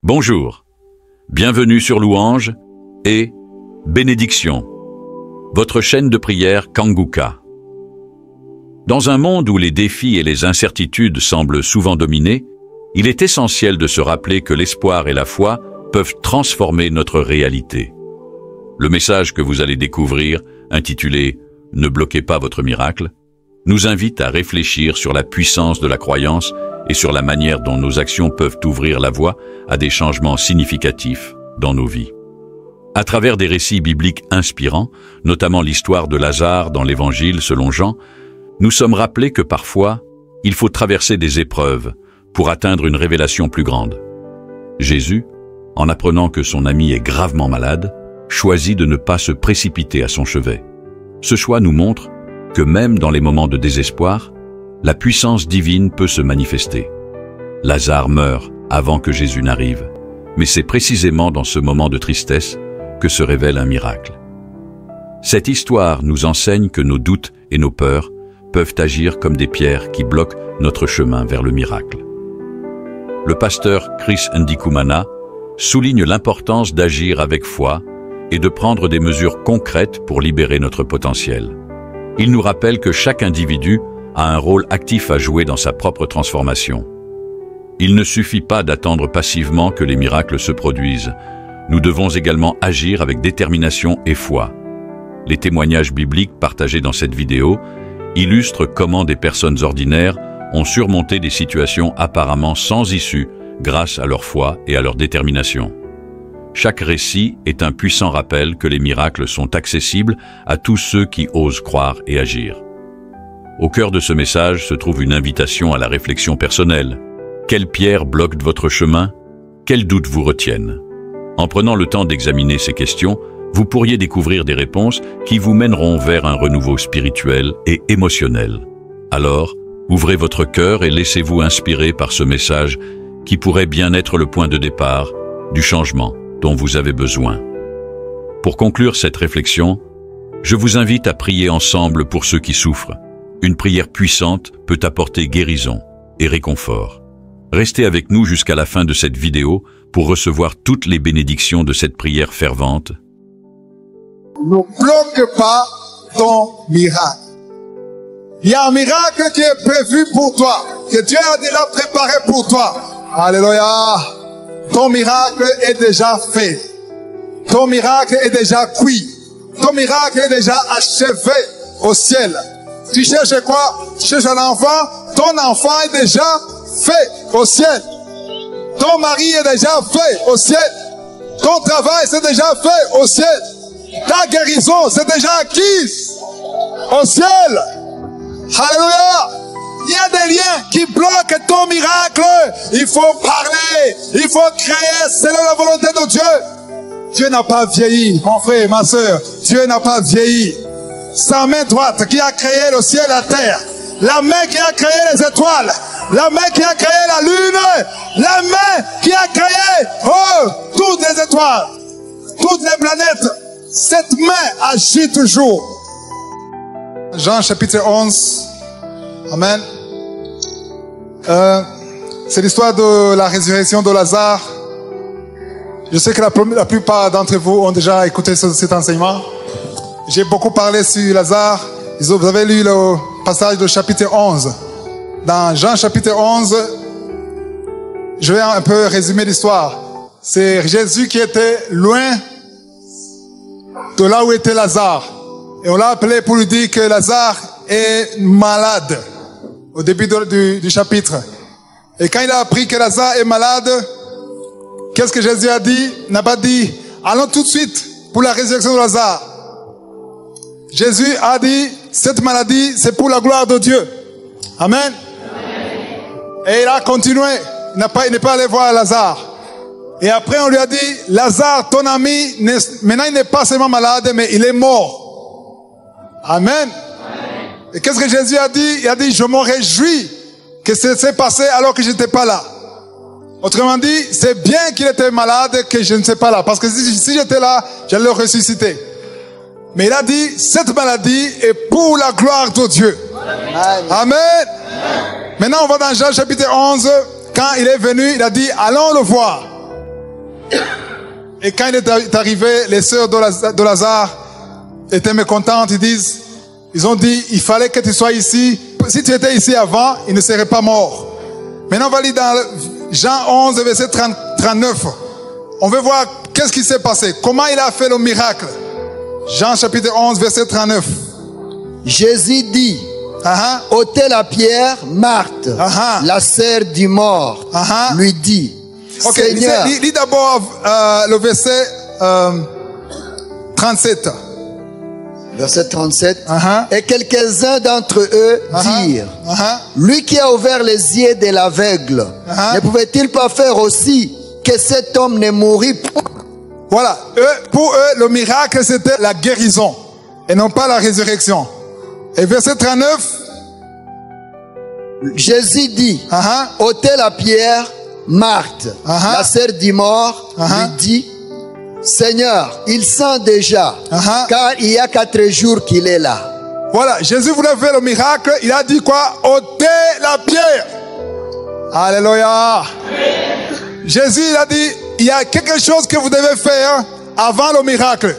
Bonjour, bienvenue sur Louange et Bénédiction, votre chaîne de prière Kanguka. Dans un monde où les défis et les incertitudes semblent souvent dominer, il est essentiel de se rappeler que l'espoir et la foi peuvent transformer notre réalité. Le message que vous allez découvrir, intitulé « Ne bloquez pas votre miracle », nous invite à réfléchir sur la puissance de la croyance et sur la manière dont nos actions peuvent ouvrir la voie à des changements significatifs dans nos vies. À travers des récits bibliques inspirants, notamment l'histoire de Lazare dans l'Évangile selon Jean, nous sommes rappelés que parfois, il faut traverser des épreuves pour atteindre une révélation plus grande. Jésus, en apprenant que son ami est gravement malade, choisit de ne pas se précipiter à son chevet. Ce choix nous montre que même dans les moments de désespoir, la puissance divine peut se manifester. Lazare meurt avant que Jésus n'arrive, mais c'est précisément dans ce moment de tristesse que se révèle un miracle. Cette histoire nous enseigne que nos doutes et nos peurs peuvent agir comme des pierres qui bloquent notre chemin vers le miracle. Le pasteur Chris Ndikumana souligne l'importance d'agir avec foi et de prendre des mesures concrètes pour libérer notre potentiel. Il nous rappelle que chaque individu a un rôle actif à jouer dans sa propre transformation. Il ne suffit pas d'attendre passivement que les miracles se produisent. Nous devons également agir avec détermination et foi. Les témoignages bibliques partagés dans cette vidéo illustrent comment des personnes ordinaires ont surmonté des situations apparemment sans issue grâce à leur foi et à leur détermination. Chaque récit est un puissant rappel que les miracles sont accessibles à tous ceux qui osent croire et agir. Au cœur de ce message se trouve une invitation à la réflexion personnelle. Quelles pierres bloquent votre chemin? Quels doutes vous retiennent? En prenant le temps d'examiner ces questions, vous pourriez découvrir des réponses qui vous mèneront vers un renouveau spirituel et émotionnel. Alors, ouvrez votre cœur et laissez-vous inspirer par ce message qui pourrait bien être le point de départ du changement dont vous avez besoin. Pour conclure cette réflexion, je vous invite à prier ensemble pour ceux qui souffrent. Une prière puissante peut apporter guérison et réconfort. Restez avec nous jusqu'à la fin de cette vidéo pour recevoir toutes les bénédictions de cette prière fervente. Ne bloque pas ton miracle. Il y a un miracle qui est prévu pour toi, que Dieu a déjà préparé pour toi. Alléluia. Ton miracle est déjà fait. Ton miracle est déjà cuit. Ton miracle est déjà achevé au ciel. Tu cherches quoi? Tu cherches un enfant? Ton enfant est déjà fait au ciel. Ton mari est déjà fait au ciel. Ton travail c'est déjà fait au ciel. Ta guérison c'est déjà acquise au ciel. Alléluia. Il y a des liens qui bloquent ton miracle. Il faut parler. Il faut créer selon la volonté de Dieu. Dieu n'a pas vieilli, mon frère, ma soeur. Dieu n'a pas vieilli. Sa main droite qui a créé le ciel et la terre. La main qui a créé les étoiles. La main qui a créé la lune. La main qui a créé toutes les étoiles. Toutes les planètes. Cette main agit toujours. Jean chapitre 11. Amen. C'est l'histoire de la résurrection de Lazare. Je sais que la plupart d'entre vous ont déjà écouté cet enseignement. J'ai beaucoup parlé sur Lazare. Vous avez lu le passage du chapitre 11. Dans Jean chapitre 11, je vais un peu résumer l'histoire. C'est Jésus qui était loin de là où était Lazare. Et on l'a appelé pour lui dire que Lazare est malade. Au début du chapitre. Et quand il a appris que Lazare est malade, qu'est-ce que Jésus a dit? Il n'a pas dit, allons tout de suite pour la résurrection de Lazare. Jésus a dit, cette maladie, c'est pour la gloire de Dieu. Amen. Et il a continué. Il n'est pas allé voir Lazare. Et après, on lui a dit, Lazare, ton ami, maintenant il n'est pas seulement malade, mais il est mort. Amen. Et qu'est-ce que Jésus a dit? Il a dit, je me réjouis que ça s'est passé alors que je n'étais pas là. Autrement dit, c'est bien qu'il était malade que je ne sais pas là. Parce que si j'étais là, j'allais le ressusciter. Mais il a dit, cette maladie est pour la gloire de Dieu. Amen. Amen. Maintenant, on va dans Jean chapitre 11. Quand il est venu, il a dit, allons le voir. Et quand il est arrivé, les sœurs de Lazare étaient mécontentes. Ils ont dit, il fallait que tu sois ici. Si tu étais ici avant, il ne serait pas mort. Maintenant, on va lire dans Jean 11, verset 39. On veut voir qu'est-ce qui s'est passé. Comment il a fait le miracle. Jean chapitre 11, verset 39. Jésus dit, ôtez la pierre. Marthe, la sœur du mort, lui dit, Seigneur. Lis d'abord le verset 37. Verset 37. Et quelques-uns d'entre eux dirent, lui qui a ouvert les yeux de l'aveugle, ne pouvait-il pas faire aussi que cet homme ne mourût pas? Voilà. Pour eux, le miracle, c'était la guérison et non pas la résurrection. Et verset 39. Jésus dit, ôtez la pierre. Marthe, la sœur du mort, lui dit, Seigneur, il sent déjà, car il y a 4 jours qu'il est là. Voilà, Jésus voulait faire le miracle, il a dit quoi? Ôtez la pierre. Alléluia. Jésus, il a dit, il y a quelque chose que vous devez faire avant le miracle.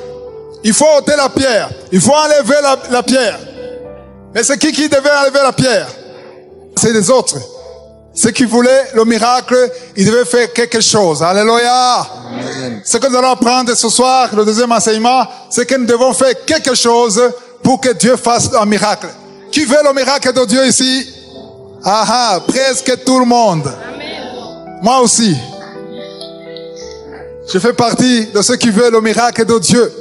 Il faut ôter la pierre. Il faut enlever la pierre. Mais c'est qui devait enlever la pierre? C'est les autres. Ceux qui voulaient le miracle, ils devaient faire quelque chose. Alléluia. Amen. Ce que nous allons apprendre ce soir, le deuxième enseignement, c'est que nous devons faire quelque chose pour que Dieu fasse un miracle. Qui veut le miracle de Dieu ici? Presque tout le monde. Amen. Moi aussi. Je fais partie de ceux qui veulent le miracle de Dieu.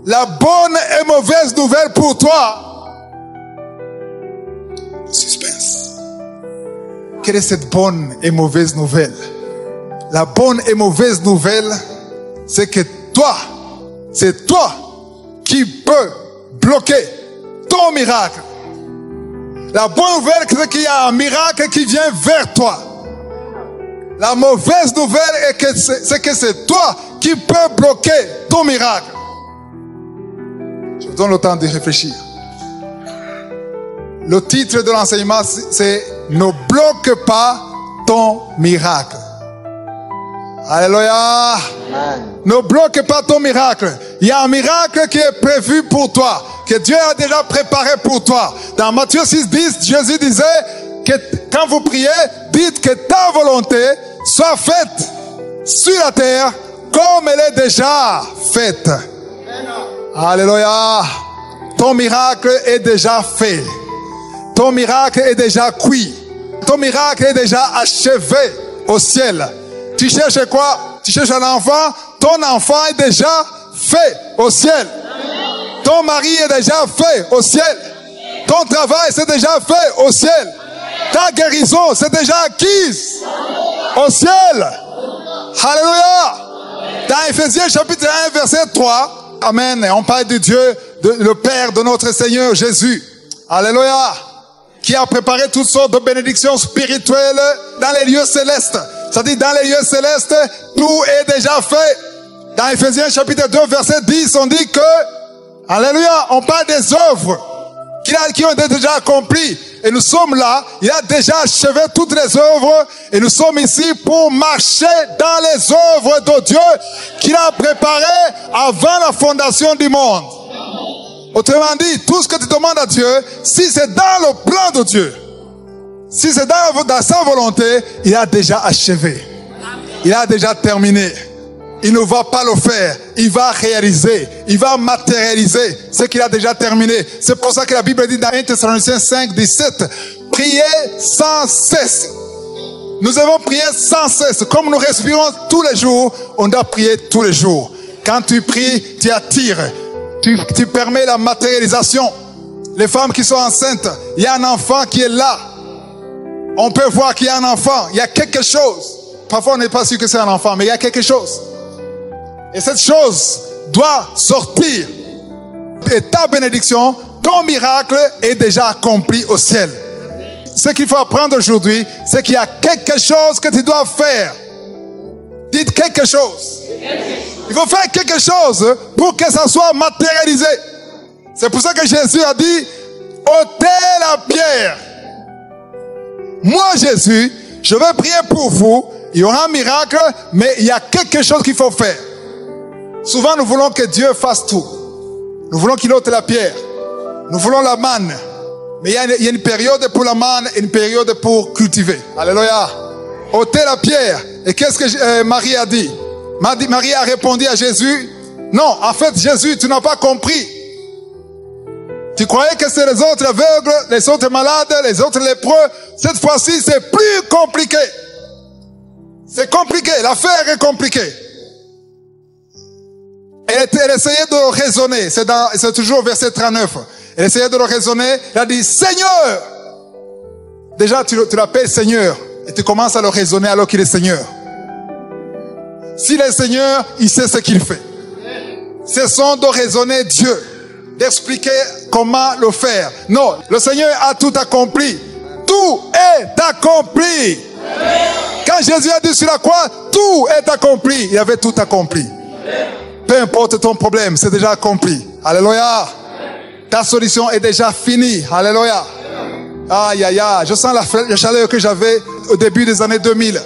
La bonne et mauvaise nouvelle pour toi. Suspense. Quelle est cette bonne et mauvaise nouvelle? La bonne et mauvaise nouvelle, c'est que c'est toi qui peux bloquer ton miracle. La bonne nouvelle, c'est qu'il y a un miracle qui vient vers toi. La mauvaise nouvelle, c'est que c'est toi qui peux bloquer ton miracle. Je vous donne le temps de réfléchir. Le titre de l'enseignement, c'est « Ne bloque pas ton miracle ». Alléluia. Ne bloque pas ton miracle. Il y a un miracle qui est prévu pour toi, que Dieu a déjà préparé pour toi. Dans Matthieu 6:10, Jésus disait que quand vous priez, dites que ta volonté soit faite sur la terre comme elle est déjà faite. Alléluia. Ton miracle est déjà fait. Ton miracle est déjà cuit. Ton miracle est déjà achevé au ciel. Tu cherches quoi? Tu cherches un enfant? Ton enfant est déjà fait au ciel. Ton mari est déjà fait au ciel. Ton travail c'est déjà fait au ciel. Ta guérison c'est déjà acquise au ciel. Alléluia. Dans Ephésiens chapitre 1 verset 3. Amen. Et on parle de Dieu, le Père de notre Seigneur Jésus. Alléluia. Qui a préparé toutes sortes de bénédictions spirituelles dans les lieux célestes. C'est-à-dire dans les lieux célestes, tout est déjà fait. Dans Ephésiens chapitre 2 verset 10, on dit que, alléluia, on parle des œuvres qui ont été déjà accomplies. Et nous sommes là, il a déjà achevé toutes les œuvres. Et nous sommes ici pour marcher dans les œuvres de Dieu qu'il a préparées avant la fondation du monde. Autrement dit, tout ce que tu demandes à Dieu, si c'est dans le plan de Dieu, si c'est dans sa volonté, il a déjà achevé. Il a déjà terminé. Il ne va pas le faire. Il va réaliser. Il va matérialiser ce qu'il a déjà terminé. C'est pour ça que la Bible dit dans 1 Thessaloniciens 5, 17, priez sans cesse. Nous devons prier sans cesse. Comme nous respirons tous les jours, on doit prier tous les jours. Quand tu pries, tu attires. Tu permets la matérialisation. Les femmes qui sont enceintes, il y a un enfant qui est là. On peut voir qu'il y a un enfant. Il y a quelque chose. Parfois, on n'est pas sûr que c'est un enfant, mais il y a quelque chose. Et cette chose doit sortir. Et ta bénédiction, ton miracle est déjà accompli au ciel. Ce qu'il faut apprendre aujourd'hui, c'est qu'il y a quelque chose que tu dois faire. Dites quelque chose. Il faut faire quelque chose pour que ça soit matérialisé. C'est pour ça que Jésus a dit, ôtez la pierre. Moi, Jésus, je vais prier pour vous. Il y aura un miracle, mais il y a quelque chose qu'il faut faire. Souvent, nous voulons que Dieu fasse tout. Nous voulons qu'il ôte la pierre. Nous voulons la manne. Mais il y a une période pour la manne et une période pour cultiver. Alléluia. Ôtez la pierre. Et qu'est-ce que Marie a dit? Marie a répondu à Jésus, non, en fait, Jésus, tu n'as pas compris. Tu croyais que c'est les autres aveugles, les autres malades, les autres lépreux. Cette fois-ci, c'est plus compliqué. C'est compliqué. L'affaire est compliquée. Elle essayait de raisonner. C'est toujours au verset 39. Elle essayait de le raisonner. Elle a dit, Seigneur. Déjà, tu l'appelles Seigneur. Et tu commences à le raisonner alors qu'il est Seigneur. S'il est Seigneur, il sait ce qu'il fait. Cessons de raisonner Dieu. D'expliquer comment le faire. Non, le Seigneur a tout accompli. Tout est accompli. Quand Jésus a dit sur la croix, tout est accompli. Il avait tout accompli. Peu importe ton problème, c'est déjà accompli. Alléluia. Ta solution est déjà finie. Alléluia. Aïe, aïe, aïe. Je sens la chaleur que j'avais au début des années 2000.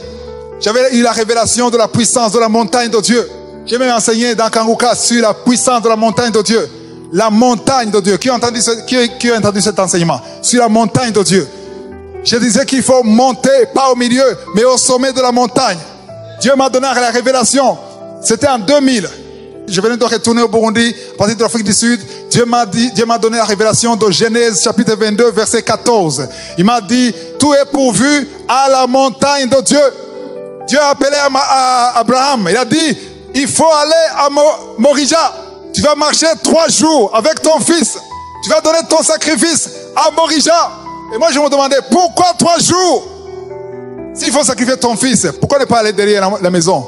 J'avais eu la révélation de la puissance de la montagne de Dieu. J'ai même enseigné dans Kanguka sur la puissance de la montagne de Dieu. La montagne de Dieu. Qui a entendu cet enseignement? Sur la montagne de Dieu. Je disais qu'il faut monter, pas au milieu, mais au sommet de la montagne. Dieu m'a donné la révélation. C'était en 2000. Je venais de retourner au Burundi, à partir de l'Afrique du Sud. Dieu m'a donné la révélation de Genèse chapitre 22, verset 14. Il m'a dit, tout est pourvu à la montagne de Dieu. Dieu a appelé à Abraham. Il a dit, il faut aller à Morija. Tu vas marcher 3 jours avec ton fils. Tu vas donner ton sacrifice à Morija. Et moi je me demandais, pourquoi 3 jours? S'il faut sacrifier ton fils, pourquoi ne pas aller derrière la maison?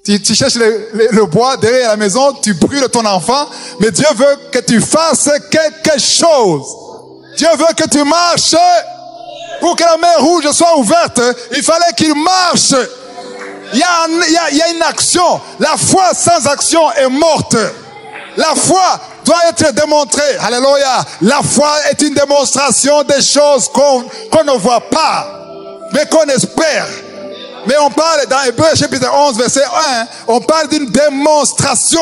Tu cherches le bois derrière la maison, tu brûles ton enfant, mais Dieu veut que tu fasses quelque chose. Dieu veut que tu marches. Pour que la mer rouge soit ouverte, il fallait qu'il marche. Il y a une action. La foi sans action est morte. La foi doit être démontrée. Alléluia. La foi est une démonstration des choses qu'on ne voit pas, mais qu'on espère. Mais on parle dans Hébreux chapitre 11, verset 1, on parle d'une démonstration.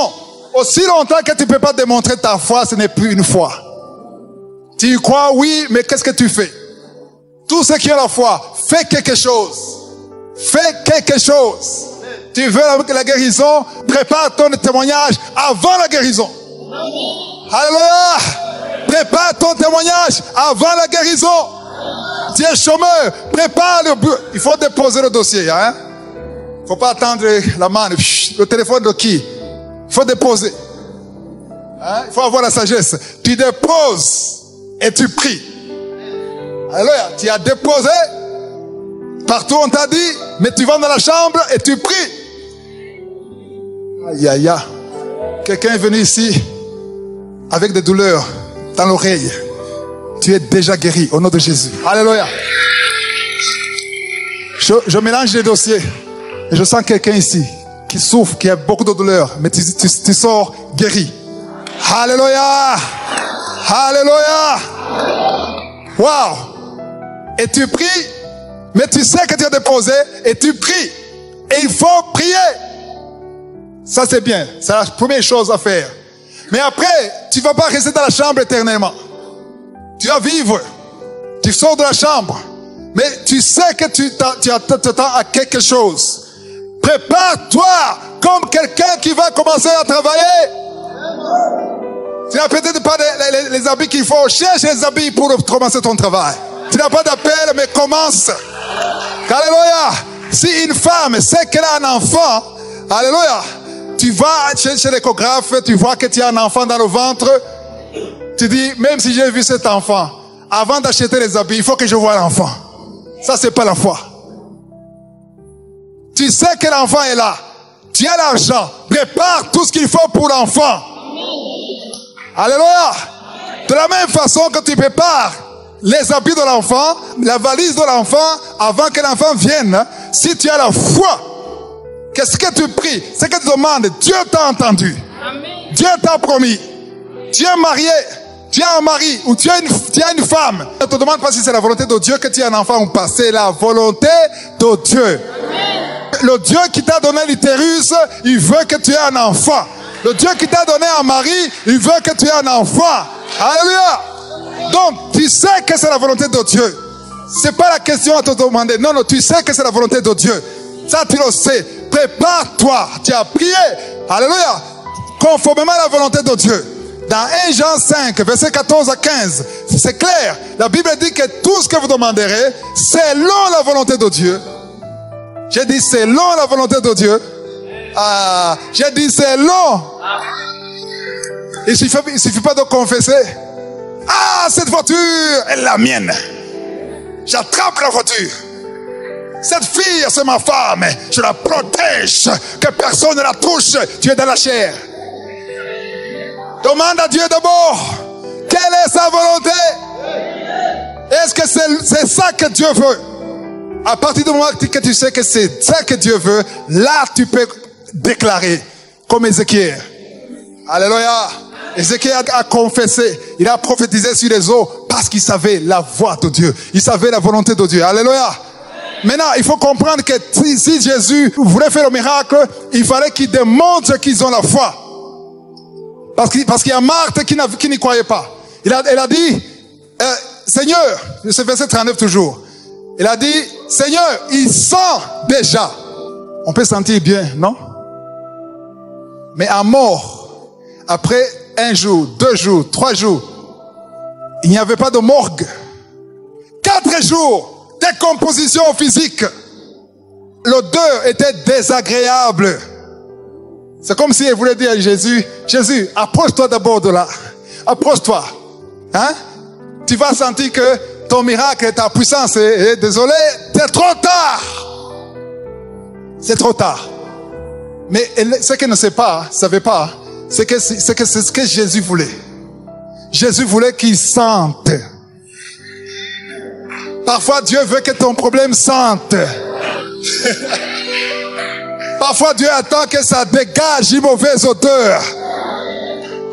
Aussi longtemps que tu ne peux pas démontrer ta foi, ce n'est plus une foi. Tu y crois, oui, mais qu'est-ce que tu fais? Tout ce qui est la foi, fais quelque chose. Fais quelque chose. Tu veux la guérison, prépare ton témoignage avant la guérison. Alléluia. Prépare ton témoignage avant la guérison. Tu es chômeur, prépare le but. Il faut déposer le dossier. Hein? Il ne faut pas attendre la main. Le téléphone de qui? Il faut déposer. Hein? Il faut avoir la sagesse. Tu déposes et tu pries. Alléluia. Tu as déposé. Partout on t'a dit, mais tu vas dans la chambre et tu pries. Aïe, aïe, aïe. Quelqu'un est venu ici avec des douleurs dans l'oreille. Tu es déjà guéri au nom de Jésus. Alléluia. Je mélange les dossiers. Et je sens quelqu'un ici qui souffre, qui a beaucoup de douleurs. Mais tu sors guéri. Alléluia. Alléluia. Wow. Et tu pries. Mais tu sais que tu as déposé. Et tu pries. Et il faut prier. Ça c'est bien. C'est la première chose à faire. Mais après, tu ne vas pas rester dans la chambre éternellement. Tu vas vivre. Tu sors de la chambre. Mais tu sais que tu t'attends à quelque chose. Prépare-toi comme quelqu'un qui va commencer à travailler. Tu n'as peut-être pas les habits qu'il faut. Cherche les habits pour commencer ton travail. Tu n'as pas d'appel, mais commence. Alléluia. Si une femme sait qu'elle a un enfant, alléluia, tu vas chez l'échographe, tu vois que tu as un enfant dans le ventre. Tu dis, même si j'ai vu cet enfant, avant d'acheter les habits, il faut que je voie l'enfant. Ça, c'est pas la foi. Tu sais que l'enfant est là. Tu as l'argent. Prépare tout ce qu'il faut pour l'enfant. Alléluia. De la même façon que tu prépares les habits de l'enfant, la valise de l'enfant, avant que l'enfant vienne, si tu as la foi, qu'est-ce que tu pries? Ce que tu demandes, Dieu t'a entendu. Amen. Dieu t'a promis. Tu es marié. tu as un mari ou tu as une femme, ne te demande pas si c'est la volonté de Dieu que tu aies un enfant ou pas. C'est la volonté de Dieu. Le Dieu qui t'a donné l'utérus, il veut que tu aies un enfant. Le Dieu qui t'a donné un mari, il veut que tu aies un enfant. Alléluia. Donc, tu sais que c'est la volonté de Dieu. C'est pas la question à te demander. Non, tu sais que c'est la volonté de Dieu. Ça, tu le sais. Prépare-toi. Tu as prié. Alléluia. Conformément à la volonté de Dieu. Dans 1 Jean 5, versets 14 à 15, c'est clair. La Bible dit que tout ce que vous demanderez, selon la volonté de Dieu. J'ai dit selon la volonté de Dieu. J'ai dit selon. Il suffit pas de confesser. Cette voiture est la mienne. J'attrape la voiture. Cette fille, c'est ma femme. Je la protège. Que personne ne la touche. Tu es dans la chair. Demande à Dieu d'abord. Quelle est sa volonté? Est-ce que c'est ça que Dieu veut? À partir du moment que tu sais que c'est ça que Dieu veut, là tu peux déclarer. Comme Ézéchiel. Alléluia. Ézéchiel a confessé. Il a prophétisé sur les eaux parce qu'il savait la voix de Dieu. Il savait la volonté de Dieu. Alléluia. Maintenant, il faut comprendre que si Jésus voulait faire le miracle, il fallait qu'il démontre qu'ils ont la foi. Parce qu'il y a Marthe qui n'y croyait pas. Elle a dit, Seigneur, c'est verset 39 toujours. Elle a dit, Seigneur, il sent déjà. On peut sentir bien, non? Mais à mort, après 1 jour, 2 jours, 3 jours, il n'y avait pas de morgue. 4 jours, décomposition physique. L'odeur était désagréable. C'est comme si elle voulait dire à Jésus, Jésus, approche-toi d'abord de là. Approche-toi. Hein? Tu vas sentir que ton miracle et ta puissance est désolé, c'est trop tard. C'est trop tard. Mais ce qu'elle ne savait pas, c'est que c'est ce que Jésus voulait. Jésus voulait qu'il sente. Parfois, Dieu veut que ton problème sente. Parfois, Dieu attend que ça dégage une mauvaise odeur.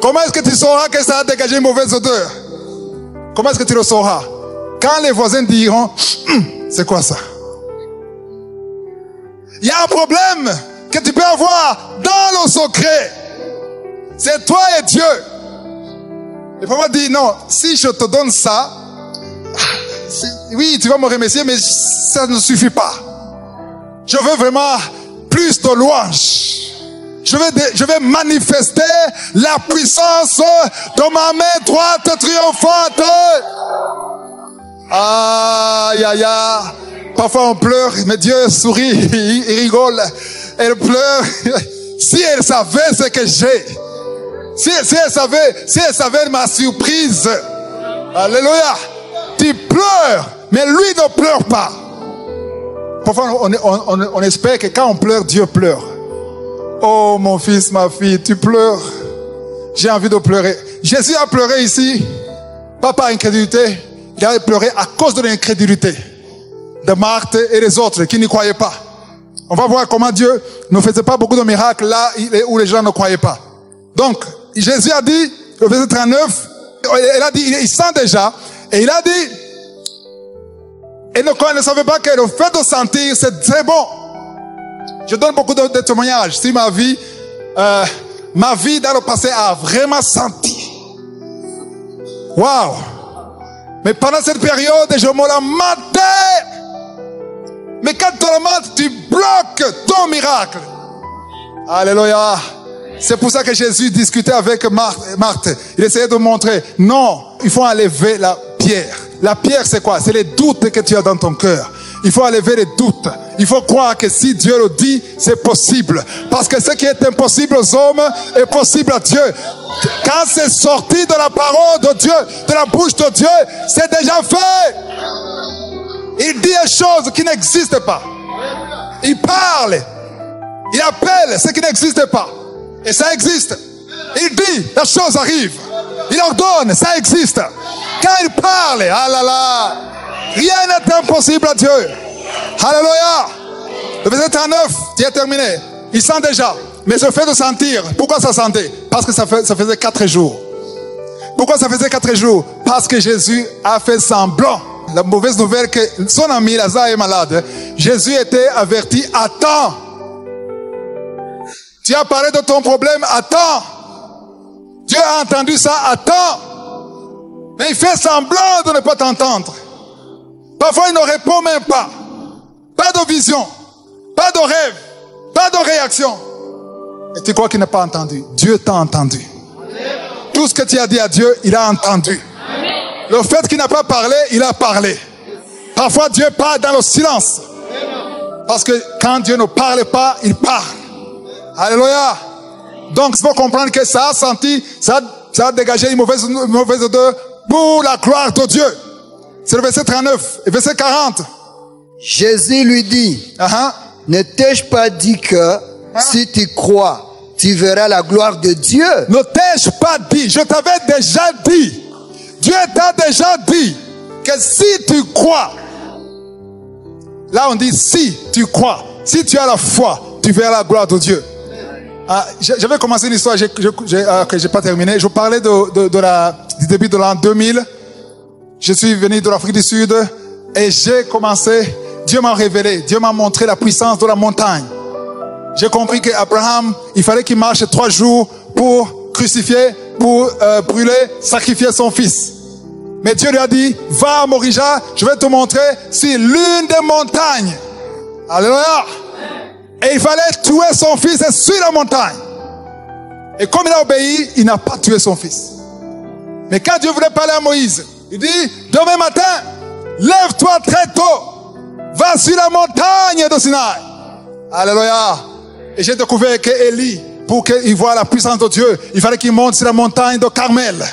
Comment est-ce que tu sauras que ça a dégagé une mauvaise odeur? Comment est-ce que tu le sauras? Quand les voisins diront, c'est quoi ça? Il y a un problème que tu peux avoir dans le secret. C'est toi et Dieu. Le prophète dit, non, si je te donne ça, oui, tu vas me remercier, mais ça ne suffit pas. Je veux vraiment plus de louange. Je vais manifester la puissance de ma main droite triomphante. Aïe, aïe, aïe. Parfois on pleure, mais Dieu sourit, il rigole. Elle pleure. Si elle savait ce que j'ai. Si elle savait ma surprise. Alléluia. Tu pleures, mais lui ne pleure pas. Parfois on espère que quand on pleure, Dieu pleure. Oh mon fils, ma fille, tu pleures. J'ai envie de pleurer. Jésus a pleuré ici, pas par incrédulité. Il a pleuré à cause de l'incrédulité de Marthe et les autres qui n'y croyaient pas. On va voir comment Dieu ne faisait pas beaucoup de miracles là où les gens ne croyaient pas. Donc, Jésus a dit, au verset 39, il a dit, il sent déjà, et il a dit, et ne savait pas que le fait de sentir, c'est très bon. Je donne beaucoup de témoignages. Si ma vie dans le passé a vraiment senti. Waouh! Mais pendant cette période, je me lamentais. Mais quand tu lamentes, tu bloques ton miracle. Alléluia. C'est pour ça que Jésus discutait avec Marthe. Il essayait de montrer, non, il faut enlever la pierre. La pierre, c'est quoi? C'est les doutes que tu as dans ton cœur. Il faut enlever les doutes. Il faut croire que si Dieu le dit, c'est possible. Parce que ce qui est impossible aux hommes est possible à Dieu. Quand c'est sorti de la parole de Dieu, de la bouche de Dieu, c'est déjà fait. Il dit des choses qui n'existent pas. Il parle. Il appelle ce qui n'existe pas. Et ça existe. Il dit, la chose arrive. Il ordonne, ça existe. Quand il parle, ah là là, rien n'est impossible à Dieu. Alléluia. Le verset 39, tu as terminé. Il sent déjà. Mais ce fait de sentir, pourquoi ça sentait? Parce que ça faisait 4 jours. Pourquoi ça faisait 4 jours? Parce que Jésus a fait semblant. La mauvaise nouvelle que son ami Lazare est malade. Jésus était averti à temps. Tu as parlé de ton problème à temps. Dieu a entendu ça à temps. Mais il fait semblant de ne pas t'entendre. Parfois il ne répond même pas. Pas de vision. Pas de rêve. Pas de réaction. Et tu crois qu'il n'a pas entendu? Dieu t'a entendu. Tout ce que tu as dit à Dieu, il a entendu. Le fait qu'il n'a pas parlé, il a parlé. Parfois Dieu parle dans le silence. Parce que quand Dieu ne parle pas, il parle. Alléluia. Donc il faut comprendre que ça a senti, ça a dégagé une mauvaise odeur pour la gloire de Dieu. C'est le verset 39 et verset 40. Jésus lui dit, ne t'ai-je pas dit que si tu crois, tu verras la gloire de Dieu? Ne t'ai-je pas dit? Je t'avais déjà dit. Dieu t'a déjà dit que si tu crois, là on dit si tu crois, si tu as la foi, tu verras la gloire de Dieu. J'avais commencé une histoire que j'ai pas terminée. Je parlais du début de l'an 2000. Je suis venu de l'Afrique du Sud et j'ai commencé. Dieu m'a révélé, Dieu m'a montré la puissance de la montagne. J'ai compris qu'Abraham, il fallait qu'il marche 3 jours pour crucifier, pour brûler, sacrifier son fils. Mais Dieu lui a dit, va à Morija, je vais te montrer si l'une des montagnes. Alléluia. Et il fallait tuer son fils sur la montagne. Et comme il a obéi, il n'a pas tué son fils. Mais quand Dieu voulait parler à Moïse, il dit, demain matin, lève-toi très tôt, va sur la montagne de Sinaï. Alléluia. Et j'ai découvert qu'Élie, pour qu'il voie la puissance de Dieu, il fallait qu'il monte sur la montagne de Carmel.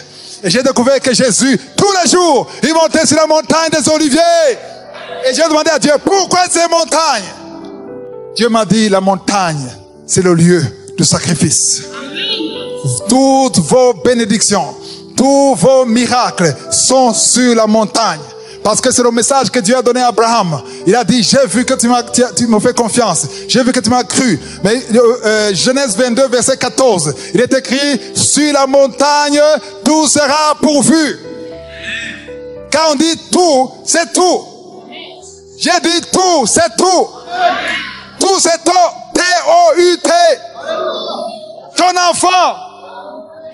Et j'ai découvert que Jésus, tous les jours, il montait sur la montagne des Oliviers. Et j'ai demandé à Dieu, pourquoi ces montagnes? Dieu m'a dit, la montagne, c'est le lieu de sacrifice. Toutes vos bénédictions, tous vos miracles sont sur la montagne. Parce que c'est le message que Dieu a donné à Abraham. Il a dit, j'ai vu que tu me fais confiance. J'ai vu que tu m'as cru. Mais Genèse 22, verset 14, il est écrit, sur la montagne, tout sera pourvu. Quand on dit tout, c'est tout. J'ai dit tout, c'est tout. Tout, c'est tout. T-O-U-T. Ton enfant,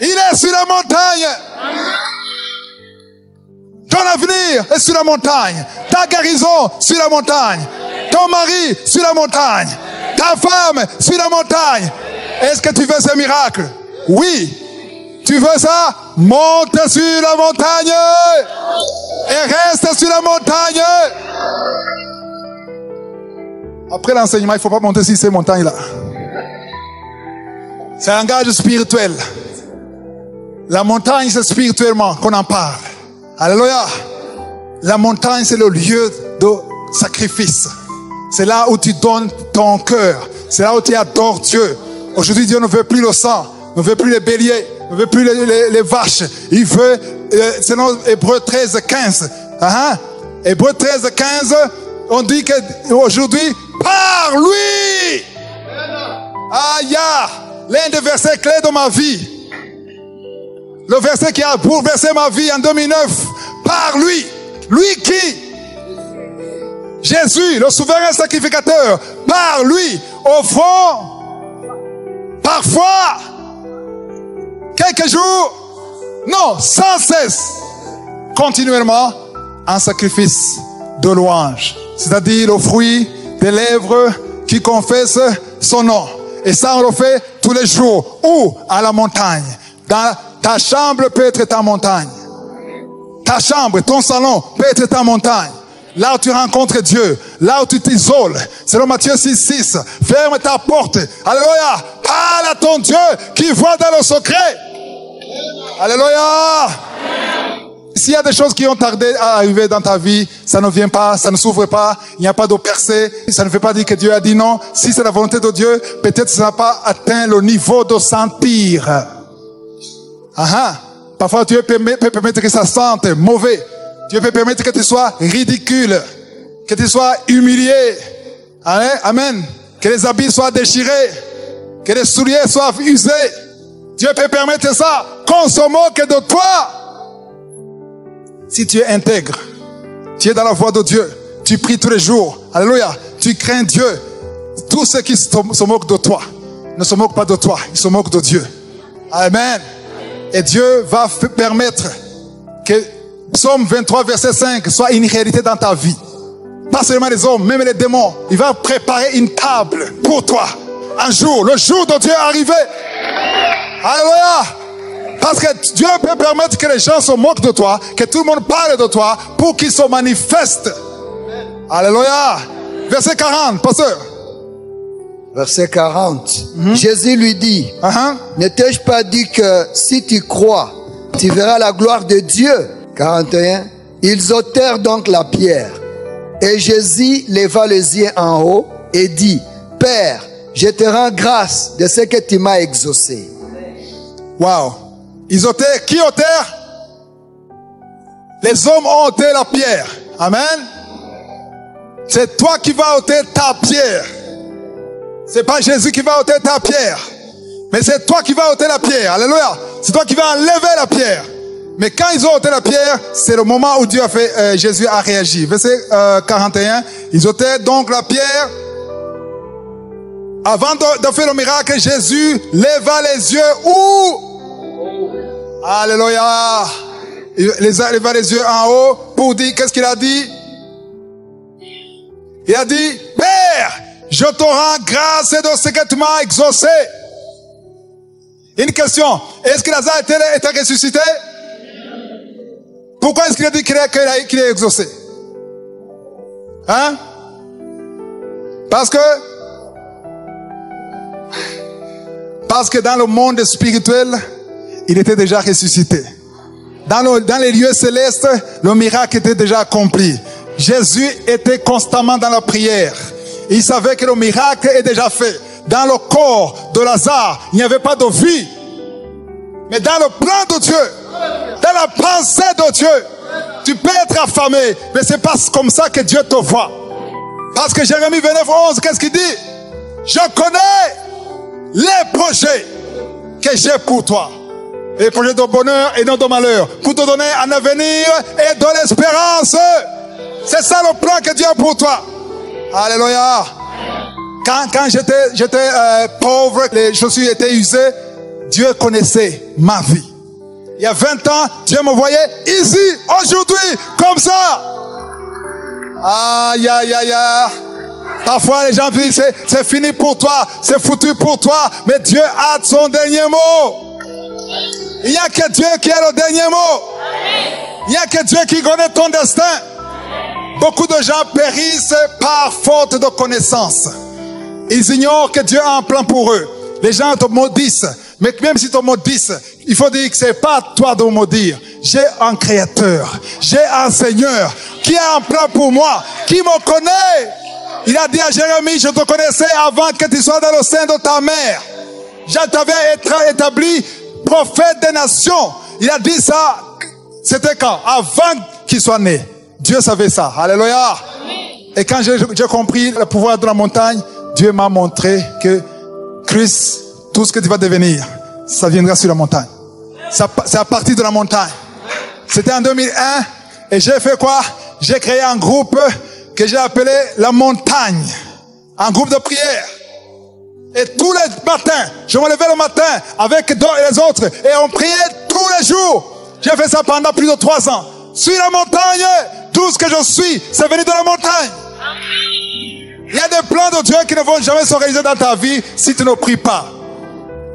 il est sur la montagne. Ton avenir est sur la montagne. Ta guérison sur la montagne. Ton mari sur la montagne. Ta femme sur la montagne. Est-ce que tu veux ce miracle? Oui. Tu veux ça? Monte sur la montagne. Et reste sur la montagne. Après l'enseignement, il ne faut pas monter sur ces montagnes-là. C'est un gage spirituel. La montagne, c'est spirituellement qu'on en parle. Alléluia. La montagne, c'est le lieu de sacrifice. C'est là où tu donnes ton cœur. C'est là où tu adores Dieu. Aujourd'hui, Dieu ne veut plus le sang, ne veut plus les béliers, ne veut plus les vaches. Il veut, selon Hébreux 13, 15. Hébreux 13, 15, on dit qu'aujourd'hui, par lui. Aïe, l'un des versets clés de ma vie. Le verset qui a bouleversé ma vie en 2009. Par lui. Lui qui? Jésus, le souverain sacrificateur. Par lui, offrant parfois quelques jours, non, sans cesse, continuellement, un sacrifice de louange. C'est-à-dire le fruit des lèvres qui confessent son nom. Et ça, on le fait tous les jours. Où? À la montagne. Dans ta chambre peut être ta montagne. Ta chambre, ton salon peut être ta montagne. Là où tu rencontres Dieu, là où tu t'isoles. Selon Matthieu 6, 6, ferme ta porte. Alléluia. Parle à ton Dieu qui voit dans le secret. Alléluia. S'il y a des choses qui ont tardé à arriver dans ta vie, ça ne vient pas, ça ne s'ouvre pas, il n'y a pas de percée, ça ne veut pas dire que Dieu a dit non. Si c'est la volonté de Dieu, peut-être ça n'a pas atteint le niveau de sentir. Parfois Dieu peut permettre que ça sente mauvais. Dieu peut permettre que tu sois ridicule, que tu sois humilié. Amen. Que les habits soient déchirés, que les souliers soient usés. Dieu peut permettre ça, qu'on se moque de toi. si tu es intègre, tu es dans la voie de Dieu, tu pries tous les jours, alléluia, tu crains Dieu, tous ceux qui se moquent de toi ne se moquent pas de toi, ils se moquent de Dieu. Amen. Et Dieu va permettre que Psaume 23, verset 5 soit une réalité dans ta vie. Pas seulement les hommes, même les démons. Il va préparer une table pour toi. Un jour, le jour de Dieu est arrivé. Alléluia. Parce que Dieu peut permettre que les gens se moquent de toi, que tout le monde parle de toi pour qu'ils se manifestent. Alléluia. Verset 40, pasteur. Verset 40. Jésus lui dit, ne t'ai-je pas dit que si tu crois, tu verras la gloire de Dieu? 41. Ils ôtèrent donc la pierre. Et Jésus leva les yeux en haut et dit, Père, je te rends grâce de ce que tu m'as exaucé. Wow. Ils ôtèrent, qui ôtèrent? Les hommes ont ôté la pierre. Amen. C'est toi qui vas ôter ta pierre. C'est pas Jésus qui va ôter ta pierre. Mais c'est toi qui vas ôter la pierre. Alléluia. C'est toi qui vas enlever la pierre. Mais quand ils ont ôté la pierre, c'est le moment où Dieu a fait, Jésus a réagi. Verset 41. Ils ôtaient donc la pierre. Avant de faire le miracle, Jésus leva les yeux où? Alléluia. Il leva les yeux en haut pour dire, qu'est-ce qu'il a dit? Il a dit, Père, je te rends grâce de ce que tu m'as exaucé. Une question. Est-ce que Lazare était ressuscité? Pourquoi est-ce qu'il a dit qu'il est exaucé? Hein? Parce que dans le monde spirituel, il était déjà ressuscité. Dans les lieux célestes, le miracle était déjà accompli. Jésus était constamment dans la prière. Il savait que le miracle est déjà fait. Dans le corps de Lazare, il n'y avait pas de vie. Mais dans le plan de Dieu, dans la pensée de Dieu, tu peux être affamé, mais c'est pas comme ça que Dieu te voit. Parce que Jérémie 29, 11, qu'est-ce qu'il dit? Je connais les projets que j'ai pour toi. Les projets de bonheur et non de malheur. Pour te donner un avenir et de l'espérance. C'est ça le plan que Dieu a pour toi. Alléluia. Quand j'étais pauvre, les chaussures étaient usées, Dieu connaissait ma vie. Il y a 20 ans, Dieu me voyait ici, aujourd'hui, comme ça. Aïe, aïe, aïe, aïe. Parfois, les gens disent, c'est fini pour toi, c'est foutu pour toi, mais Dieu a son dernier mot. Il n'y a que Dieu qui a le dernier mot. Il n'y a que Dieu qui connaît ton destin. Beaucoup de gens périssent par faute de connaissance. Ils ignorent que Dieu a un plan pour eux. Les gens te maudissent. Mais même si te maudissent, il faut dire que c'est pas toi de me maudire. J'ai un créateur. J'ai un Seigneur qui a un plan pour moi, qui me connaît. Il a dit à Jérémie, je te connaissais avant que tu sois dans le sein de ta mère. Je t'avais établi prophète des nations. Il a dit ça, c'était quand? Avant qu'il soit né. Dieu savait ça. Alléluia. Et quand j'ai compris le pouvoir de la montagne, Dieu m'a montré que Christ, tout ce que tu vas devenir, ça viendra sur la montagne. C'est à partir de la montagne. C'était en 2001. Et j'ai fait quoi? J'ai créé un groupe que j'ai appelé la montagne. Un groupe de prière. Et tous les matins, je me levais le matin avec les autres et on priait tous les jours. J'ai fait ça pendant plus de 3 ans. Sur la montagne, tout ce que je suis, c'est venu de la montagne. Il y a des plans de Dieu qui ne vont jamais se réaliser dans ta vie si tu ne pries pas.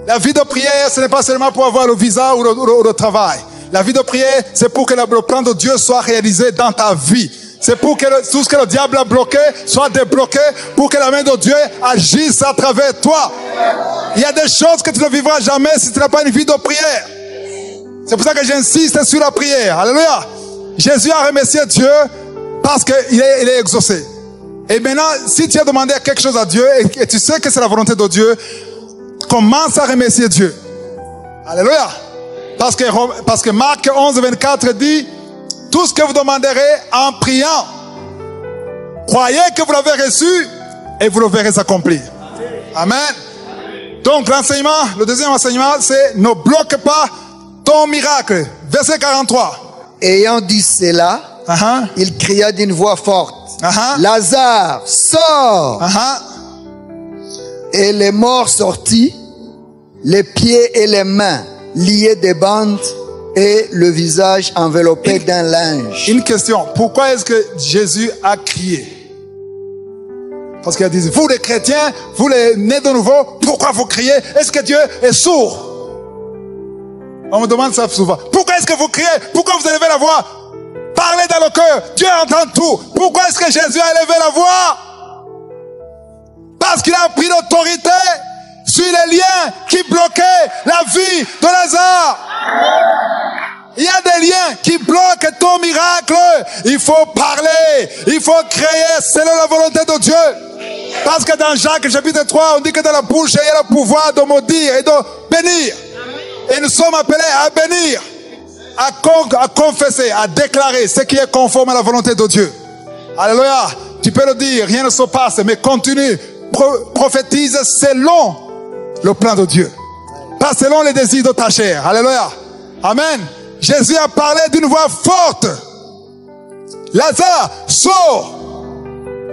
La vie de prière, ce n'est pas seulement pour avoir le visa ou le travail. La vie de prière, c'est pour que le plan de Dieu soit réalisé dans ta vie. C'est pour que tout ce que le diable a bloqué soit débloqué, pour que la main de Dieu agisse à travers toi. Il y a des choses que tu ne vivras jamais si tu n'as pas une vie de prière. C'est pour ça que j'insiste sur la prière. Alléluia. Jésus a remercié Dieu parce qu'il est exaucé. Et maintenant, si tu as demandé quelque chose à Dieu et tu sais que c'est la volonté de Dieu, commence à remercier Dieu. Alléluia. Parce que Marc 11, 24 dit, tout ce que vous demanderez en priant, croyez que vous l'avez reçu et vous le verrez accomplir. Amen. Donc le deuxième enseignement, c'est ne bloque pas ton miracle. Verset 43. Ayant dit cela, il cria d'une voix forte, Lazare, sors! Et les morts sortis, les pieds et les mains liés des bandes et le visage enveloppé d'un linge. Une question, pourquoi est-ce que Jésus a crié? Parce qu'il a dit, vous les chrétiens, vous les nés de nouveau, pourquoi vous criez? Est-ce que Dieu est sourd? On me demande ça souvent. Pourquoi est-ce que vous criez? Pourquoi vous élevez la voix? Parlez dans le cœur, Dieu entend tout. Pourquoi est-ce que Jésus a élevé la voix? Parce qu'il a pris l'autorité sur les liens qui bloquaient la vie de Lazare. Il y a des liens qui bloquent ton miracle. Il faut parler, il faut créer selon la volonté de Dieu. Parce que dans Jacques chapitre 3, on dit que dans la bouche, il y a le pouvoir de maudire et de bénir. Et nous sommes appelés à bénir, à confesser, à déclarer ce qui est conforme à la volonté de Dieu. Alléluia. Tu peux le dire, rien ne se passe, mais continue. Prophétise selon le plan de Dieu. Pas selon les désirs de ta chair. Alléluia. Amen. Jésus a parlé d'une voix forte. Lazare, sors.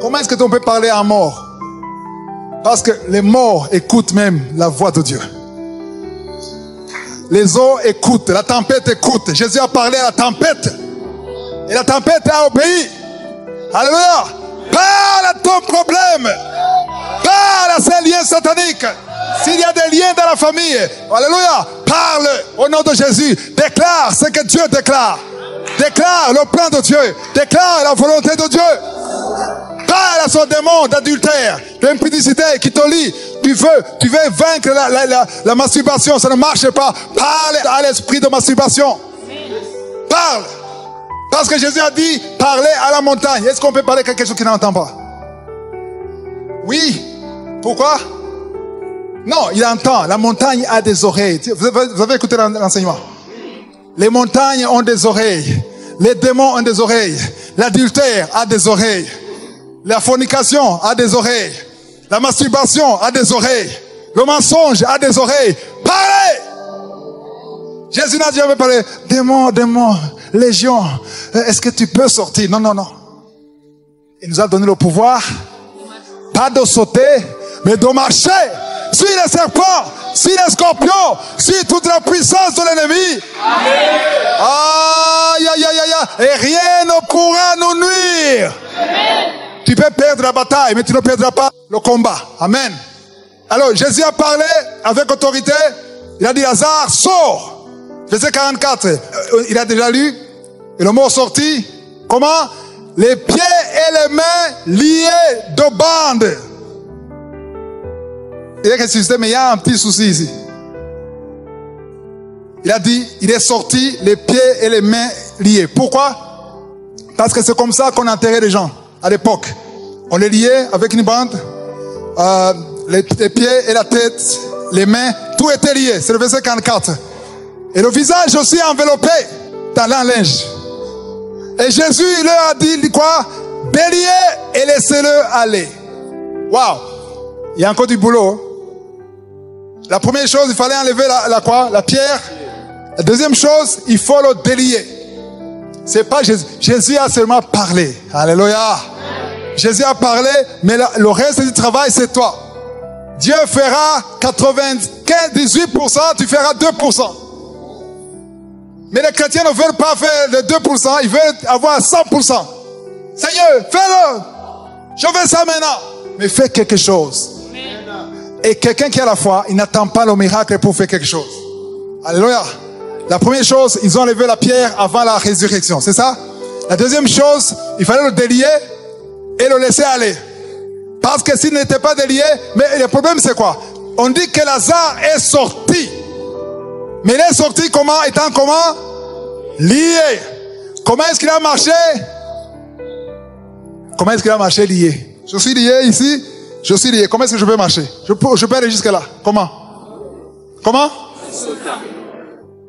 Comment est-ce que tu peux parler à mort? Parce que les morts écoutent même la voix de Dieu. Les eaux écoutent, la tempête écoute. Jésus a parlé à la tempête. Et la tempête a obéi. Alléluia. Parle à ton problème. Parle à ces liens sataniques. S'il y a des liens dans la famille, alléluia, parle au nom de Jésus. Déclare ce que Dieu déclare. Déclare le plan de Dieu. Déclare la volonté de Dieu. Parle à son démon d'adultère, d'impudicité qui te lie. Tu veux vaincre la masturbation, ça ne marche pas. Parle à l'esprit de masturbation. Parle. Parce que Jésus a dit, parlez à la montagne. Est-ce qu'on peut parler à quelque chose qui n'entend pas? Oui. Pourquoi? Non, il entend. La montagne a des oreilles. Vous avez écouté l'enseignement? Les montagnes ont des oreilles. Les démons ont des oreilles. L'adultère a des oreilles. La fornication a des oreilles. La masturbation a des oreilles. Le mensonge a des oreilles. Parlez! Jésus n'a jamais parlé. Démon, légion. Est-ce que tu peux sortir? Non. Il nous a donné le pouvoir. Pas de sauter, mais de marcher sur les serpents, sur les scorpions, sur toute la puissance de l'ennemi. Aïe. Et rien ne pourra nous nuire. Amen. Tu peux perdre la bataille, mais tu ne perdras pas le combat. Amen. Alors, Jésus a parlé avec autorité. Il a dit, Lazare, sors. Verset 44. Il a déjà lu. Et le mot sorti. Comment? Les pieds et les mains liés de bandes. Il y a quelque chose, mais il y a un petit souci ici. Il a dit, il est sorti, les pieds et les mains liés. Pourquoi? Parce que c'est comme ça qu'on enterrait les gens à l'époque. On les liait avec une bande, les pieds et la tête, les mains, tout était lié. C'est le verset 44. Et le visage aussi enveloppé dans un linge. Et Jésus, il leur a dit quoi? Déliez et laissez-le aller. Waouh! Il y a encore du boulot. La première chose, il fallait enlever la pierre. La deuxième chose, il faut le délier. C'est pas Jésus. Jésus a seulement parlé. Alléluia. Jésus a parlé, mais le reste du travail, c'est toi. Dieu fera 98%, tu feras 2%. Mais les chrétiens ne veulent pas faire les 2%, ils veulent avoir 100%. Seigneur, fais-le. Je veux ça maintenant. Mais fais quelque chose. Et quelqu'un qui a la foi, il n'attend pas le miracle pour faire quelque chose. Alléluia. La première chose, ils ont enlevé la pierre avant la résurrection. C'est ça? La deuxième chose, il fallait le délier et le laisser aller. Parce que s'il n'était pas délié, mais le problème c'est quoi? On dit que Lazare est sorti. Mais il est sorti comment? Étant comment? Lié. Comment est-ce qu'il a marché? Comment est-ce qu'il a marché lié? Je suis lié ici. Je suis lié. Comment est-ce que je peux marcher? Je peux aller jusque là. Comment?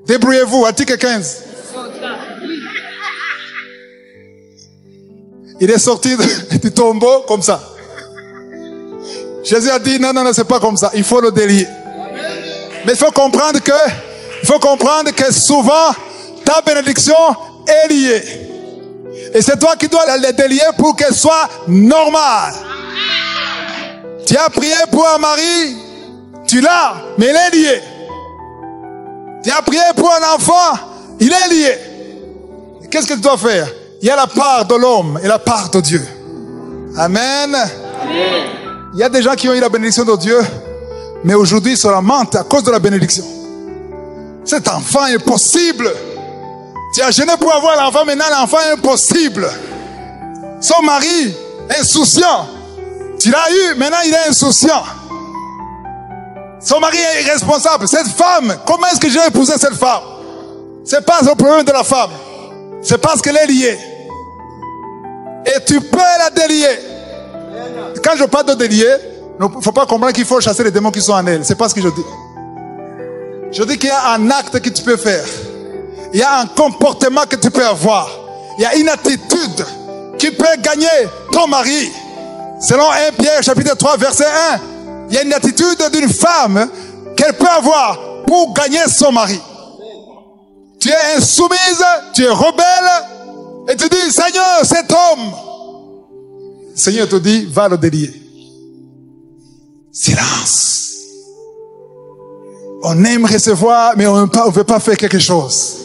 Débrouillez-vous. Article 15. Il est sorti du tombeau comme ça. Jésus a dit non, c'est pas comme ça. Il faut le délier. Mais il faut comprendre que souvent ta bénédiction est liée. Et c'est toi qui dois les délier pour qu'elle soit normale. Tu as prié pour un mari, tu l'as, mais il est lié. Tu as prié pour un enfant, il est lié. Qu'est-ce que tu dois faire? Il y a la part de l'homme et la part de Dieu. Amen. Il y a des gens qui ont eu la bénédiction de Dieu, mais aujourd'hui ils se lamentent à cause de la bénédiction. Cet enfant est impossible. Tu as jeûné pour avoir l'enfant, maintenant l'enfant est impossible. Son mari est insouciant. Tu l'as eu, maintenant il est insouciant. Son mari est irresponsable. Cette femme, comment est-ce que j'ai épousé cette femme? C'est pas le problème de la femme. C'est parce qu'elle est liée. Et tu peux la délier. Quand je parle de délier, il ne faut pas comprendre qu'il faut chasser les démons qui sont en elle. C'est pas ce que je dis. Je dis qu'il y a un acte que tu peux faire. Il y a un comportement que tu peux avoir. Il y a une attitude qui peut gagner ton mari. Selon 1 Pierre chapitre 3 verset 1, il y a une attitude d'une femme qu'elle peut avoir pour gagner son mari. Tu es insoumise, tu es rebelle, et tu dis, Seigneur, cet homme. Le Seigneur te dit, va le délier. Silence. On aime recevoir, mais on ne veut pas faire quelque chose.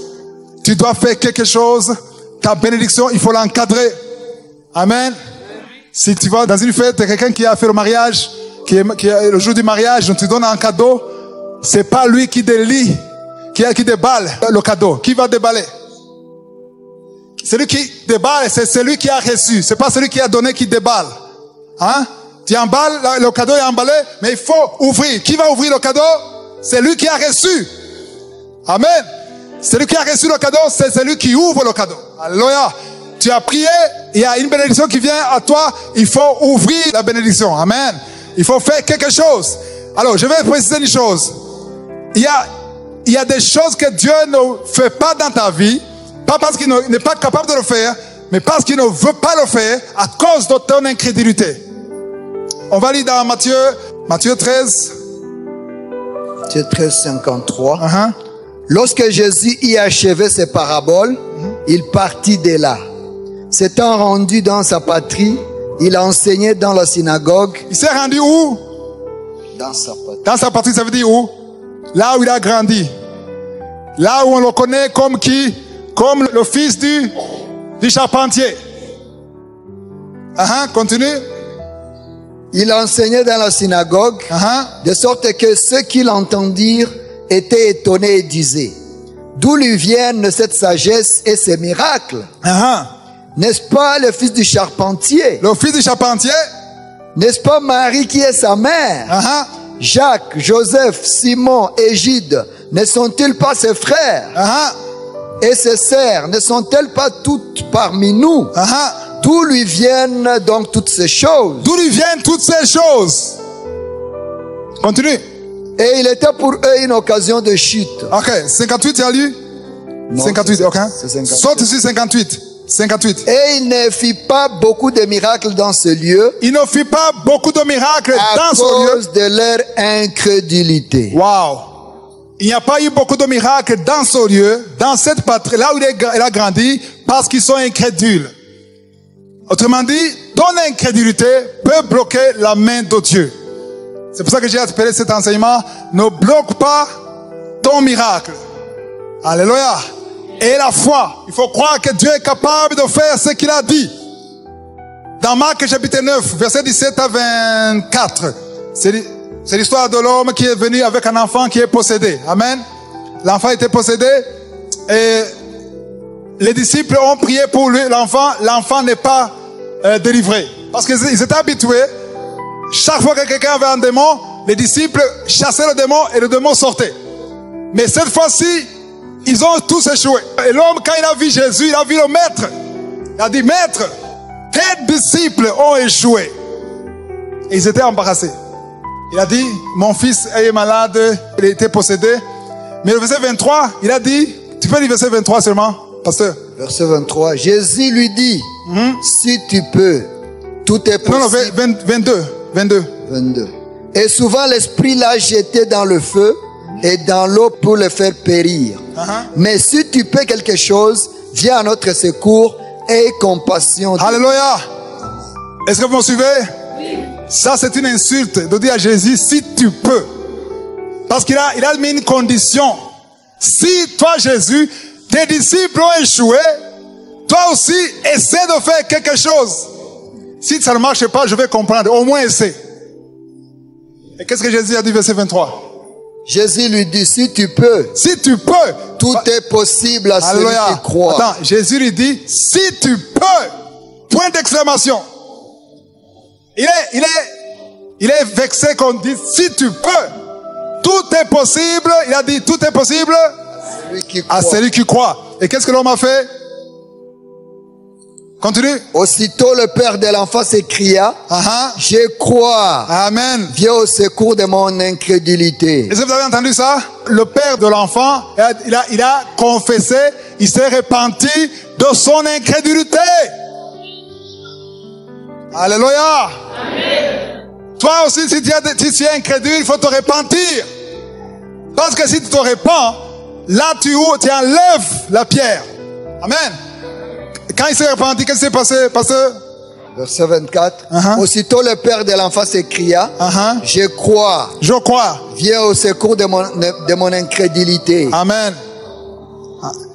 Tu dois faire quelque chose. Ta bénédiction, il faut l'encadrer. Amen. Si tu vas dans une fête, quelqu'un qui a fait le mariage, qui est le jour du mariage, on te donne un cadeau, c'est pas lui qui délie, qui déballe le cadeau. Qui va déballer? Celui qui déballe, c'est celui qui a reçu. C'est pas celui qui a donné qui déballe. Hein? Tu emballes, le cadeau est emballé, mais il faut ouvrir. Qui va ouvrir le cadeau? C'est lui qui a reçu. Amen. Celui qui a reçu le cadeau, c'est celui qui ouvre le cadeau. Alléluia. Tu as prié, il y a une bénédiction qui vient à toi, il faut ouvrir la bénédiction. Amen. Il faut faire quelque chose. Alors, je vais préciser une chose. Il y a des choses que Dieu ne fait pas dans ta vie, pas parce qu'il n'est pas capable de le faire, mais parce qu'il ne veut pas le faire à cause de ton incrédulité. On va lire dans Matthieu 13. Matthieu 13, 53. Lorsque Jésus y achevait ses paraboles, il partit de là. S'étant rendu dans sa patrie, il enseignait dans la synagogue. Il s'est rendu où? Dans sa patrie. Dans sa patrie, ça veut dire où? Là où il a grandi. Là où on le connaît comme qui? Comme le fils du charpentier. Continue. Il enseignait dans la synagogue, de sorte que ceux qui l'entendirent étaient étonnés et disaient, d'où lui viennent cette sagesse et ces miracles? N'est-ce pas le fils du charpentier? Le fils du charpentier? N'est-ce pas Marie qui est sa mère? Jacques, Joseph, Simon et Jude, ne sont-ils pas ses frères? Et ses sœurs, ne sont-elles pas toutes parmi nous? D'où lui viennent donc toutes ces choses? D'où lui viennent toutes ces choses? Continue. Et il était pour eux une occasion de chute. Ok, 58, tu as lu? Non, 58, ok. Saute sur 58. 58. Et il ne fit pas beaucoup de miracles dans ce lieu. Il ne fit pas beaucoup de miracles dans ce lieu. À cause de leur incrédulité. Wow. Il n'y a pas eu beaucoup de miracles dans ce lieu, dans cette patrie, là où il a grandi, parce qu'ils sont incrédules. Autrement dit, ton incrédulité peut bloquer la main de Dieu. C'est pour ça que j'ai appelé cet enseignement, ne bloque pas ton miracle. Alléluia. Et la foi. Il faut croire que Dieu est capable de faire ce qu'il a dit. Dans Marc chapitre 9, verset 17 à 24. C'est l'histoire de l'homme qui est venu avec un enfant qui est possédé. Amen. L'enfant était possédé et les disciples ont prié pour lui, l'enfant. L'enfant n'est pas délivré. Parce qu'ils étaient habitués. Chaque fois que quelqu'un avait un démon, les disciples chassaient le démon et le démon sortait. Mais cette fois-ci, ils ont tous échoué. Et l'homme, quand il a vu Jésus, il a vu le maître. Il a dit, maître, tes disciples ont échoué. Et ils étaient embarrassés. Il a dit, mon fils est malade, il a été possédé. Mais le verset 23, il a dit, tu peux lire verset 23 seulement, pasteur? Verset 23, Jésus lui dit, si tu peux, tout est possible. Non, 22. Et souvent l'esprit l'a jeté dans le feu et dans l'eau pour le faire périr. Mais si tu peux quelque chose, viens à notre secours, aie compassion. Alléluia. Est-ce que vous me suivez? Oui. Ça, c'est une insulte de dire à Jésus, si tu peux. Parce qu'il a mis une condition. Si toi, Jésus, tes disciples ont échoué, toi aussi, essaie de faire quelque chose. Si ça ne marche pas, je vais comprendre. Au moins, essaie. Et qu'est-ce que Jésus a dit, verset 23? Jésus lui dit, si tu peux. Si tu peux. Tout est possible à celui qui croit. Attends, Jésus lui dit, si tu peux. Point d'exclamation. Il est vexé qu'on dise, si tu peux. Tout est possible. Il a dit, tout est possible à celui qui croit. Et qu'est-ce que l'homme a fait? Continue. Aussitôt le père de l'enfant s'écria, je crois. Amen. Viens au secours de mon incrédulité. Est-ce que vous avez entendu ça? Le père de l'enfant, il a confessé, il s'est repenti de son incrédulité. Alléluia. Amen. Toi aussi, si tu es incrédule, il faut te repentir. Parce que si tu te repens, là tu enlèves la pierre. Amen. Quand il s'est repenti, qu'est-ce qui s'est passé, pasteur? Verset 24. Aussitôt le père de l'enfant s'écria, je crois. Je crois. Viens au secours de mon incrédulité. Amen.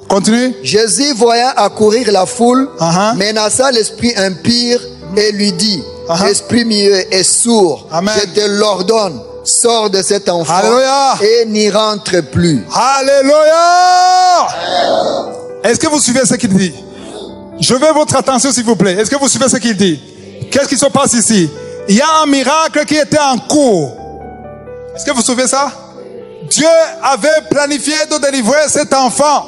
Continue. Jésus, voyant accourir la foule, menaça l'esprit impur et lui dit, esprit muet et sourd, je te l'ordonne, sors de cet enfant. Alléluia. Et n'y rentre plus. Alléluia. Est-ce que vous suivez ce qu'il dit? Je veux votre attention, s'il vous plaît. Est-ce que vous suivez ce qu'il dit? Qu'est-ce qui se passe ici? Il y a un miracle qui était en cours. Est-ce que vous suivez ça? Dieu avait planifié de délivrer cet enfant.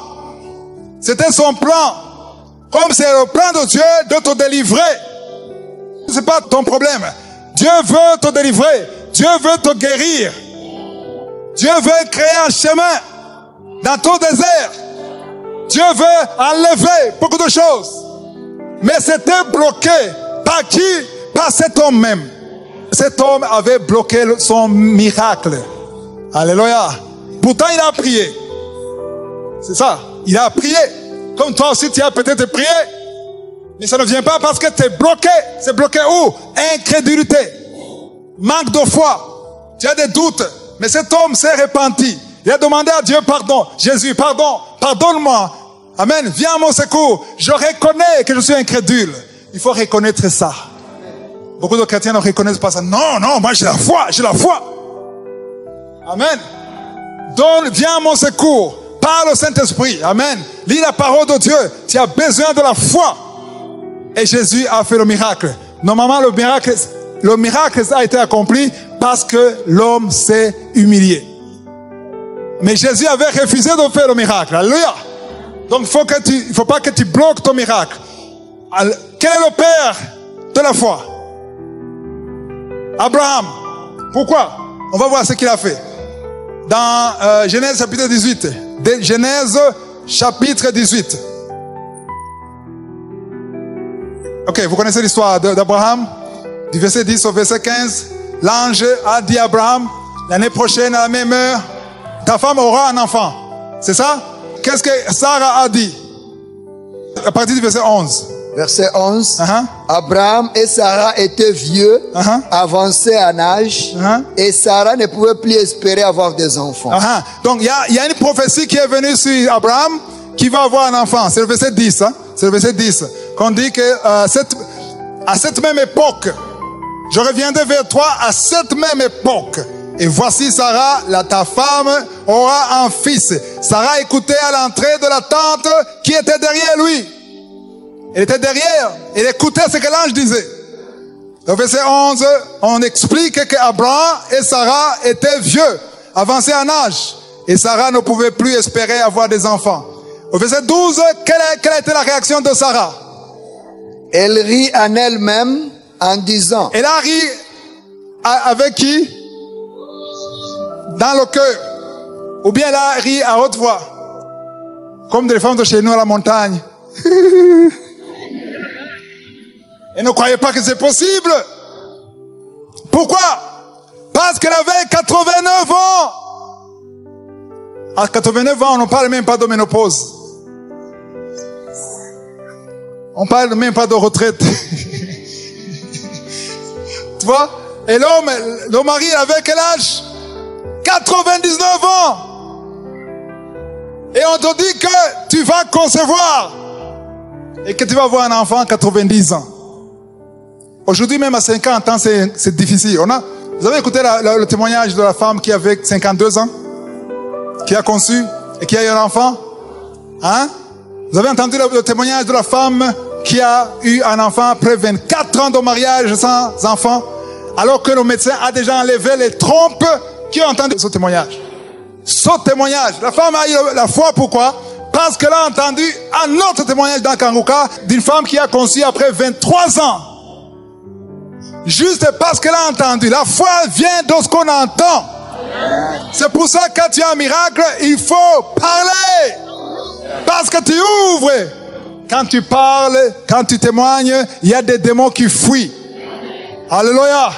C'était son plan. Comme c'est le plan de Dieu de te délivrer. C'est pas ton problème. Dieu veut te délivrer. Dieu veut te guérir. Dieu veut créer un chemin dans ton désert. Dieu veut enlever beaucoup de choses. Mais c'était bloqué par qui? Par cet homme même. Cet homme avait bloqué son miracle. Alléluia. Pourtant, il a prié. C'est ça. Il a prié. Comme toi aussi, tu as peut-être prié. Mais ça ne vient pas parce que tu es bloqué. C'est bloqué où? Incrédulité. Manque de foi. Tu as des doutes. Mais cet homme s'est repenti. Il a demandé à Dieu pardon. Jésus, pardon. Pardonne-moi. Amen. Viens à mon secours. Je reconnais que je suis incrédule. Il faut reconnaître ça. Beaucoup de chrétiens ne reconnaissent pas ça. Non, moi j'ai la foi. J'ai la foi. Amen. Viens à mon secours. Parle au Saint-Esprit. Amen. Lis la parole de Dieu. Tu as besoin de la foi. Et Jésus a fait le miracle. Normalement, le miracle a été accompli parce que l'homme s'est humilié. Mais Jésus avait refusé de faire le miracle. Alléluia. Donc, il ne faut pas que tu bloques ton miracle. Quel est le père de la foi? Abraham. Pourquoi? On va voir ce qu'il a fait. Dans Genèse chapitre 18. Genèse chapitre 18. Ok, vous connaissez l'histoire d'Abraham? Du verset 10 au verset 15. L'ange a dit à Abraham, l'année prochaine à la même heure, ta femme aura un enfant. C'est ça? Qu'est-ce que Sarah a dit? À partir du verset 11. Verset 11. Abraham et Sarah étaient vieux, avancés en âge, et Sarah ne pouvait plus espérer avoir des enfants. Donc il y a une prophétie qui est venue sur Abraham qui va avoir un enfant. C'est le verset 10. C'est le verset 10. Qu'on dit que à cette même époque, je reviendrai vers toi à cette même époque. Et voici Sarah, ta femme, aura un fils. Sarah écoutait à l'entrée de la tente qui était derrière lui. Elle était derrière. Elle écoutait ce que l'ange disait. Au verset 11, on explique qu'Abraham et Sarah étaient vieux, avancés en âge. Et Sarah ne pouvait plus espérer avoir des enfants. Au verset 12, quelle a été la réaction de Sarah? Elle rit en elle-même en disant. Elle a ri avec qui? Dans le cœur. Ou bien elle a ri à haute voix. Comme des femmes de chez nous à la montagne. Elle ne croyait pas que c'est possible. Pourquoi? Parce qu'elle avait 89 ans. À 89 ans, on ne parle même pas de ménopause. On parle même pas de retraite. Tu vois? Et l'homme, le mari avait quel âge? 99 ans. Et on te dit que tu vas concevoir et que tu vas avoir un enfant à 90 ans. Aujourd'hui, même à 50 ans, c'est difficile. Vous avez écouté le témoignage de la femme qui avait 52 ans, qui a conçu et qui a eu un enfant? Hein? Vous avez entendu le témoignage de la femme qui a eu un enfant après 24 ans de mariage sans enfant, alors que le médecin a déjà enlevé les trompes? Qui a entendu ce témoignage? Ce témoignage. La femme a eu la foi, pourquoi? Parce qu'elle a entendu un autre témoignage dans Kanguka d'une femme qui a conçu après 23 ans. Juste parce qu'elle a entendu. La foi vient de ce qu'on entend. C'est pour ça que quand tu as un miracle, il faut parler. Parce que tu ouvres. Quand tu parles, quand tu témoignes, il y a des démons qui fuient. Alléluia.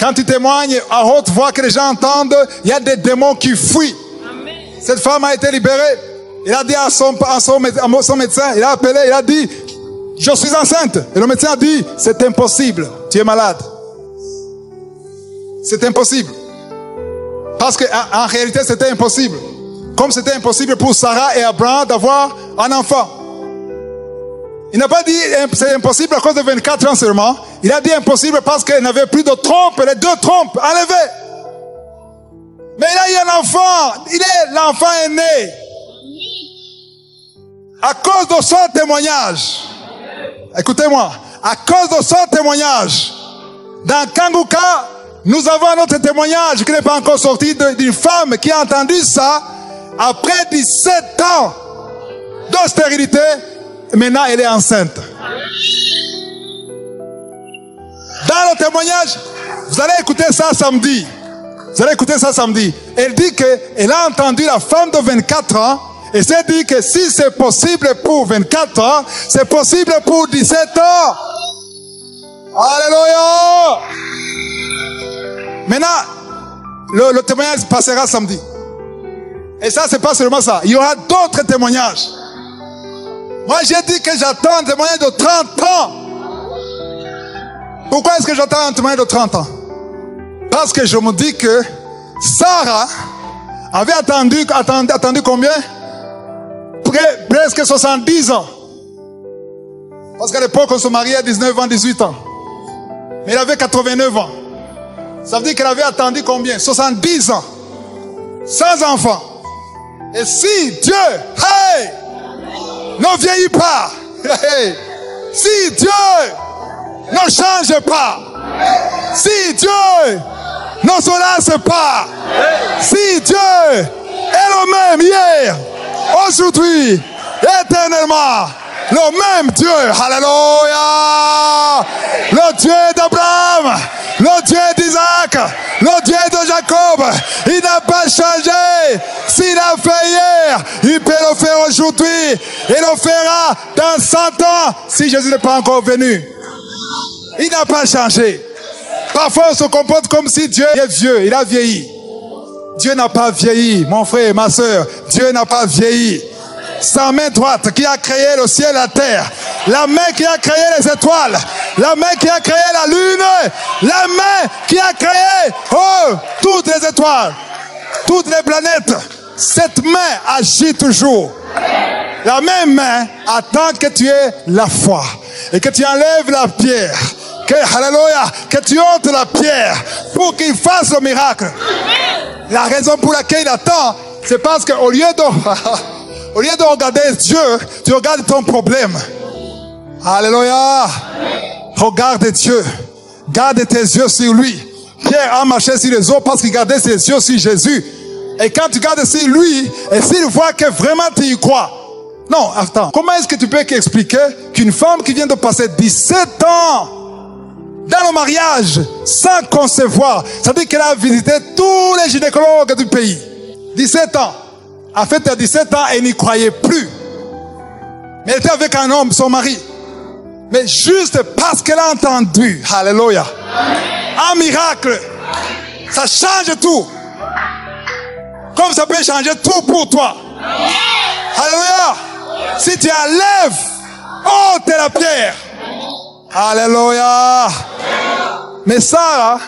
Quand tu témoignes à haute voix que les gens entendent, il y a des démons qui fuient. Cette femme a été libérée. Il a dit à son médecin, il a appelé, il a dit, je suis enceinte. Et le médecin a dit, c'est impossible, tu es malade. C'est impossible. Parce qu'en réalité, c'était impossible. Comme c'était impossible pour Sarah et Abraham d'avoir un enfant. Il n'a pas dit c'est impossible à cause de 24 ans seulement. Il a dit impossible parce qu'il n'avait plus de trompes, les 2 trompes enlevées. Mais il a eu un enfant. L'enfant est né. À cause de son témoignage. Écoutez-moi. À cause de son témoignage. Dans Kanguka, nous avons un autre témoignage qui n'est pas encore sorti d'une femme qui a entendu ça après 17 ans de stérilité. Maintenant, elle est enceinte. Dans le témoignage, vous allez écouter ça samedi. Vous allez écouter ça samedi. Elle dit qu'elle a entendu la femme de 24 ans et s'est dit que si c'est possible pour 24 ans, c'est possible pour 17 ans. Alléluia. Maintenant, le témoignage passera samedi. Et ça, c'est pas seulement ça. Il y aura d'autres témoignages. Moi, j'ai dit que j'attends un témoignage de 30 ans. Pourquoi est-ce que j'attends un témoignage de 30 ans? Parce que je me dis que Sarah avait attendu combien? Presque 70 ans. Parce qu'à l'époque, on se mariait à 19 ans, 18 ans. Mais elle avait 89 ans. Ça veut dire qu'elle avait attendu combien? 70 ans. Sans enfant. Et si Dieu, hey, ne vieillit pas, hey, si Dieu ne change pas, si Dieu ne se lasse pas, si Dieu est le même hier, aujourd'hui, éternellement, le même Dieu, alléluia, le Dieu d'Abraham, le Dieu d'Isaac, le Dieu de Jacob, il n'a pas changé. S'il a fait hier, il peut le faire aujourd'hui et le fera dans 100 ans si Jésus n'est pas encore venu. Il n'a pas changé. Parfois on se comporte comme si Dieu est vieux, il a vieilli. Dieu n'a pas vieilli, mon frère, ma soeur, Dieu n'a pas vieilli. Sa main droite qui a créé le ciel et la terre, la main qui a créé les étoiles, la main qui a créé la lune, la main qui a créé toutes les étoiles, toutes les planètes, cette main agit toujours. La même main attend que tu aies la foi et que tu enlèves la pierre, que tu ôtes la pierre pour qu'il fasse le miracle. La raison pour laquelle il attend, c'est parce qu'au lieu de regarder Dieu, tu regardes ton problème. Alléluia. Regarde Dieu. Garde tes yeux sur lui. Pierre a marché sur les eaux parce qu'il gardait ses yeux sur Jésus. Et quand tu gardes sur lui, et s'il voit que vraiment tu y crois. Non, attends. Comment est-ce que tu peux expliquer qu'une femme qui vient de passer 17 ans dans le mariage sans concevoir, ça veut dire qu'elle a visité tous les gynécologues du pays. 17 ans. En fait, à 17 ans, elle n'y croyait plus. Mais elle était avec un homme, son mari. Mais juste parce qu'elle a entendu, alléluia, un miracle, ça change tout. Comme ça peut changer tout pour toi. Alléluia. Si tu enlèves ôte la pierre. Alléluia. Mais Sarah,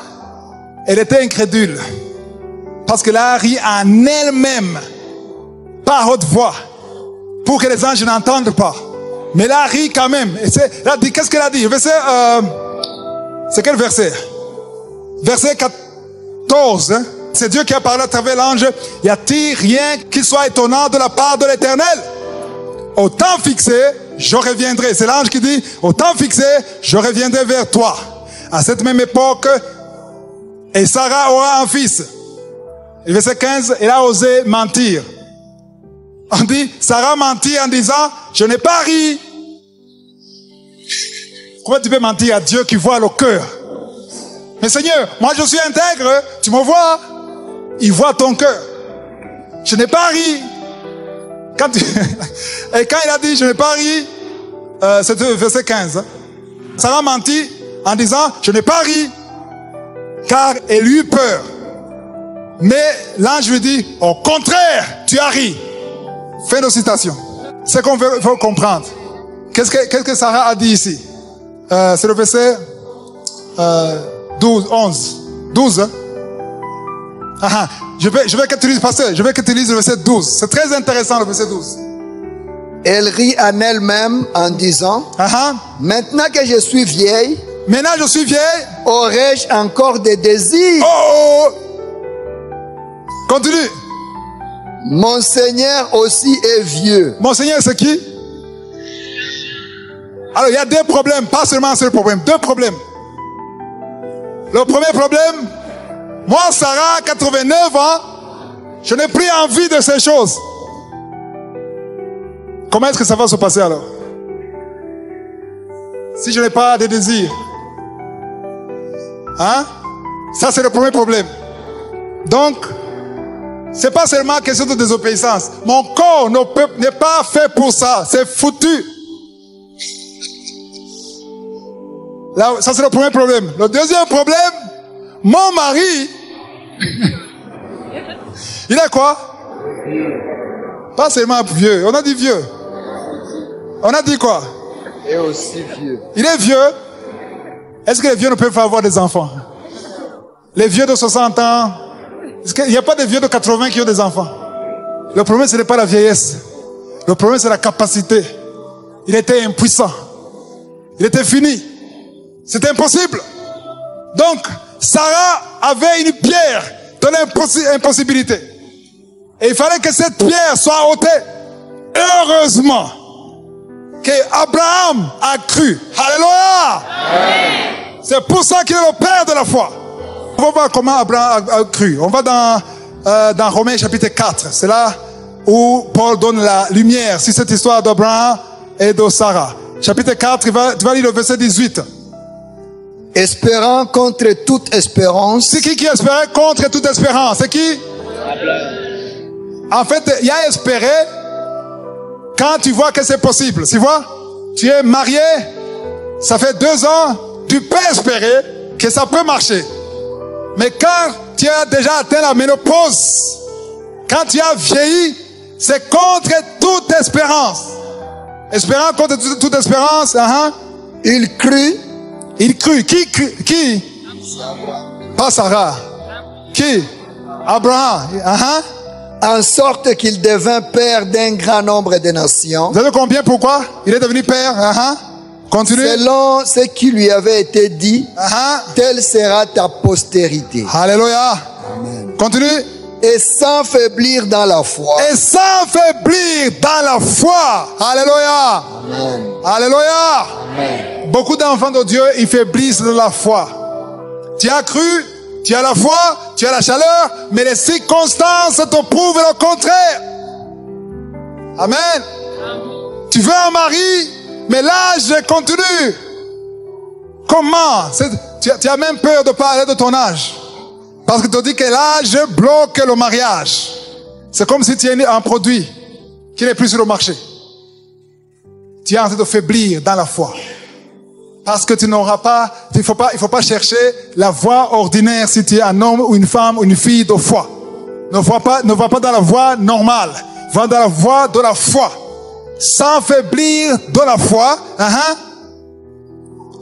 elle était incrédule. Parce qu'elle a ri en elle-même, par haute voix, pour que les anges n'entendent pas. Mais elle a ri quand même. Elle a dit, qu'est-ce qu'elle a dit? C'est quel verset? Verset 14. Hein? C'est Dieu qui a parlé à travers l'ange. Y a-t-il rien qui soit étonnant de la part de l'Éternel? Au temps fixé, je reviendrai. C'est l'ange qui dit, au temps fixé, je reviendrai vers toi. À cette même époque, et Sarah aura un fils. Et verset 15, elle a osé mentir. On dit, Sarah mentit en disant, je n'ai pas ri. Comment tu peux mentir à Dieu qui voit le cœur? Mais Seigneur, moi je suis intègre, tu me vois? Il voit ton cœur. Je n'ai pas ri. Et quand il a dit, je n'ai pas ri, c'était verset 15. Sarah mentit en disant, je n'ai pas ri, car elle eut peur. Mais l'ange lui dit, au contraire, tu as ri. Fin de citation. C'est qu'on veut comprendre. Qu'est-ce que Sarah a dit ici? C'est le verset 12. Hein? Je vais que tu lises, pasteur. Je vais que tu lises le verset 12. C'est très intéressant le verset 12. Elle rit en elle-même en disant, maintenant que je suis vieille, aurais-je encore des désirs? Continue. Mon Seigneur aussi est vieux. Mon Seigneur, c'est qui? Alors, il y a deux problèmes, pas seulement un seul problème, deux problèmes. Le premier problème, moi, Sarah, 89 ans, je n'ai plus envie de ces choses. Comment est-ce que ça va se passer alors? Si je n'ai pas de désir. Hein? Ça, c'est le premier problème. Donc, c'est pas seulement question de désobéissance. Mon corps n'est pas fait pour ça. C'est foutu. Là, ça, c'est le premier problème. Le deuxième problème, mon mari, il est quoi? Pas seulement vieux. On a dit vieux. On a dit quoi? Et aussi vieux. Il est vieux. Est-ce que les vieux ne peuvent pas avoir des enfants? Les vieux de 60 ans, il n'y a pas de vieux de 80 qui ont des enfants. Le problème, ce n'est pas la vieillesse. Le problème, c'est la capacité. Il était impuissant. Il était fini. C'était impossible. Donc, Sarah avait une pierre de l'impossibilité. Et il fallait que cette pierre soit ôtée. Heureusement qu'Abraham a cru. Alléluia. C'est pour ça qu'il est le père de la foi. On va voir comment Abraham a cru. On va dans Romains chapitre 4. C'est là où Paul donne la lumière sur cette histoire d'Abraham et de Sarah. Chapitre 4, tu vas lire le verset 18. Espérant contre toute espérance. C'est qui espérait contre toute espérance? C'est qui? En fait, il y a espéré quand tu vois que c'est possible. Tu vois? Tu es marié, ça fait 2 ans, tu peux espérer que ça peut marcher. Mais quand tu as déjà atteint la ménopause, quand tu as vieilli, c'est contre toute espérance. Espérant contre toute espérance, Il crut. Il crut. Qui? Pas Sarah. Qui? Abraham. En sorte qu'il devint père d'un grand nombre de nations. Vous savez combien? Pourquoi il est devenu père? Continue. Selon ce qui lui avait été dit, telle sera ta postérité. Alléluia. Amen. Continue. Et sans faiblir dans la foi. Et sans faiblir dans la foi. Alléluia. Amen. Alléluia. Amen. Beaucoup d'enfants de Dieu, ils faiblissent de la foi. Tu as cru, tu as la foi, tu as la chaleur, mais les circonstances te prouvent le contraire. Amen. Tu veux un mari, mais l'âge continue. Comment? Tu as même peur de parler de ton âge. Parce que tu dis que l'âge bloque le mariage. C'est comme si tu es un produit qui n'est plus sur le marché. Tu es en train de faiblir dans la foi. Parce que tu n'auras pas, il faut pas chercher la voie ordinaire si tu es un homme ou une femme ou une fille de foi. Ne va pas dans la voie normale. Va dans la voie de la foi. sans faiblir dans la foi.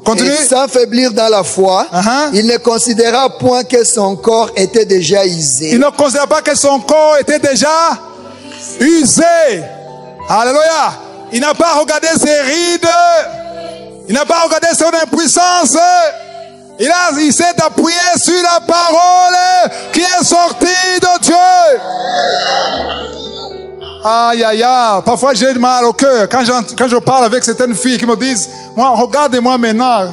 Continue. Et sans faiblir dans la foi, il ne considéra point que son corps était déjà usé. Il ne considéra pas que son corps était déjà usé. Alléluia. Il n'a pas regardé ses rides. Il n'a pas regardé son impuissance. Il s'est appuyé sur la parole qui est sortie de Dieu. Aïe, aïe, aïe. Parfois, j'ai mal au cœur. Quand je parle avec certaines filles qui me disent, moi, regardez-moi maintenant.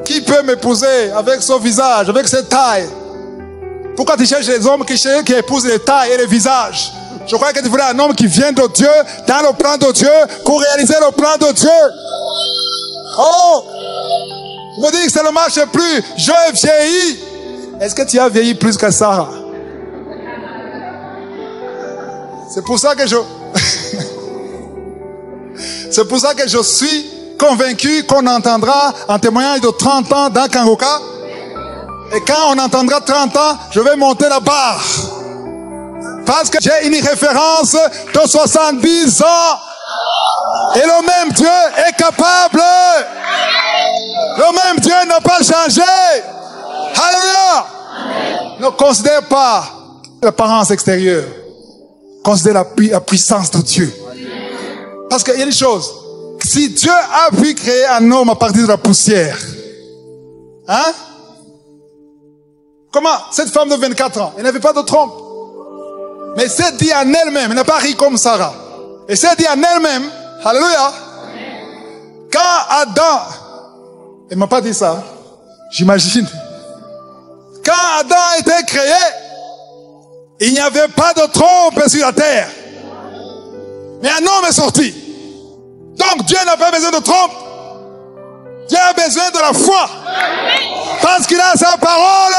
Qui peut m'épouser avec son visage, avec cette taille? Pourquoi tu cherches les hommes qui épousent les tailles et les visages? Je crois que tu voulais un homme qui vient de Dieu, dans le plan de Dieu, pour réaliser le plan de Dieu. Oh! Je me dis que ça ne marche plus. Je vieillis. Est-ce que tu as vieilli plus que Sarah? C'est pour ça que c'est pour ça que je suis convaincu qu'on entendra un témoignage de 30 ans dans Kanguka. Et quand on entendra 30 ans, je vais monter la barre. Parce que j'ai une référence de 70 ans. Et le même Dieu est capable. Le même Dieu n'a pas changé. Alléluia. Ne considère pas l'apparence extérieure. Considère la puissance de Dieu. Parce qu'il y a une chose. Si Dieu a pu créer un homme à partir de la poussière, comment cette femme de 24 ans, elle n'avait pas de trompe. Mais c'est dit en elle-même, elle n'a pas ri comme Sarah. Et c'est dit en elle-même, alléluia, quand Adam, elle m'a pas dit ça, j'imagine, quand Adam a été créé, il n'y avait pas de trompe sur la terre. Mais un homme est sorti. Donc Dieu n'a pas besoin de trompe. Dieu a besoin de la foi. Parce qu'il a sa parole.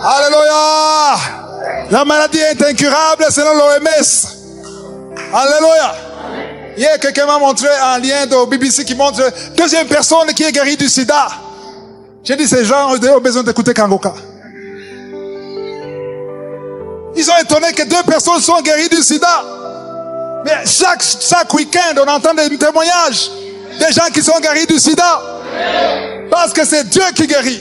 Alléluia. La maladie est incurable selon l'OMS. Alléluia. Hier, quelqu'un m'a montré un lien de BBC qui montre deuxième personne qui est guérie du sida. J'ai dit, ces gens ont besoin d'écouter Kanguka. Ils sont étonnés que 2 personnes sont guéries du sida. Mais chaque week-end, on entend des témoignages des gens qui sont guéris du sida. Parce que c'est Dieu qui guérit.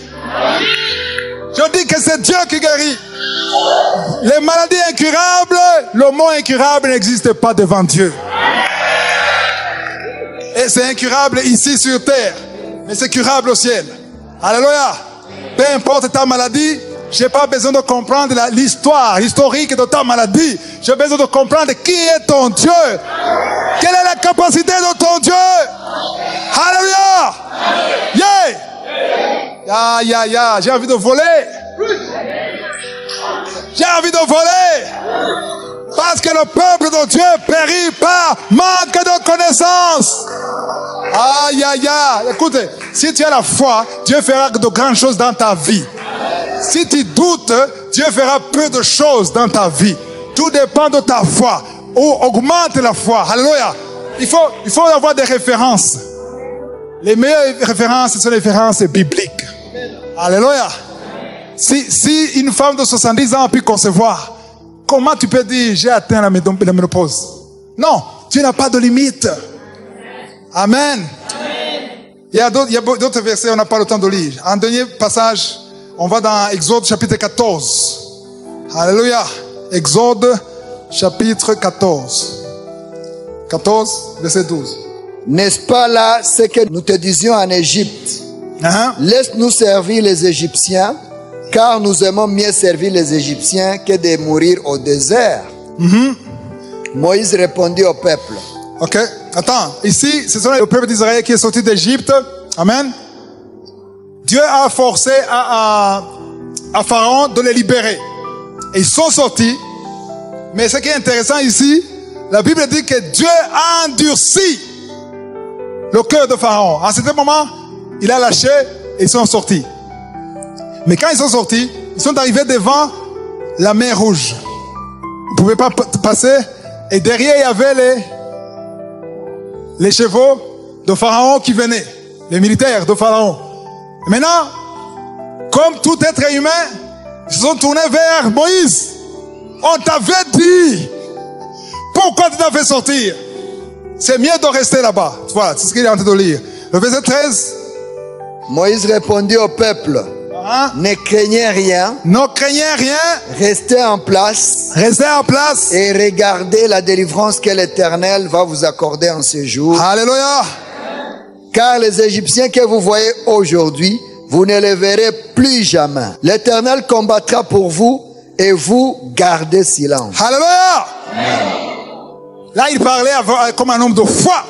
Je dis que c'est Dieu qui guérit. Les maladies incurables, le mot incurable n'existe pas devant Dieu. Et c'est incurable ici sur terre, mais c'est curable au ciel. Alléluia. Peu importe ta maladie, j'ai pas besoin de comprendre l'histoire historique de ta maladie. J'ai besoin de comprendre qui est ton Dieu. Quelle est la capacité de ton Dieu. Alléluia. Yeah. Ya. J'ai envie de voler. J'ai envie de voler. Parce que le peuple de Dieu périt par manque de connaissance. Aïe. Écoutez, si tu as la foi, Dieu fera de grandes choses dans ta vie. Si tu doutes, Dieu fera peu de choses dans ta vie. Tout dépend de ta foi. Ou augmente la foi. Alléluia. Il faut avoir des références. Les meilleures références, ce sont les références bibliques. Alléluia. Si une femme de 70 ans a pu concevoir, comment tu peux dire j'ai atteint la ménopause? Non, Dieu n'a pas de limite. Amen. Il y a d'autres versets, on n'a pas le temps de lire. Un dernier passage, on va dans Exode chapitre 14. Alléluia. Exode chapitre 14. 14, verset 12. N'est-ce pas là ce que nous te disions en Égypte? Laisse-nous servir les Égyptiens, car nous aimons mieux servir les Égyptiens que de mourir au désert. Moïse répondit au peuple. Ok, attends. Ici, ce sont le peuple d'Israël qui est sorti d'Égypte. Amen. Dieu a forcé à Pharaon de les libérer. Et ils sont sortis. Mais ce qui est intéressant ici, la Bible dit que Dieu a endurci le cœur de Pharaon. À certain moment, il a lâché et ils sont sortis. Mais quand ils sont sortis, ils sont arrivés devant la mer Rouge. Ils ne pouvaient pas passer. Et derrière, il y avait les chevaux de Pharaon qui venaient. Les militaires de Pharaon. Et maintenant, comme tout être humain, ils se sont tournés vers Moïse. On t'avait dit. Pourquoi tu t'as fait sortir? C'est mieux de rester là-bas. Voilà, c'est ce qu'il est en train de lire. Le verset 13. Moïse répondit au peuple. Ne craignez rien. Ne craignez rien. Restez en place. Restez en place. Et regardez la délivrance que l'Éternel va vous accorder en ce jour. Alléluia. Car les Égyptiens que vous voyez aujourd'hui, vous ne les verrez plus jamais. L'Éternel combattra pour vous et vous gardez silence. Alléluia. Là, il parlait comme un homme de foi.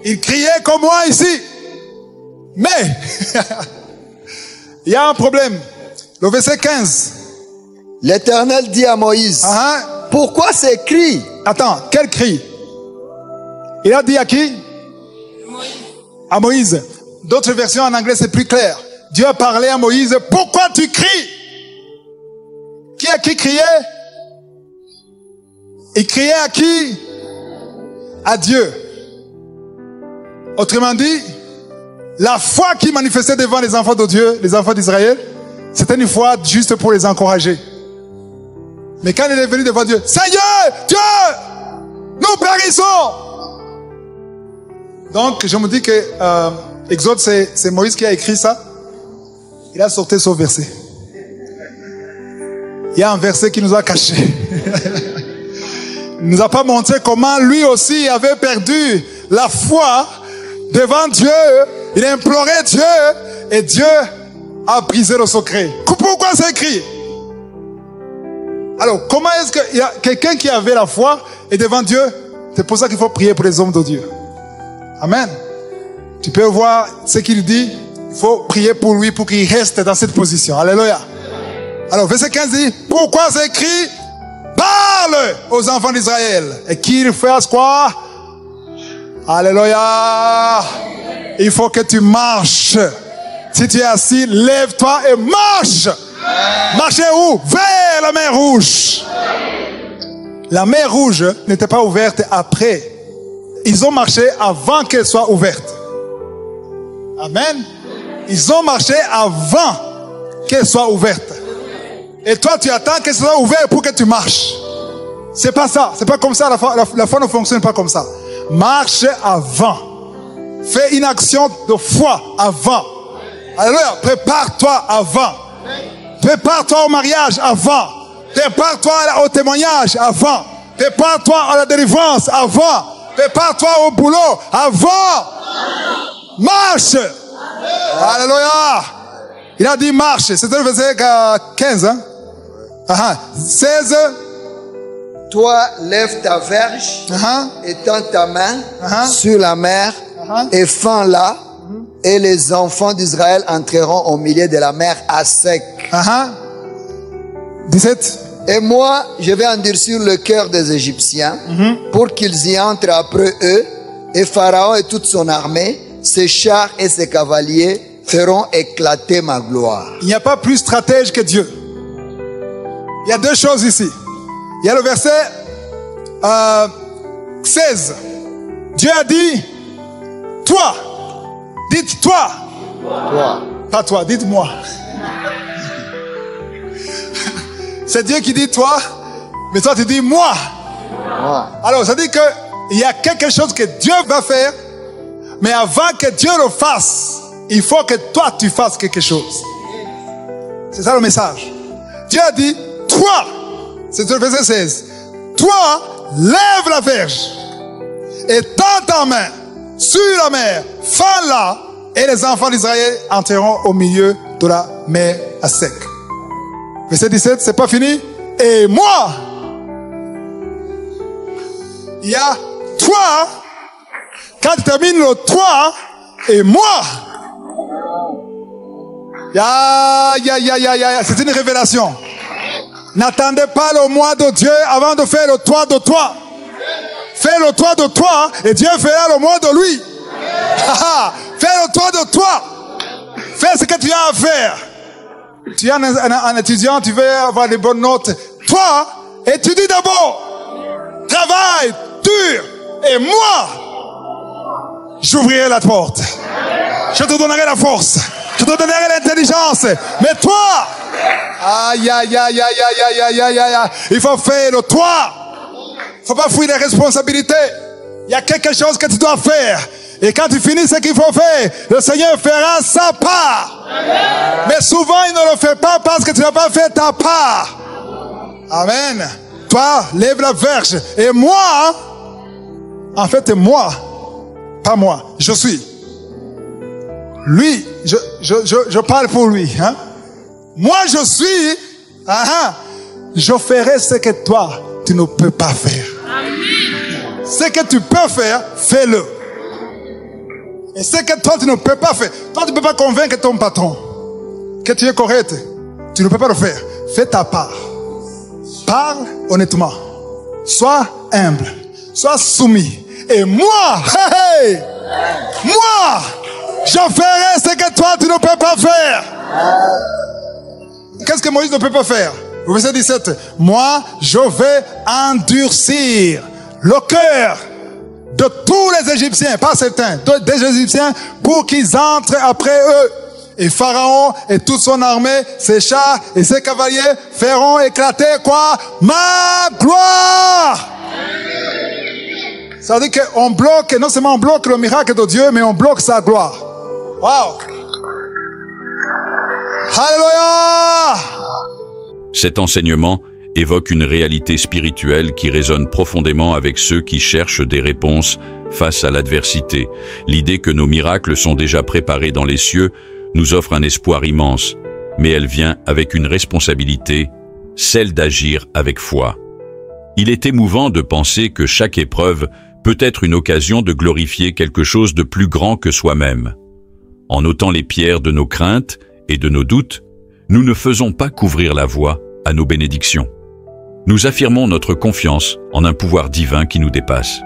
Il criait comme moi ici. Mais, il y a un problème. Le verset 15. L'Éternel dit à Moïse, pourquoi ces cris? Attends, quel cri? Il a dit à qui? À Moïse. D'autres versions en anglais, c'est plus clair. Dieu a parlé à Moïse, pourquoi tu cries? Qui a qui criait? Il criait à qui? À Dieu. Autrement dit, la foi qui manifestait devant les enfants de Dieu, les enfants d'Israël, c'était une foi juste pour les encourager. Mais quand il est venu devant Dieu, Seigneur, Dieu, nous périssons. Donc, je me dis que Exode, c'est Moïse qui a écrit ça. Il a sorti ce verset. Il y a un verset qui nous a caché. Il ne nous a pas montré comment lui aussi avait perdu la foi devant Dieu. Il a imploré Dieu et Dieu a brisé le secret. Pourquoi c'est écrit? Alors, comment est-ce qu'il y a quelqu'un qui avait la foi et devant Dieu? C'est pour ça qu'il faut prier pour les hommes de Dieu. Amen. Tu peux voir ce qu'il dit. Il faut prier pour lui pour qu'il reste dans cette position. Alléluia. Alors, verset 15 dit, pourquoi c'est écrit? Parle aux enfants d'Israël et qu'ils fassent quoi? Alléluia. Il faut que tu marches. Si tu es assis, lève-toi et marche. Marchez où? Vers la mer Rouge. La mer Rouge n'était pas ouverte après. Ils ont marché avant qu'elle soit ouverte. Amen. Ils ont marché avant qu'elle soit ouverte. Et toi, tu attends qu'elle soit ouverte pour que tu marches. C'est pas ça. C'est pas comme ça. La foi ne fonctionne pas comme ça. Marche avant. Fais une action de foi avant. Alléluia. Prépare-toi avant. Prépare-toi au mariage avant. Prépare-toi au témoignage avant. Prépare-toi à la délivrance avant. Prépare-toi au boulot avant. Marche. Alléluia. Il a dit marche. C'était le verset 15. Hein? 16. Toi, lève ta verge et tends ta main sur la mer et fends-la, et les enfants d'Israël entreront au milieu de la mer à sec. 17. Et moi, je vais endurcir le cœur des Égyptiens pour qu'ils y entrent après eux, et Pharaon et toute son armée, ses chars et ses cavaliers feront éclater ma gloire. Il n'y a pas plus stratège que Dieu. Il y a deux choses ici. Il y a le verset 16. Dieu a dit, toi, dites toi. Toi. Pas toi, dites-moi. C'est Dieu qui dit toi, mais toi tu dis moi. Alors ça dit qu'il y a quelque chose que Dieu va faire, mais avant que Dieu le fasse, il faut que toi tu fasses quelque chose. C'est ça le message. Dieu a dit, toi, c'est le verset 16, toi, lève la verge et tends ta main sur la mer, fends-la, et les enfants d'Israël entreront au milieu de la mer à sec. Verset 17, c'est pas fini. Et moi, il y a toi, quand tu termines le toi, et moi, c'est une révélation. N'attendez pas le moi de Dieu avant de faire le toi de toi. Fais le toi de toi et Dieu fera le moi de lui. Fais le toi de toi. Fais ce que tu as à faire. Tu es un étudiant, tu veux avoir des bonnes notes. Toi, étudie d'abord. Travaille dur. Et moi, j'ouvrirai la porte. Je te donnerai la force. Je te donnerai l'intelligence. Mais toi, il faut faire le toi. Il ne faut pas fuir les responsabilités. Il y a quelque chose que tu dois faire. Et quand tu finis ce qu'il faut faire, le Seigneur fera sa part. Amen. Mais souvent, il ne le fait pas parce que tu n'as pas fait ta part. Amen. Toi, lève la verge. Et moi, en fait, moi, pas moi, je suis. Lui, je parle pour lui. Hein? Moi, je suis. Je ferai ce que toi, tu ne peux pas faire. Amen. Ce que tu peux faire, fais-le. Et ce que toi, tu ne peux pas faire. Toi, tu ne peux pas convaincre ton patron que tu es correct. Tu ne peux pas le faire. Fais ta part. Parle honnêtement. Sois humble. Sois soumis. Et moi, moi, je ferai ce que toi, tu ne peux pas faire. Qu'est-ce que Moïse ne peut pas faire? Au verset 17. Moi, je vais endurcir le cœur de tous les Égyptiens, pas certains, des Égyptiens, pour qu'ils entrent après eux. Et Pharaon et toute son armée, ses chars et ses cavaliers feront éclater quoi? Ma gloire! Ça veut dire qu'on bloque, non seulement on bloque le miracle de Dieu, mais on bloque sa gloire. Wow! Alléluia! Cet enseignement évoque une réalité spirituelle qui résonne profondément avec ceux qui cherchent des réponses face à l'adversité. L'idée que nos miracles sont déjà préparés dans les cieux nous offre un espoir immense, mais elle vient avec une responsabilité, celle d'agir avec foi. Il est émouvant de penser que chaque épreuve peut être une occasion de glorifier quelque chose de plus grand que soi-même. En ôtant les pierres de nos craintes et de nos doutes, nous ne faisons pas couvrir la voie à nos bénédictions. Nous affirmons notre confiance en un pouvoir divin qui nous dépasse.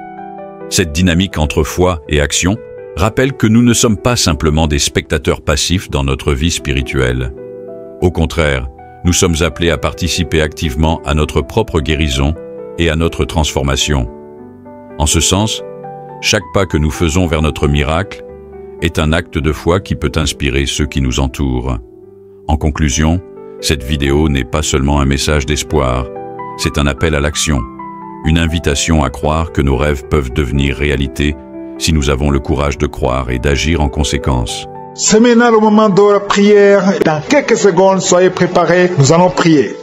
Cette dynamique entre foi et action rappelle que nous ne sommes pas simplement des spectateurs passifs dans notre vie spirituelle. Au contraire, nous sommes appelés à participer activement à notre propre guérison et à notre transformation. En ce sens, chaque pas que nous faisons vers notre miracle est un acte de foi qui peut inspirer ceux qui nous entourent. En conclusion, cette vidéo n'est pas seulement un message d'espoir, c'est un appel à l'action, une invitation à croire que nos rêves peuvent devenir réalité si nous avons le courage de croire et d'agir en conséquence. C'est maintenant le moment de la prière. Dans quelques secondes, soyez préparés, nous allons prier.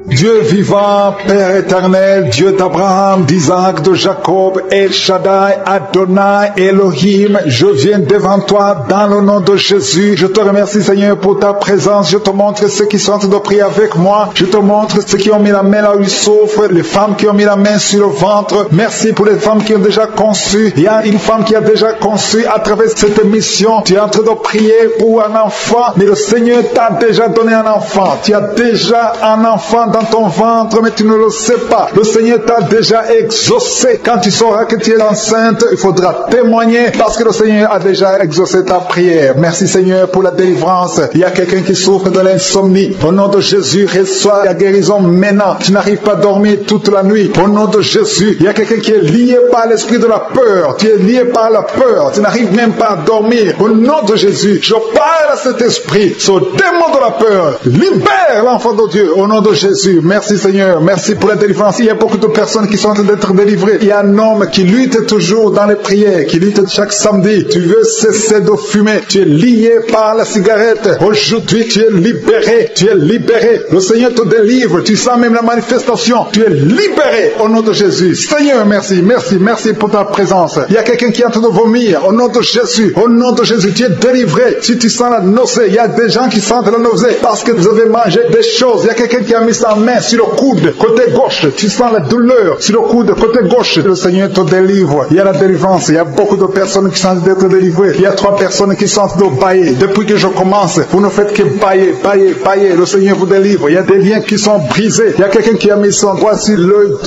Dieu vivant, Père éternel, Dieu d'Abraham, d'Isaac, de Jacob, El Shaddai, Adonai, Elohim, je viens devant toi dans le nom de Jésus. Je te remercie Seigneur pour ta présence. Je te montre ceux qui sont en train de prier avec moi. Je te montre ceux qui ont mis la main là où ils souffrent, les femmes qui ont mis la main sur le ventre. Merci pour les femmes qui ont déjà conçu. Il y a une femme qui a déjà conçu à travers cette émission. Tu es en train de prier pour un enfant, mais le Seigneur t'a déjà donné un enfant. Tu as déjà un enfant dans ton ventre, mais tu ne le sais pas. Le Seigneur t'a déjà exaucé. Quand tu sauras que tu es enceinte, il faudra témoigner parce que le Seigneur a déjà exaucé ta prière. Merci Seigneur pour la délivrance. Il y a quelqu'un qui souffre de l'insomnie. Au nom de Jésus, reçois la guérison maintenant. Tu n'arrives pas à dormir toute la nuit. Au nom de Jésus, il y a quelqu'un qui est lié par l'esprit de la peur. Tu es lié par la peur. Tu n'arrives même pas à dormir. Au nom de Jésus, je parle à cet esprit, ce démon de la peur. Libère l'enfant de Dieu au nom de Jésus. Merci Seigneur, merci pour la délivrance. Il y a beaucoup de personnes qui sont en train d'être délivrées. Il y a un homme qui lutte toujours dans les prières, qui lutte chaque samedi. Tu veux cesser de fumer. Tu es lié par la cigarette. Aujourd'hui, tu es libéré. Tu es libéré. Le Seigneur te délivre. Tu sens même la manifestation. Tu es libéré au nom de Jésus. Seigneur, merci, merci, merci pour ta présence. Il y a quelqu'un qui est en train de vomir. Au nom de Jésus, au nom de Jésus, tu es délivré. Si tu sens la nausée, il y a des gens qui sentent la nausée parce que vous avez mangé des choses. Il y a quelqu'un qui a mis sa main sur le coude, côté gauche, tu sens la douleur sur le coude, côté gauche, le Seigneur te délivre. Il y a la délivrance, il y a beaucoup de personnes qui sont en train d'être délivrées. Il y a 3 personnes qui sont en train de bailler. Depuis que je commence, vous ne faites que bailler, bailler, bailler. Le Seigneur vous délivre. Il y a des liens qui sont brisés. Il y a quelqu'un qui a mis son doigt sur le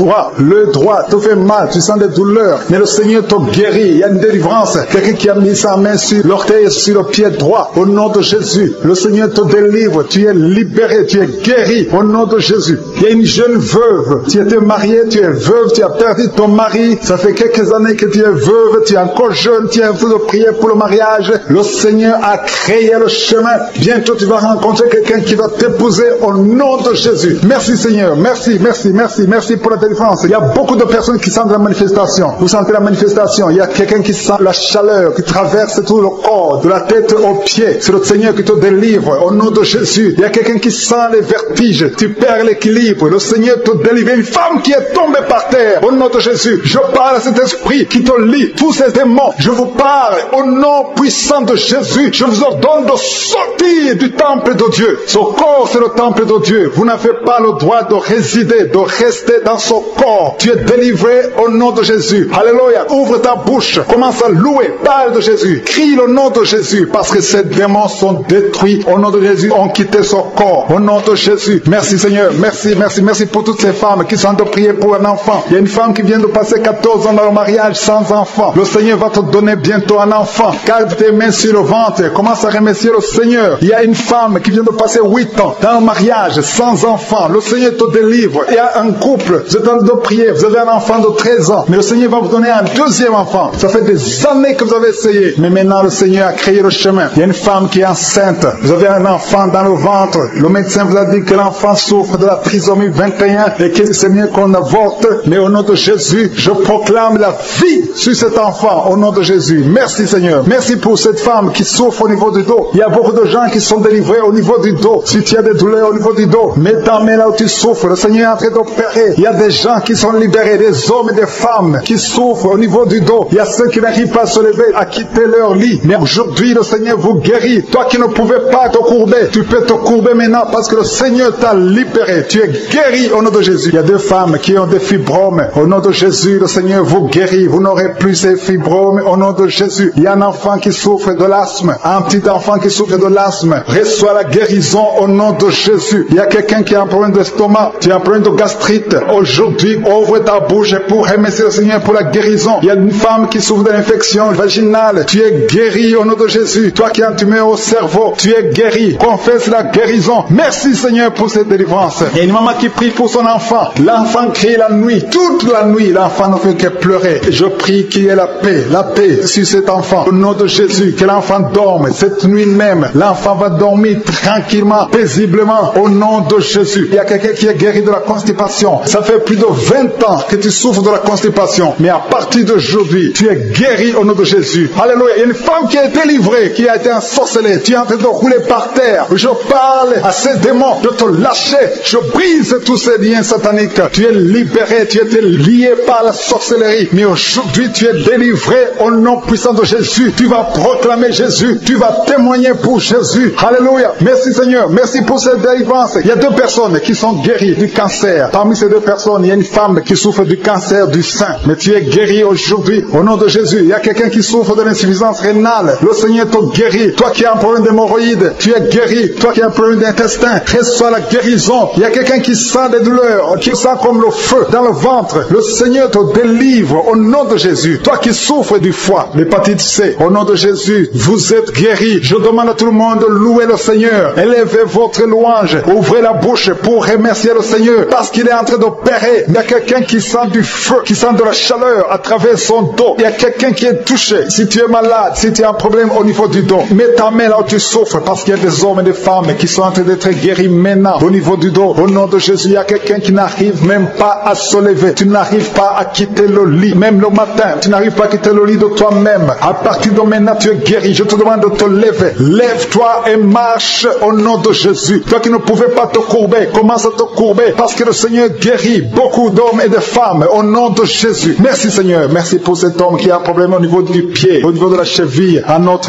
droit te fait mal, tu sens des douleurs, mais le Seigneur te guérit. Il y a une délivrance. Quelqu'un qui a mis sa main sur l'orteil, sur le pied droit, au nom de Jésus, le Seigneur te délivre. Tu es libéré, tu es guéri, au nom de Jésus. Jésus. Il y a une jeune veuve. Tu étais mariée, tu es veuve, tu as perdu ton mari. Ça fait quelques années que tu es veuve, tu es encore jeune, tu es en train de prier pour le mariage. Le Seigneur a créé le chemin. Bientôt tu vas rencontrer quelqu'un qui va t'épouser au nom de Jésus. Merci Seigneur. Merci, merci, merci, merci pour la délivrance. Il y a beaucoup de personnes qui sentent la manifestation. Vous sentez la manifestation. Il y a quelqu'un qui sent la chaleur, qui traverse tout le corps, de la tête aux pieds. C'est le Seigneur qui te délivre au nom de Jésus. Il y a quelqu'un qui sent les vertiges. Tu perds l'équilibre. Le Seigneur te délivre. Une femme qui est tombée par terre. Au nom de Jésus. Je parle à cet esprit qui te lie. Tous ces démons. Je vous parle au nom puissant de Jésus. Je vous ordonne de sortir du temple de Dieu. Ce corps, c'est le temple de Dieu. Vous n'avez pas le droit de résider, de rester dans ce corps. Tu es délivré au nom de Jésus. Alléluia. Ouvre ta bouche. Commence à louer. Parle de Jésus. Crie le nom de Jésus. Parce que ces démons sont détruits. Au nom de Jésus, ont quitté son corps. Au nom de Jésus. Merci Seigneur. Merci, merci, merci pour toutes ces femmes qui sont en train de prier pour un enfant. Il y a une femme qui vient de passer 14 ans dans le mariage sans enfant. Le Seigneur va te donner bientôt un enfant. Garde tes mains sur le ventre. Commence à remercier le Seigneur. Il y a une femme qui vient de passer 8 ans dans le mariage sans enfant. Le Seigneur te délivre. Il y a un couple. Vous êtes en train de prier. Vous avez un enfant de 13 ans. Mais le Seigneur va vous donner un deuxième enfant. Ça fait des années que vous avez essayé. Mais maintenant le Seigneur a créé le chemin. Il y a une femme qui est enceinte. Vous avez un enfant dans le ventre. Le médecin vous a dit que l'enfant souffre de la trisomie 21 et que c'est mieux qu'on avorte. Mais au nom de Jésus, je proclame la vie sur cet enfant. Au nom de Jésus. Merci Seigneur. Merci pour cette femme qui souffre au niveau du dos. Il y a beaucoup de gens qui sont délivrés au niveau du dos. Si tu as des douleurs au niveau du dos, mets ta main là où tu souffres. Le Seigneur est en train d'opérer. Il y a des gens qui sont libérés, des hommes et des femmes qui souffrent au niveau du dos. Il y a ceux qui n'arrivent pas à se lever, à quitter leur lit. Mais aujourd'hui, le Seigneur vous guérit. Toi qui ne pouvais pas te courber, tu peux te courber maintenant parce que le Seigneur t'a libéré. Tu es guéri au nom de Jésus. Il y a deux femmes qui ont des fibromes. Au nom de Jésus, le Seigneur vous guérit. Vous n'aurez plus ces fibromes au nom de Jésus. Il y a un enfant qui souffre de l'asthme. Un petit enfant qui souffre de l'asthme. Reçois la guérison au nom de Jésus. Il y a quelqu'un qui a un problème d'estomac. Tu as un problème de gastrite. Aujourd'hui, ouvre ta bouche pour remercier le Seigneur pour la guérison. Il y a une femme qui souffre d'une infection vaginale. Tu es guéri au nom de Jésus. Toi qui as un tumeur au cerveau, tu es guéri. Confesse la guérison. Merci Seigneur pour cette délivrance. Il y a une maman qui prie pour son enfant. L'enfant crie la nuit. Toute la nuit, l'enfant ne fait que pleurer. Je prie qu'il y ait la paix sur cet enfant. Au nom de Jésus, que l'enfant dorme. Cette nuit même, l'enfant va dormir tranquillement, paisiblement, au nom de Jésus. Il y a quelqu'un qui est guéri de la constipation. Ça fait plus de 20 ans que tu souffres de la constipation. Mais à partir d'aujourd'hui, tu es guéri au nom de Jésus. Alléluia. Il y a une femme qui a été livrée, qui a été ensorcelée. Tu es en train de rouler par terre. Je parle à ces démons de te lâcher. Je brise tous ces liens sataniques. Tu es libéré. Tu étais lié par la sorcellerie. Mais aujourd'hui, tu es délivré au nom puissant de Jésus. Tu vas proclamer Jésus. Tu vas témoigner pour Jésus. Alléluia. Merci Seigneur. Merci pour cette délivrance. Il y a deux personnes qui sont guéries du cancer. Parmi ces deux personnes, il y a une femme qui souffre du cancer du sein. Mais tu es guéri aujourd'hui au nom de Jésus. Il y a quelqu'un qui souffre de l'insuffisance rénale. Le Seigneur te guérit. Toi qui as un problème d'hémorroïdes, tu es guéri. Toi qui as un problème d'intestin, reçois la guérison. Il y a quelqu'un qui sent des douleurs, qui sent comme le feu dans le ventre. Le Seigneur te délivre au nom de Jésus. Toi qui souffres du foie, l'hépatite C, au nom de Jésus, vous êtes guéri. Je demande à tout le monde de louer le Seigneur. Élevez votre louange. Ouvrez la bouche pour remercier le Seigneur parce qu'il est en train d'opérer. Il y a quelqu'un qui sent du feu, qui sent de la chaleur à travers son dos. Il y a quelqu'un qui est touché. Si tu es malade, si tu as un problème au niveau du dos, mets ta main là où tu souffres parce qu'il y a des hommes et des femmes qui sont en train d'être guéris maintenant au niveau du dos. Au nom de Jésus, il y a quelqu'un qui n'arrive même pas à se lever. Tu n'arrives pas à quitter le lit. Même le matin, tu n'arrives pas à quitter le lit de toi-même. À partir de maintenant, tu es guéri. Je te demande de te lever. Lève-toi et marche au nom de Jésus. Toi qui ne pouvais pas te courber, commence à te courber parce que le Seigneur guérit beaucoup d'hommes et de femmes au nom de Jésus. Merci Seigneur. Merci pour cet homme qui a un problème au niveau du pied, au niveau de la cheville,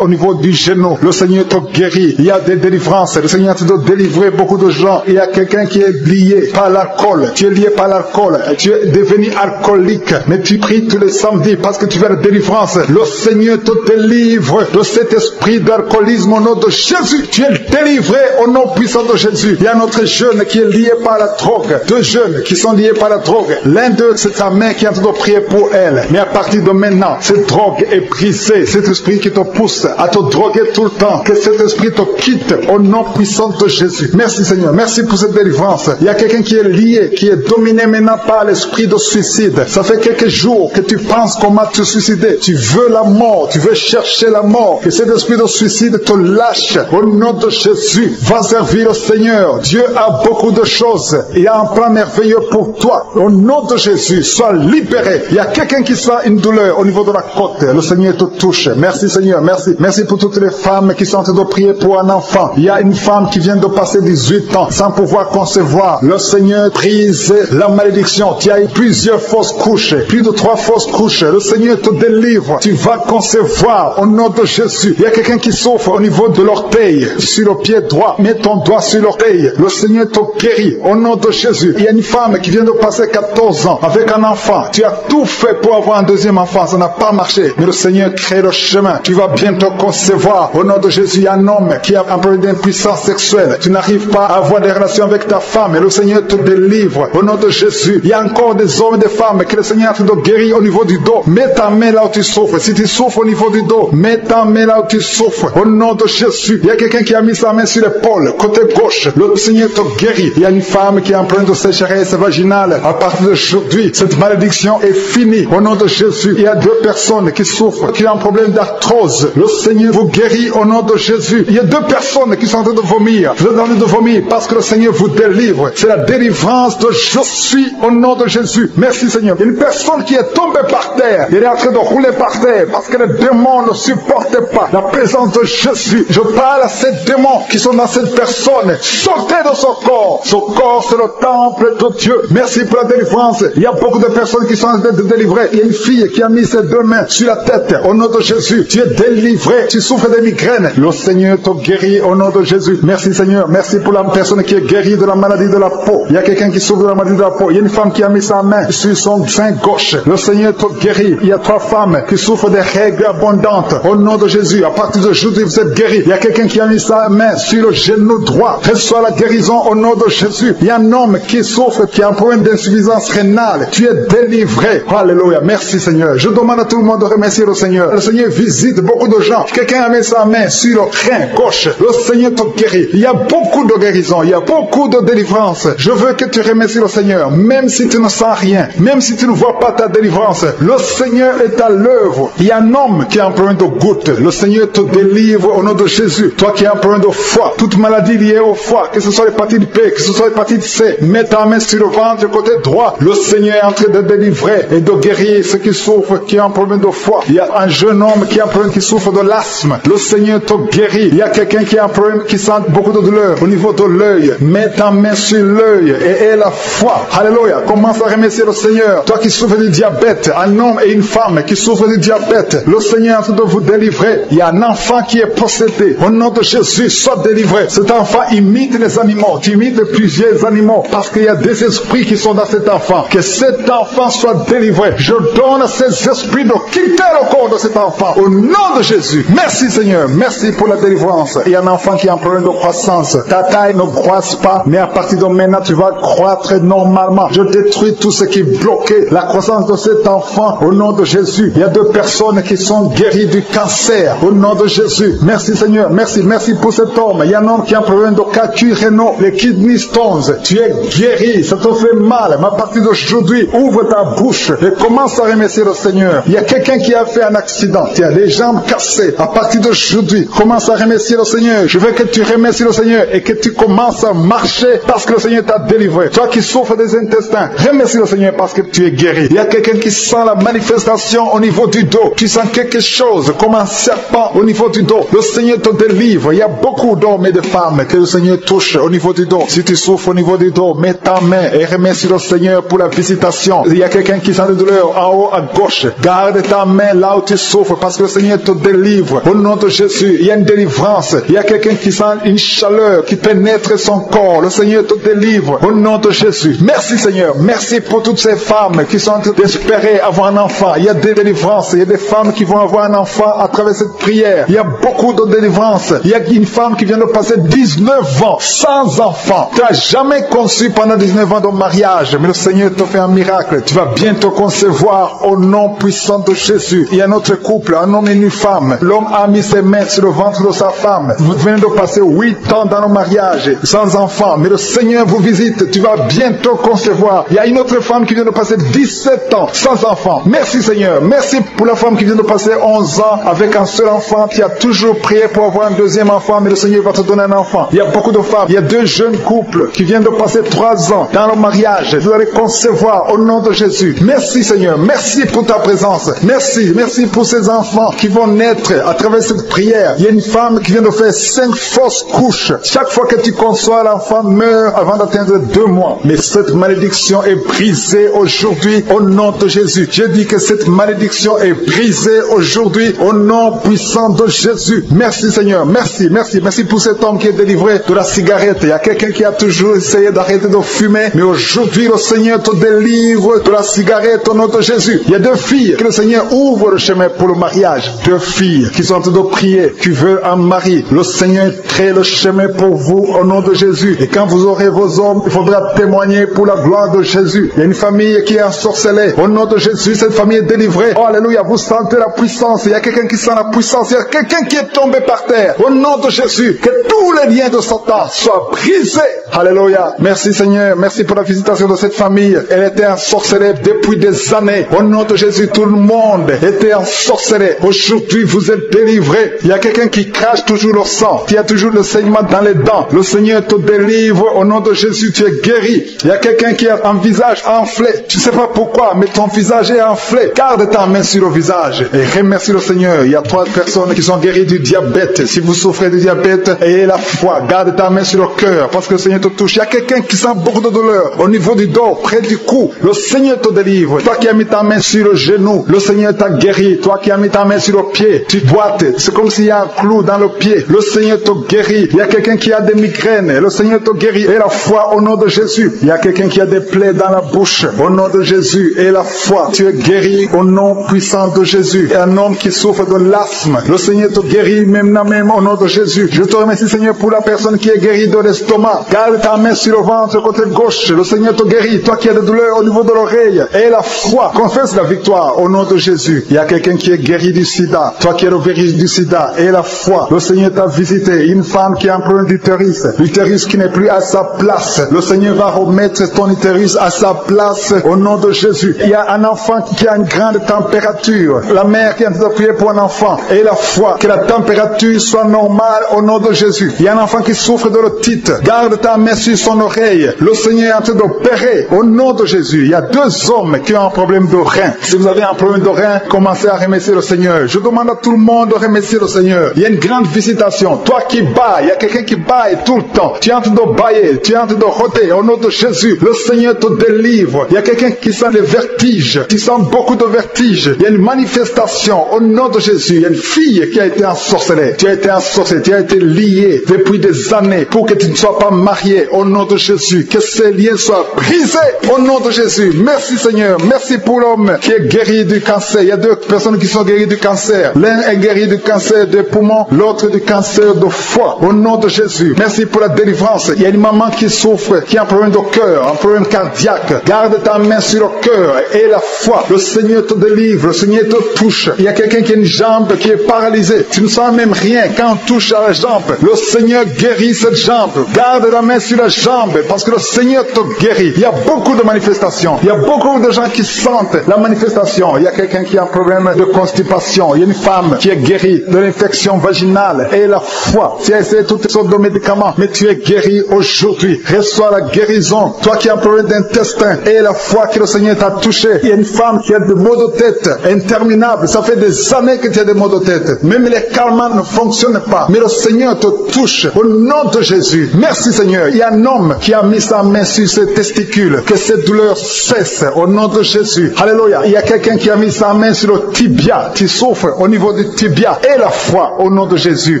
au niveau du genou. Le Seigneur te guérit. Il y a des délivrances. Le Seigneur te doit délivrer beaucoup de gens. Il y a quelqu'un qui est lié par l'alcool. Tu es lié par l'alcool. Tu es devenu alcoolique. Mais tu pries tous les samedis parce que tu veux la délivrance. Le Seigneur te délivre de cet esprit d'alcoolisme au nom de Jésus. Tu es délivré au nom puissant de Jésus. Il y a un autre jeune qui est lié par la drogue. Deux jeunes qui sont liés par la drogue. L'un d'eux, c'est sa mère qui est en train de prier pour elle. Mais à partir de maintenant, cette drogue est brisée. Cet esprit qui te pousse à te droguer tout le temps. Que cet esprit te quitte au nom puissant de Jésus. Merci Seigneur. Merci pour cette délivrance. délivrance. Il y a quelqu'un qui est lié, qui est dominé maintenant par l'esprit de suicide. Ça fait quelques jours que tu penses comment te suicider. Tu veux la mort, tu veux chercher la mort. Que cet esprit de suicide te lâche. Au nom de Jésus, va servir le Seigneur. Dieu a beaucoup de choses. Il y a un plan merveilleux pour toi. Au nom de Jésus, sois libéré. Il y a quelqu'un qui sent une douleur au niveau de la côte. Le Seigneur te touche. Merci Seigneur, merci. Merci pour toutes les femmes qui sont en train de prier pour un enfant. Il y a une femme qui vient de passer 18 ans sans pouvoir concevoir. Le Seigneur brise la malédiction. Tu as eu plusieurs fausses couches, plus de 3 fausses couches. Le Seigneur te délivre. Tu vas concevoir au nom de Jésus. Il y a quelqu'un qui souffre au niveau de l'orteil, sur le pied droit. Mets ton doigt sur l'orteil. Le Seigneur te guérit au nom de Jésus. Il y a une femme qui vient de passer 14 ans avec un enfant. Tu as tout fait pour avoir un deuxième enfant. Ça n'a pas marché. Mais le Seigneur crée le chemin. Tu vas bientôt concevoir. Au nom de Jésus, il y a un homme qui a un problème d'impuissance sexuelle. Tu n'arrives pas à avoir des relations avec ta femme. Et le Seigneur te délivre. Au nom de Jésus, il y a encore des hommes et des femmes que le Seigneur a fait de guérir au niveau du dos. Mets ta main là où tu souffres. Si tu souffres au niveau du dos, mets ta main là où tu souffres. Au nom de Jésus, il y a quelqu'un qui a mis sa main sur l'épaule, côté gauche. Le Seigneur te guérit. Il y a une femme qui a un problème de sécheresse vaginale. À partir d'aujourd'hui, cette malédiction est finie. Au nom de Jésus, il y a 2 personnes qui souffrent, qui ont un problème d'arthrose. Le Seigneur vous guérit au nom de Jésus. Il y a 2 personnes qui sont en train de vomir. Vous êtes en train de vomir parce que le Seigneur vous délivre. C'est la délivrance de je suis au nom de Jésus. Merci Seigneur. Il y a une personne qui est tombée par terre. Il est en train de rouler par terre parce que les démons ne supportent pas la présence de Jésus. Je parle à ces démons qui sont dans cette personne. Sortez de son corps. Son corps, c'est le temple de Dieu. Merci pour la délivrance. Il y a beaucoup de personnes qui sont en train de délivrer. Il y a une fille qui a mis ses 2 mains sur la tête. Au nom de Jésus, tu es délivré. Tu souffres de migraines. Le Seigneur te guérit au nom de Jésus. Merci Seigneur. Merci pour la personne qui est guérie de la maladie de la peau. Il y a quelqu'un qui souffre de la maladie de la peau. Il y a une femme qui a mis sa main sur son sein gauche. Le Seigneur te guérit. Il y a 3 femmes qui souffrent des règles abondantes. Au nom de Jésus, à partir d'aujourd'hui, vous êtes guéris. Il y a quelqu'un qui a mis sa main sur le genou droit. Reçois la guérison au nom de Jésus. Il y a un homme qui souffre, qui a un problème d'insuffisance rénale. Tu es délivré. Alléluia. Merci Seigneur. Je demande à tout le monde de remercier le Seigneur. Le Seigneur visite beaucoup de gens. Quelqu'un a mis sa main sur le rein gauche. Le Seigneur te guérit. Il y a beaucoup de guérison. Il y a beaucoup de délivrance. Je veux que tu remercies le Seigneur. Même si tu ne sens rien. Même si tu ne vois pas ta délivrance. Le Seigneur est à l'œuvre. Il y a un homme qui a un problème de goutte. Le Seigneur te délivre au nom de Jésus. Toi qui as un problème de foie. Toute maladie liée au foie. Que ce soit l'hépatite B. Que ce soit l'hépatite C. Mets ta main sur le ventre côté droit. Le Seigneur est en train de délivrer et de guérir ceux qui souffrent, qui ont un problème de foie. Il y a un jeune homme qui a un problème, qui souffre de l'asthme. Le Seigneur te guérit. Il y a quelqu'un qui a un problème, qui sent beaucoup de douleur au niveau de l'œil. Mets ta main sur l'œil et aie la foi. Alléluia. Commence à remercier le Seigneur. Toi qui souffres du diabète, un homme et une femme qui souffrent du diabète, le Seigneur est en train de vous délivrer. Il y a un enfant qui est possédé. Au nom de Jésus, sois délivré. Cet enfant imite les animaux. Tu imites plusieurs animaux parce qu'il y a des esprits qui sont dans cet enfant. Que cet enfant soit délivré. Je donne à ces esprits de quitter le corps de cet enfant. Au nom de Jésus. Merci Seigneur. Merci pour la délivrance. Il y a un enfant qui a un problème de croissance. Ta taille ne croisse pas, mais à partir de maintenant, tu vas croître normalement. Je détruis tout ce qui bloquait la croissance de cet enfant. Au nom de Jésus. Il y a 2 personnes qui sont guéries du cancer. Au nom de Jésus. Merci Seigneur. Merci. Merci pour cet homme. Il y a un homme qui a un problème de calcul rénal, les kidney stones. Tu es guéri. Ça te fait mal. Mais à partir d'aujourd'hui, ouvre ta bouche et commence à remercier le Seigneur. Il y a quelqu'un qui a fait un accident. Tu as les jambes cassées. À partir d'aujourd'hui, commence à remercier le Seigneur. Je veux que tu remercies le Seigneur et que tu commences à marcher parce que le Seigneur t'a délivré. Toi qui souffres des intestins, remercie le Seigneur parce que tu es guéri. Il y a quelqu'un qui sent la manifestation au niveau du dos. Tu sens quelque chose comme un serpent au niveau du dos. Le Seigneur te délivre. Il y a beaucoup d'hommes et de femmes que le Seigneur touche au niveau du dos. Si tu souffres au niveau du dos, mets ta main et remercie le Seigneur pour la visitation. Il y a quelqu'un qui sent de douleur en haut à gauche. Garde ta main là où tu souffres parce que le Seigneur te délivre. Au nom de Jésus, il y a une délivrance. Il y a quelqu'un qui sent une chaleur qui pénètre son corps. Le Seigneur te délivre. Au nom de Jésus. Merci Seigneur. Merci pour toutes ces femmes qui sont en train d'espérer avoir un enfant. Il y a des délivrances. Il y a des femmes qui vont avoir un enfant à travers cette prière. Il y a beaucoup de délivrances. Il y a une femme qui vient de passer 19 ans sans enfant. Tu n'as jamais conçu pendant 19 ans de mariage. Mais le Seigneur te fait un miracle. Tu vas bientôt concevoir au nom puissant de Jésus. Il y a notre couple, un homme et une femme. L'homme a mis ses mains sur le ventre de sa femme. Vous venez de passer 8 ans dans le mariage, sans enfant. ans, mais le Seigneur vous visite. Tu vas bientôt concevoir. Il y a une autre femme qui vient de passer 17 ans sans enfant. Merci Seigneur. Merci pour la femme qui vient de passer 11 ans avec un seul enfant. Tu as toujours prié pour avoir un deuxième enfant, mais le Seigneur va te donner un enfant. Il y a beaucoup de femmes. Il y a 2 jeunes couples qui viennent de passer 3 ans dans le mariage. Vous allez concevoir au nom de Jésus. Merci Seigneur. Merci pour ta présence. Merci. Merci pour ces enfants qui vont naître à travers cette prière. Il y a une femme qui vient de faire 5 fausses couches. Chaque fois que tu conçois, l'enfant meurt avant d'atteindre 2 mois. Mais cette malédiction est brisée aujourd'hui au nom de Jésus. Je dis que cette malédiction est brisée aujourd'hui au nom puissant de Jésus. Merci Seigneur. Merci, merci, merci pour cet homme qui est délivré de la cigarette. Il y a quelqu'un qui a toujours essayé d'arrêter de fumer, mais aujourd'hui le Seigneur te délivre de la cigarette au nom de Jésus. Il y a 2 filles que le Seigneur ouvre le chemin pour le mariage. 2 filles qui sont en train de prier, qui veulent un mari. Le Seigneur crée le chemin pour vous au nom de Jésus. Et quand vous aurez vos hommes, il faudra témoigner pour la gloire de Jésus. Il y a une famille qui est ensorcelée. Au nom de Jésus, cette famille est délivrée. Oh, alléluia, vous sentez la puissance. Il y a quelqu'un qui sent la puissance. Il y a quelqu'un qui est tombé par terre. Au nom de Jésus, que tous les liens de Satan soient brisés. Alléluia. Merci Seigneur. Merci pour la visitation de cette famille. Elle était ensorcelée depuis des années. Au nom de Jésus, tout le monde était ensorcelé. Aujourd'hui, vous êtes délivrés. Il y a quelqu'un qui crache toujours le sang. Il y a toujours le saignement dans les dents. Le Seigneur te délivre. Au nom de Jésus, tu es guéri. Il y a quelqu'un qui a un visage enflé. Tu ne sais pas pourquoi, mais ton visage est enflé. Garde ta main sur le visage et remercie le Seigneur. Il y a 3 personnes qui sont guéries du diabète. Si vous souffrez du diabète, ayez la foi. Garde ta main sur le cœur parce que le Seigneur te touche. Il y a quelqu'un qui sent beaucoup de douleur au niveau du dos, près du cou. Le Seigneur te délivre. Toi qui as mis ta main sur le genou, le Seigneur t'a guéri. Toi qui as mis ta main sur le pied, tu boites. C'est comme s'il y a un clou dans le pied. Le Seigneur te guérit. Il y a quelqu'un qui a des migraines. Le Seigneur te guérit. Et la foi au nom de Jésus. Il y a quelqu'un qui a des plaies dans la bouche. Au nom de Jésus. Et la foi. Tu es guéri au nom puissant de Jésus. Et un homme qui souffre de l'asthme. Le Seigneur te guérit même au nom de Jésus. Je te remercie Seigneur pour la personne qui est guérie de l'estomac. Garde ta main sur le ventre côté gauche. Le Seigneur te guérit. Toi qui as des douleurs au niveau de l'oreille. Et la foi. Confesse la victoire au nom de Jésus. Il y a quelqu'un qui est guéri du sida. Toi qui es le virus du sida. Et la foi. Le Seigneur t'a visité. Une femme qui a un problème d'utérus. L'utérus qui n'est plus à sa place. Le Seigneur va remettre ton utérus à sa place au nom de Jésus. Il y a un enfant qui a une grande température. La mère qui est en train de prier pour un enfant. Et la foi. Que la température soit normale au nom de Jésus. Il y a un enfant qui souffre de l'otite. Garde ta main sur son oreille. Le Seigneur est en train d'opérer au nom de Jésus. Il y a 2 hommes qui ont un problème de rein. Si vous avez un problème de rein, commencez à remercier le Seigneur. Je demande à tout le monde de remercier le Seigneur. Il y a une grande visitation. Toi qui bailles, il y a quelqu'un qui baille tout le temps. Tu es en train de bailler, tu es en train de rôder au nom de Jésus. Le Seigneur te délivre. Il y a quelqu'un qui sent les vertiges. Tu sens beaucoup de vertiges. Il y a une manifestation au nom de Jésus. Il y a une fille qui a été ensorcelée. Tu as été ensorcelée, tu as été liée depuis des années pour que tu ne sois pas marié au nom de Jésus. Que ces liens soient brisés au nom de Jésus. Merci Seigneur. Merci pour l'homme qui est guéri du cancer. Il y a 2 personnes qui sont guéries du cancer. L'un est guéri du cancer des poumons, l'autre du cancer de foie. Au nom de Jésus. Merci pour la délivrance. Il y a une maman qui souffre, qui a un problème de cœur, un problème cardiaque. Garde ta main sur le cœur et la foi. Le Seigneur te délivre. Le Seigneur te touche. Il y a quelqu'un qui a une jambe qui est paralysée. Tu ne sens même rien quand on touche à la jambe. Le Seigneur guérit cette jambe. Garde la main sur la jambe parce que le Seigneur te guérit. Il y a beaucoup de manifestations. Il y a beaucoup de gens qui sentent la manifestation. Il y a quelqu'un qui a un problème de constipation. Il y a une femme qui est guérie de l'infection vaginale. Et la foi. Tu as essayé toutes sortes de médicaments, mais tu es guéri aujourd'hui. Reçois la guérison. Toi qui as un problème d'intestin. Et la foi que le Seigneur t'a touché. Il y a une femme qui a des maux de tête interminables. Ça fait des années que tu as des maux de tête. Même les calmants ne fonctionnent pas. Mais le Seigneur te touche au nom de Jésus. Merci Seigneur. Il y a un homme qui a mis sa main sur ses testicules. Que cette douleur cesse au nom de Jésus. Alléluia. Il y a quelqu'un qui a mis sa main sur le tibia. Tu souffres au niveau du tibia. Et la foi au nom de Jésus.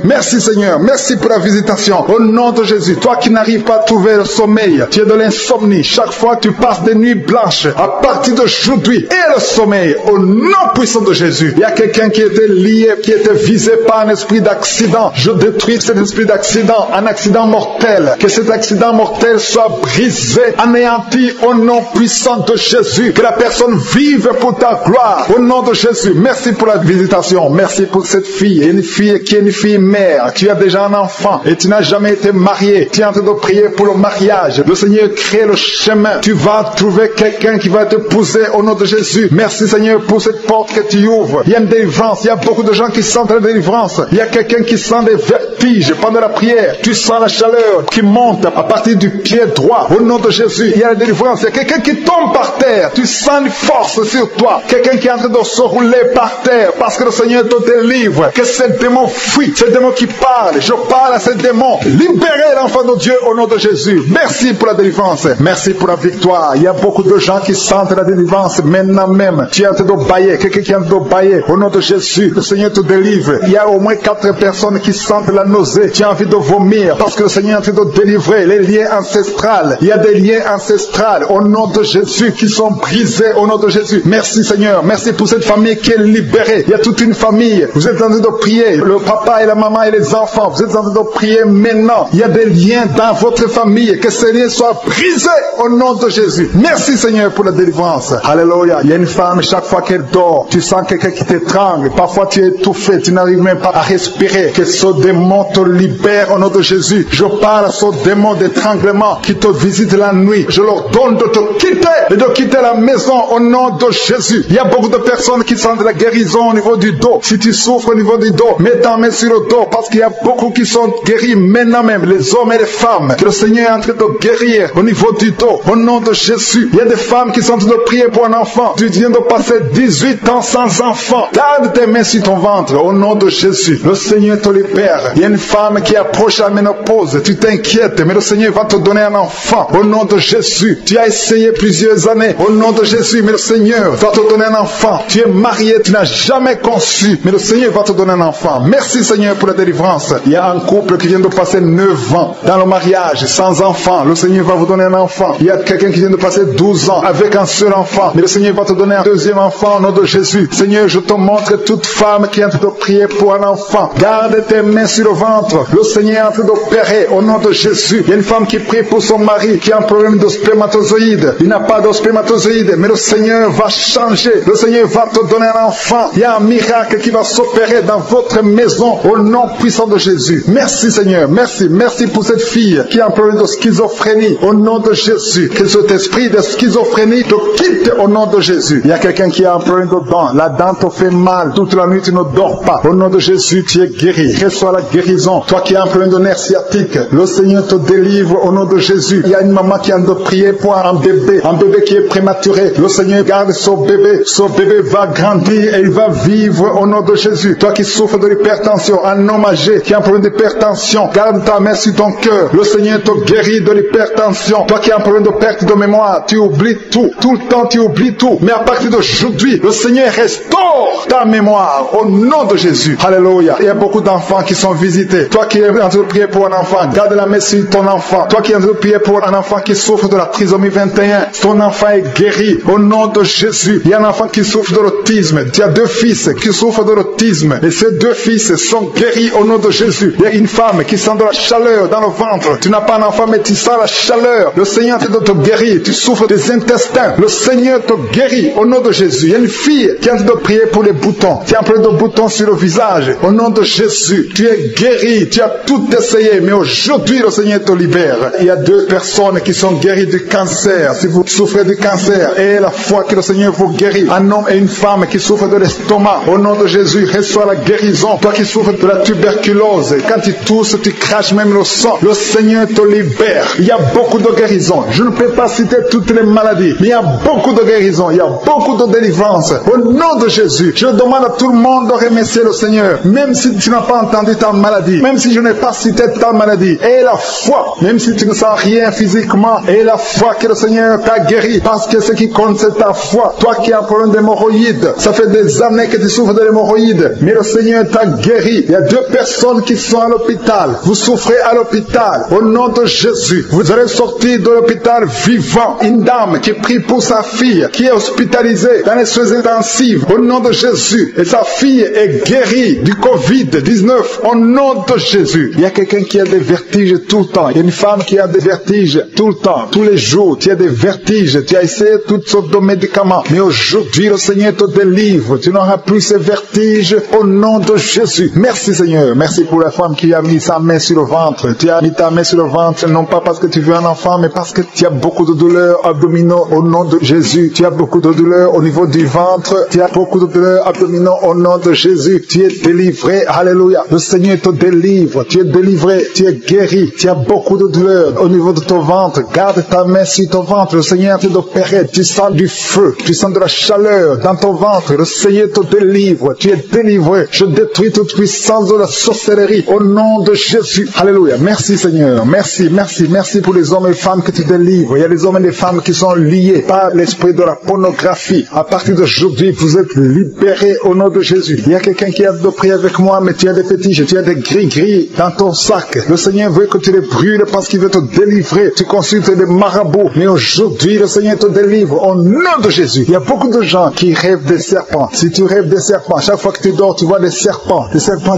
Merci Seigneur. Merci pour la visitation. Au nom de Jésus. Toi qui n'arrives pas à trouver le sommeil. Tu es de l'insomnie. Chaque fois tu passes des nuits blanches. À partir d'aujourd'hui. Et le sommeil. Au nom puissant de Jésus. Il y a quelqu'un qui était lié, qui était visé par un esprit d'accident. Je détruis cet esprit d'accident. Un accident mortel. Que cet accident mortel soit brisé, anéanti au nom puissant de Jésus. Que la personne vive pour ta gloire. Au nom de Jésus. Merci pour la visitation. Merci pour cette fille. Une fille qui est une fille mère. Tu as déjà un enfant et tu n'as jamais été marié. Tu es en train train de prier pour le mariage. Le Seigneur crée le chemin. Tu vas trouver quelqu'un qui va t'épouser au nom de Jésus. Merci Seigneur pour cette porte que tu ouvres. Il y a une délivrance. Il y a beaucoup de gens qui sentent la délivrance. Il y a quelqu'un qui sent des vertiges pendant la prière. Tu sens la chaleur qui monte à partir du pied droit. Au nom de Jésus, il y a la délivrance. Il y a quelqu'un qui tombe par terre. Tu sens une force sur toi. Quelqu'un qui est en train de se rouler par terre parce que le Seigneur te délivre. Que ce démon fuit. Ce démon qui parle. Je parle à ce démon. Libérez l'enfant de Dieu au nom de Jésus. Merci pour la délivrance. Merci pour la victoire. Il y a beaucoup de gens qui sentent la délivrance maintenant même. Tu es en train de bailler. Quelqu'un qui est en train de bailler. Au nom de Jésus, le Seigneur te délivre. Il y a au moins 4 personnes qui sentent la nausée. Tu as envie de vomir parce que le Seigneur est en train de délivrer les liens ancestraux. Il y a des liens ancestraux au nom de Jésus qui sont brisés au nom de Jésus. Merci Seigneur. Merci pour cette famille qui est libérée. Il y a toute une famille. Vous êtes en train de prier. Le papa et la maman et les enfants. Vous êtes en train de prier maintenant. Il y a des liens dans votre famille. Que ces liens soient brisés au nom de Jésus. Merci Seigneur pour la délivrance. Alléluia. Il y a une femme, chaque fois qu'elle dort, tu sens quelqu'un qui t'étrangle. Parfois tu es étouffé, tu n'arrives même pas à respirer. Que ce démon te libère au nom de Jésus. Je parle à ce démon d'étranglement qui te visite la nuit. Je leur donne de te quitter et de quitter la maison au nom de Jésus. Il y a beaucoup de personnes qui sentent la guérison au niveau du dos. Si tu souffres au niveau du dos, mets ta main sur le dos parce qu'il y a beaucoup qui sont guéris maintenant même, les hommes et les femmes. Que le Seigneur est en train de guérir au niveau du dos au nom de Jésus. Il y a des femmes qui sont en train de prier pour un enfant. Tu viens de passer 18 ans sans enfant. Garde tes mains sur ton ventre au nom de Jésus. Le Seigneur te libère. Il y a une femme qui approche la ménopause. Tu t'inquiètes, mais le Seigneur va te donner un enfant au nom de Jésus. Tu as essayé plusieurs années au nom de Jésus, mais le Seigneur va te donner un enfant. Tu es marié, tu n'as jamais conçu, mais le Seigneur va te donner un enfant. Merci Seigneur pour la délivrance. Il y a un couple qui vient de passer 9 ans dans le mariage sans enfant. Le Seigneur va vous donner un enfant. Il y a quelqu'un qui vient de passer 12 ans avec un seul enfant, mais le Seigneur va te donner un deuxième enfant au nom de Jésus. Seigneur, je te montre toute femme qui est en train de prier pour un enfant. Garde tes mains sur le ventre. Le Seigneur est en train d'opérer au nom de Jésus. Il y a une femme qui prie pour son mari qui a un problème de spermatozoïde. Il n'a pas de spermatozoïde, mais le Seigneur va changer. Le Seigneur va te donner un enfant. Il y a un miracle qui va s'opérer dans votre maison au nom puissant de Jésus. Merci Seigneur. Merci. Merci pour cette fille qui a un problème de schizophrénie au nom de Jésus. Que cet esprit de schizophrénie te quitte au nom de Jésus. Il y a quelqu'un qui a un problème de dent. La dent te fait mal. Toute la nuit tu ne dors pas. Au nom de Jésus, tu es guéri. Reçois la guérison. Toi qui as un problème de nerf sciatique, le Seigneur te délivre au nom de Jésus. Il y a une maman qui a de prier pour un bébé qui est prématuré. Le Seigneur garde son bébé. Son bébé va grandir et il va vivre au nom de Jésus. Toi qui souffres de l'hypertension, un homme âgé qui a un problème d'hypertension, garde ta main sur ton cœur. Le Seigneur te guérit de l'hypertension. Toi qui as un problème de perte de mémoire, tu oublies tout. Tout le temps tu oublies tout. Mais à partir d'aujourd'hui, le Seigneur restaure ta mémoire au nom de Jésus. Alléluia. Il y a beaucoup d'enfants qui sont visités. Toi qui es en train de prier pour un enfant, garde la main sur ton enfant. Toi qui es en train de prier pour un enfant qui souffre de la trisomie 21, ton enfant est guéri au nom de Jésus. Il y a un enfant qui souffre de l'autisme. Tu as 2 fils qui souffrent de l'autisme. Et ces 2 fils sont guéris au nom de Jésus. Il y a une femme qui sent de la chaleur dans le ventre. Tu n'as pas un enfant, mais tu sens la chaleur. Le Seigneur te guérit. Tu souffres des intestins. Le Seigneur te guérit au nom de Jésus. Il y a une fille qui est en train de prier pour les boutons. Tu as un peu de boutons sur le visage. Au nom de Jésus, tu es guéri. Tu as tout essayé, mais aujourd'hui, le Seigneur te libère. Il y a 2 personnes qui sont guéries du cancer. Si vous souffrez du cancer, et la foi que le Seigneur vous guérit. Un homme et une femme qui souffrent de l'estomac. Au nom de Jésus, reçois la guérison. Toi qui souffres de la tuberculose, quand tu tousses, tu craches même le sang. Le Seigneur te libère. Il y a beaucoup de guérisons. Je ne peux pas citer toutes les maladies, mais il y a beaucoup de guérisons. Il y a beaucoup de délivrance. Au nom de Jésus, je demande à tout le monde de remercier le Seigneur. Même si tu n'as pas entendu ta maladie, même si je n'ai pas cité ta maladie, et la foi, même si tu ne sens rien physiquement, et la foi que le Seigneur t'a guéri, parce que ce qui compte c'est ta foi. Toi qui as un problème d'hémorroïdes, ça fait des années que tu souffres de l'hémorroïde, mais le Seigneur t'a guéri. Il y a 2 personnes qui sont à l'hôpital. Vous souffrez à l'hôpital. Au nom de Jésus, vous allez sortir de l'hôpital vivant. Une dame qui prie pour sa fille, qui est hospitalisée dans les soins intensifs. Au nom de Jésus, et sa fille est guérie du Covid-19. Au nom de Jésus. Il y a quelqu'un qui a des vertiges tout le temps. Il y a une femme qui a des vertiges tout le temps, tous les jours. Tu as des vertiges. Tu as essayé toutes sortes de médicaments. Mais aujourd'hui, le Seigneur te délivre. Tu n'auras plus ces vertiges au nom de Jésus. Merci Seigneur. Merci pour la femme qui a mis sa main sur le ventre. Tu as mis ta la main sur le ventre, non pas parce que tu veux un enfant, mais parce que tu as beaucoup de douleurs abdominaux au nom de Jésus. Tu as beaucoup de douleurs au niveau du ventre. Tu as beaucoup de douleurs abdominaux au nom de Jésus. Tu es délivré. Alléluia. Le Seigneur te délivre. Tu es délivré. Tu es guéri. Tu as beaucoup de douleurs au niveau de ton ventre. Garde ta main sur ton ventre. Le Seigneur te d'opérer. Tu sens du feu. Tu sens de la chaleur dans ton ventre. Le Seigneur te délivre. Tu es délivré. Je détruis toute puissance de la sorcellerie au nom de Jésus. Alléluia. Merci Seigneur. Merci, merci, merci pour les hommes et femmes que tu délivres. Il y a des hommes et des femmes qui sont liés par l'esprit de la pornographie. À partir d'aujourd'hui, vous êtes libérés au nom de Jésus. Il y a quelqu'un qui a de prier avec moi, mais tu as des fétiches, tu as des gris-gris dans ton sac. Le Seigneur veut que tu les brûles parce qu'il veut te délivrer. Tu consultes des marabouts, mais aujourd'hui, le Seigneur te délivre au nom de Jésus. Il y a beaucoup de gens qui rêvent des serpents. Si tu rêves des serpents, chaque fois que tu dors, tu vois des serpents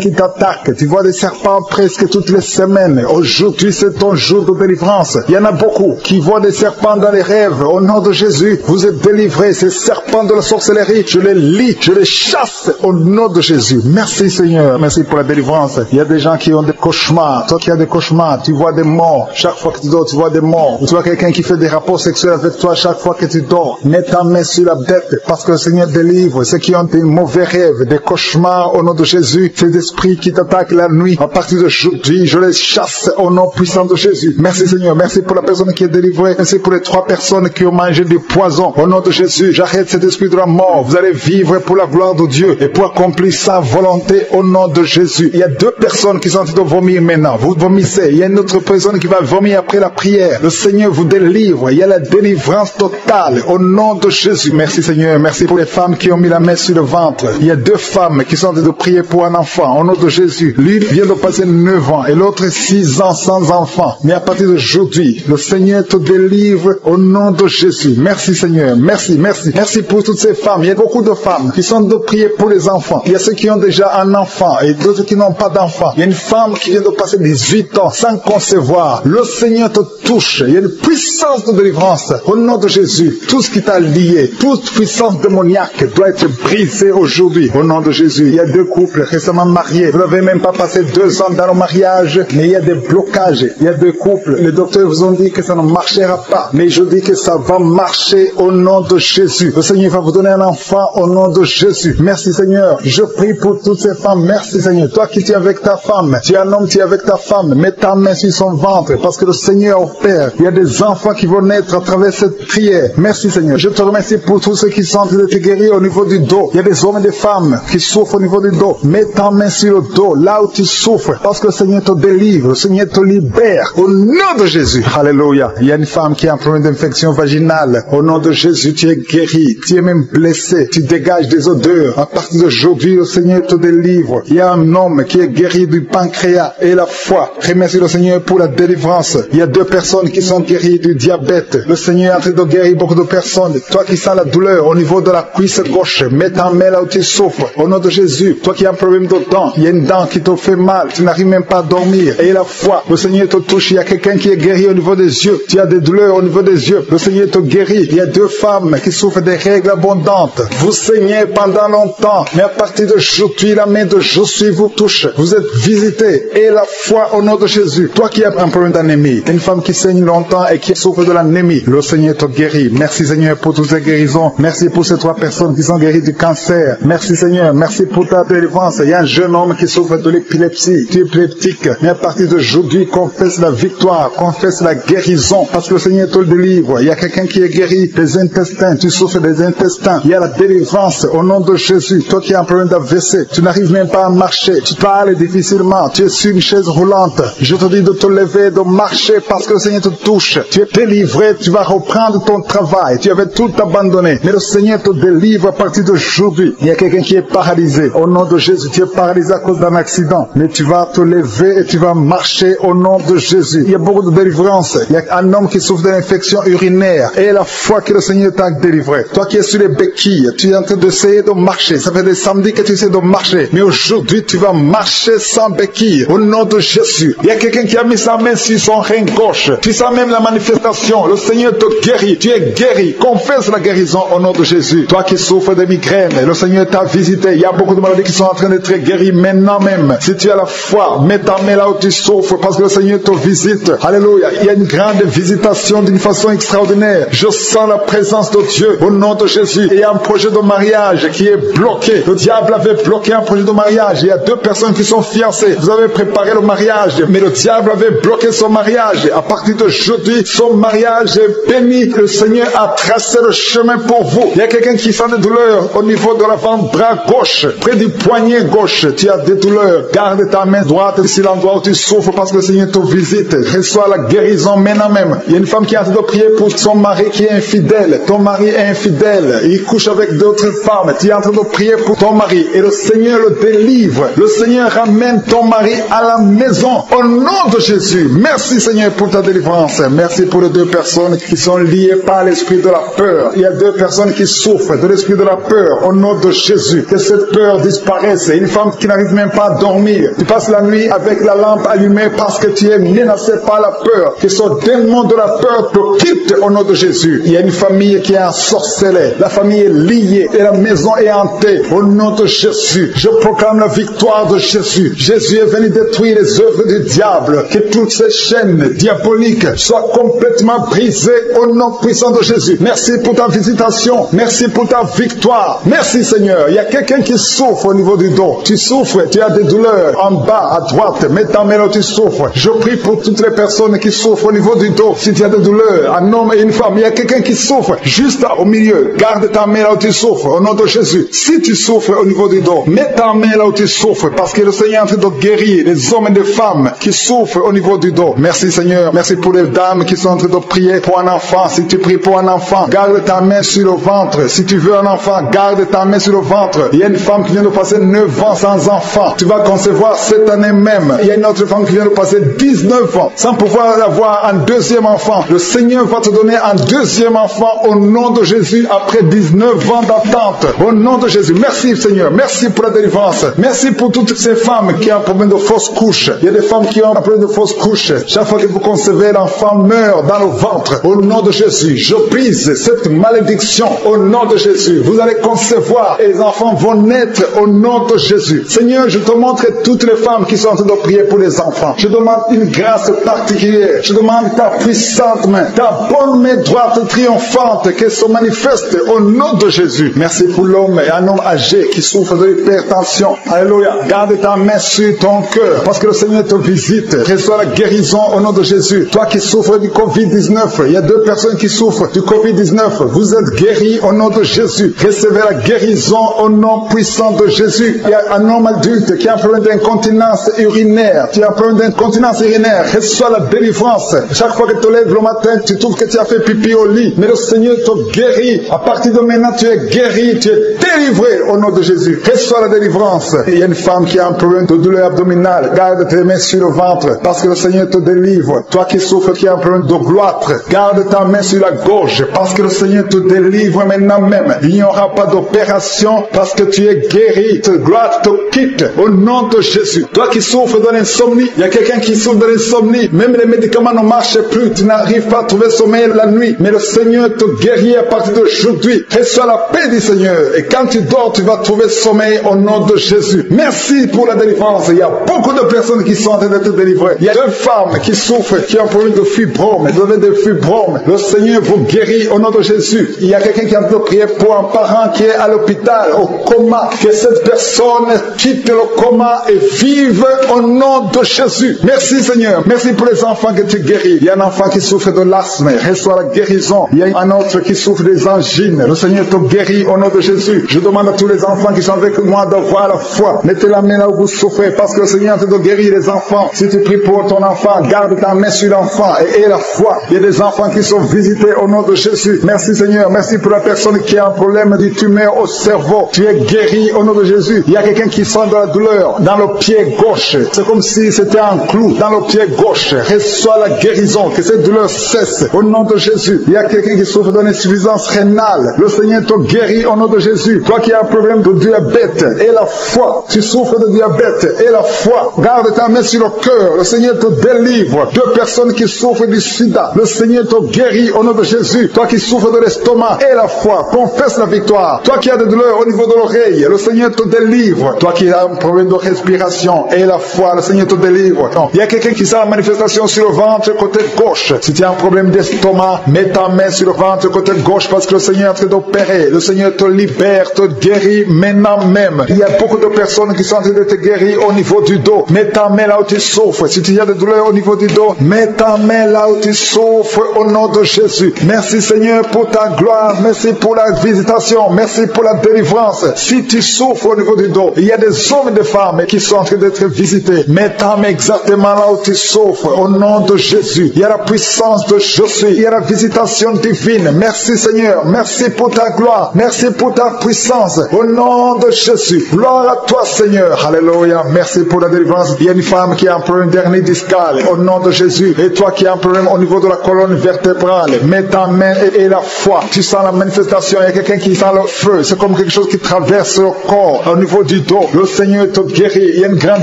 qui t'attaquent. Tu vois des serpents presque toutes les semaines. Aujourd'hui, c'est ton jour de délivrance. Il y en a beaucoup qui voient des serpents dans les rêves. Au nom de Jésus, vous êtes délivrés. Ces serpents de la sorcellerie, je les lis, je les chasse au nom de Jésus. Merci Seigneur. Merci pour la délivrance. Il y a des gens qui ont des cauchemars. Toi qui as des cauchemars, tu vois des morts. Chaque fois que tu dors, tu vois des morts. Ou tu vois quelqu'un qui fait des rapports sexuels avec toi chaque fois que tu dors. Mets ta main sur la tête parce que le Seigneur délivre ceux qui ont des mauvais rêves, des cauchemars au nom de Jésus. Ces esprits qui t'attaquent la nuit, à partir d'aujourd'hui, je les chasse au nom puissant de Jésus. Merci Seigneur. Merci pour la personne qui est délivrée. Merci pour les 3 personnes qui ont mangé du poison. Au nom de Jésus, j'arrête cet esprit de la mort. Vous allez vivre pour la gloire de Dieu et pour accomplir sa volonté au nom de Jésus. Il y a 2 personnes qui sont en train de vomir maintenant. Vous vomissez. Il y a une autre personne qui va vomir après la prière. Le Seigneur vous délivre. Il y a la délivrance totale au nom de Jésus. Merci Seigneur. Merci pour les femmes qui ont mis la main sur le ventre. Il y a 2 femmes qui sont en train de prier pour un enfant au nom de Jésus. L'une vient de passer 9 ans et l'autre 6 ans sans enfant. Mais à partir d'aujourd'hui, le Seigneur te délivre au nom de Jésus. Merci Seigneur. Merci, merci. Merci pour toutes ces femmes. Il y a beaucoup de femmes qui sont de prier pour les enfants. Il y a ceux qui ont déjà un enfant et d'autres qui n'ont pas d'enfant. Il y a une femme qui vient de passer 18 ans sans concevoir. Le Seigneur te touche. Il y a une puissance de délivrance au nom de Jésus. Tout ce qui t'a lié, toute puissance démoniaque doit être brisée aujourd'hui au nom de Jésus. Il y a 2 couples récemment mariés. Vous n'avez même pas passé 2 ans dans le mariage, mais il y a des blocages. Il y a 2 couples. Les docteurs vous ont dit que ça ne marchera pas. Mais je dis que ça va marcher au nom de Jésus. Le Seigneur va vous donner un enfant au nom de Jésus. Merci Seigneur. Je prie pour toutes ces femmes. Merci Seigneur. Toi qui es avec ta femme, tu es un homme, tu es avec ta femme. Mets ta main sur son ventre parce que le Seigneur opère. Il y a des enfants qui vont naître à travers cette prière. Merci Seigneur. Je te remercie pour tous ceux qui sont en train de te guérir au niveau du dos. Il y a des hommes et des femmes qui souffrent au niveau du dos. Mets ta main sur le dos, là où tu souffres, parce que le Seigneur te délivre, le Seigneur te libère au nom de Jésus. Alléluia. Il y a une femme qui a un problème d'infection vaginale. Au nom de Jésus, tu es guéri. Tu es même blessé. Tu dégages des odeurs. À partir d'aujourd'hui, le Seigneur te délivre. Il y a un homme qui est guéri du pancréas et la foi. Remercie le Seigneur pour la délivrance. Il y a 2 personnes qui sont guéries du diabète. Le Seigneur est en train de guérir beaucoup de personnes. Toi qui sens la douleur au niveau de la cuisse gauche, mets ta main là où tu souffres. Au nom de Jésus, toi qui as un problème de dents, il y a une dent qui te fait mal. Tu n'arrives même pas à dormir. Et la foi, le Seigneur te touche. Il y a quelqu'un qui est guéri au niveau des yeux. Tu as des douleurs au niveau des yeux. Le Seigneur te guérit. Il y a 2 femmes qui souffrent des règles abondantes. Vous saignez pendant longtemps. Mais à partir d'aujourd'hui, la main de Jésus vous touche. Vous êtes visités. Et la foi au nom de Jésus. Toi qui as un problème d'anémie, une femme qui saigne longtemps et qui souffre de l'anémie, le Seigneur te guérit. Merci Seigneur pour toutes ces guérisons. Merci pour ces 3 personnes qui sont guéries du cancer. Merci Seigneur. Merci pour ta délivrance. Il y a un jeune homme qui souffre de l'épilepsie. Tu es épileptique. Mais à partir d'aujourd'hui, confesse la victoire. Confesse la guérison. Parce que le Seigneur te le délivre. Il y a quelqu'un qui est guéri des intestins. Tu souffres des intestins. Il y a la délivrance au nom de Jésus. Toi qui as un problème d'AVC, tu n'arrives même pas à marcher. Tu parles difficilement. Tu es sur une chaise roulante. Je te dis de te lever, de marcher parce que le Seigneur te touche. Tu es délivré. Tu vas reprendre ton travail. Tu avais tout abandonné. Mais le Seigneur te délivre à partir d'aujourd'hui. Il y a quelqu'un qui est paralysé. Au nom de Jésus, tu es paralysé à cause d'un accident. Mais tu vas te lever et tu vas marcher au nom de Jésus. Il y a beaucoup de délivrance. Il y a un homme qui souffre d'une infection urinaire. Et la foi que le Seigneur t'a délivré. Toi qui es sur les béquilles, tu es en train d'essayer de marcher. Ça fait des samedis que tu essaies de marcher. Mais aujourd'hui, tu vas marcher sans béquilles. Au nom de Jésus. Il y a quelqu'un qui a mis sa main sur son rein gauche. Tu sens même la manifestation visitation. Le Seigneur te guérit. Tu es guéri. Confesse la guérison au nom de Jésus. Toi qui souffres de migraines, le Seigneur t'a visité. Il y a beaucoup de maladies qui sont en train d'être guéries maintenant même. Si tu as la foi, mets ta main là où tu souffres parce que le Seigneur te visite. Alléluia. Il y a une grande visitation d'une façon extraordinaire. Je sens la présence de Dieu au nom de Jésus. Et il y a un projet de mariage qui est bloqué. Le diable avait bloqué un projet de mariage. Il y a deux personnes qui sont fiancées. Vous avez préparé le mariage, mais le diable avait bloqué son mariage. À partir d'aujourd'hui, son mariage est béni. Le Seigneur a tracé le chemin pour vous. Il y a quelqu'un qui sent des douleurs au niveau de l'avant-bras gauche, près du poignet gauche. Tu as des douleurs. Garde ta main droite sur l'endroit où tu souffres parce que le Seigneur te visite. Reçois la guérison maintenant même. Il y a une femme qui est en train de prier pour son mari qui est infidèle. Ton mari est infidèle. Il couche avec d'autres femmes. Tu es en train de prier pour ton mari et le Seigneur le délivre. Le Seigneur ramène ton mari à la maison au nom de Jésus. Merci Seigneur pour ta délivrance. Merci pour les deux personnes qui sont liées par l'esprit de la peur. Il y a deux personnes qui souffrent de l'esprit de la peur au nom de Jésus. Que cette peur disparaisse. Une femme qui n'arrive même pas à dormir. Tu passes la nuit avec la lampe allumée parce que tu es menacé par la peur. Que ce démon de la peur te quitte au nom de Jésus. Il y a une famille qui est ensorcelée. La famille est liée et la maison est hantée au nom de Jésus. Je proclame la victoire de Jésus. Jésus est venu détruire les œuvres du diable. Que toutes ces chaînes diaboliques soient complètement brisées au nom puissant de Jésus. Merci pour ta visitation. Merci pour ta victoire. Merci Seigneur. Il y a quelqu'un qui souffre au niveau du dos. Tu souffres, tu as des douleurs en bas, à droite. Mets ta main là où tu souffres. Je prie pour toutes les personnes qui souffrent au niveau du dos. Si tu as des douleurs, un homme et une femme, il y a quelqu'un qui souffre juste au milieu. Garde ta main là où tu souffres au nom de Jésus. Si tu souffres au niveau du dos, mets ta main là où tu souffres parce que le Seigneur est en train de guérir les hommes et les femmes qui souffrent au niveau du dos. Merci Seigneur. Merci pour les dames qui sont en train de prier pour un enfant. Si tu pries pour un enfant, garde ta main sur le ventre. Si tu veux un enfant, garde ta main sur le ventre. Il y a une femme qui vient de passer 9 ans sans enfant. Tu vas concevoir cette année même. Il y a une autre femme qui vient de passer 19 ans sans pouvoir avoir un deuxième enfant. Le Seigneur va te donner un deuxième enfant au nom de Jésus après 19 ans d'attente. Au nom de Jésus. Merci Seigneur. Merci pour la délivrance. Merci pour toutes ces femmes qui ont un problème de fausse couche. Il y a des femmes qui ont un problème de fausse couche. Chaque fois que vous concevez, l'enfant meurt dans le ventre. Au nom de Jésus, je brise cette malédiction. Au nom de Jésus, vous allez concevoir et les enfants vont naître au nom de Jésus. Seigneur, je te montre toutes les femmes qui sont en train de prier pour les enfants. Je demande une grâce particulière. Je demande ta puissante main, ta bonne main droite triomphante qui se manifeste au nom de Jésus. Merci pour l'homme et un homme âgé qui souffre de l'hypertension. Alléluia. Garde ta main sur ton cœur parce que le Seigneur te visite. Reçois la guérison au nom de Jésus. Toi qui souffres du Covid-19, il y a deux personnes qui souffrent du Covid-19. Vous êtes guéris au nom de Jésus. Recevez la guérison au nom puissant de Jésus. Il y a un homme adulte qui a un problème d'incontinence urinaire. Tu as un problème d'incontinence urinaire. Reçois la délivrance. Chaque fois que tu te lèves le matin, tu trouves que tu as fait pipi au lit. Mais le Seigneur te guérit. À partir de maintenant, tu es guéri. Tu es délivré au nom de Jésus. Reçois la délivrance. Il y a une femme qui a un problème de douleur abdominale. Garde tes mains sur le ventre parce que le Seigneur te délivre. Toi qui souffres, qui a un problème de gloître, garde ta main sur la gorge parce que le Seigneur te délivre maintenant même. Il n'y aura pas d'opération parce que tu es guéri. Te gloire te quitte au nom de Jésus. Toi qui souffres de l'insomnie, il y a quelqu'un qui souffre de l'insomnie. Même les médicaments ne marchent plus. Tu n'arrives pas à trouver sommeil la nuit. Mais le Seigneur te guérit à partir d'aujourd'hui. Reçois la paix du Seigneur. Et quand tu dors, tu vas trouver sommeil au nom de Jésus. Merci pour la délivrance. Il y a beaucoup de personnes qui sont en train d'être délivrées. Il y a deux femmes qui souffrent, qui ont un problème de fibrome. Vous avez des fibromes. Le Seigneur vous guérit au nom de Jésus. Il y a quelqu'un qui est en train de prier pour un parent qui est à l'hôpital, au coma. Que cette personne quitte le coma et vive au nom de Jésus. Merci Seigneur. Merci pour les enfants que tu guéris. Il y a un enfant qui souffre de l'asthme. Reçois la guérison. Il y a un autre qui souffre des angines. Le Seigneur te guérit au nom de Jésus. Je demande à tous les enfants qui sont avec moi d'avoir la foi. Mettez la main là où vous souffrez parce que le Seigneur te guérit les enfants. Si tu pries pour ton enfant, garde ta main sur l'enfant et aie la foi. Il y a des enfants qui sont visités au nom de Jésus. Merci Seigneur. Merci pour la personne qui a un problème de tumeur au cerveau. Tu es guéri au nom de Jésus. Il y a quelqu'un qui sent de la douleur dans le pied gauche. C'est comme si c'était un clou dans le pied gauche. Reçois la guérison. Que cette douleur cesse au nom de Jésus. Il y a quelqu'un qui souffre d'une insuffisance rénale. Le Seigneur te guérit au nom de Jésus. Toi qui as un problème de diabète et la foi. Tu souffres de diabète et la foi. Garde ta main sur le cœur. Le Seigneur te délivre. Deux personnes qui souffrent du sida sida, le Seigneur te guérit au nom de Jésus. Toi qui souffres de l'estomac et la foi, confesse la victoire. Toi qui as des douleurs au niveau de l'oreille, le Seigneur te délivre. Toi qui as un problème de respiration et la foi, le Seigneur te délivre. Non. Il y a quelqu'un qui sent la manifestation sur le ventre côté gauche. Si tu as un problème d'estomac, mets ta main sur le ventre côté gauche parce que le Seigneur est en train d'opérer. Le Seigneur te libère, te guérit maintenant même. Il y a beaucoup de personnes qui sont en train de te guérir au niveau du dos. Mets ta main là où tu souffres. Si tu as des douleurs au niveau du dos, mets ta main là où tu souffres au nom de Jésus. Merci Seigneur pour ta gloire. Merci pour la visitation. Merci pour la délivrance. Si tu souffres au niveau du dos, il y a des hommes et des femmes qui sont en train d'être visités. Mets ta main exactement là où tu souffres au nom de Jésus. Il y a la puissance de Jésus. Il y a la visitation divine. Merci Seigneur. Merci pour ta gloire. Merci pour ta puissance. Au nom de Jésus. Gloire à toi Seigneur. Alléluia. Merci pour la délivrance. Il y a une femme qui a un problème d'hernie discale. Au nom de Jésus. Et toi qui as un problème au niveau de la colonne vertébrale. Mets ta main et la foi. Tu sens la manifestation. Il y a quelqu'un qui sent le feu. C'est comme quelque chose qui traverse le corps au niveau du dos. Le Seigneur te guérit. Il y a une grande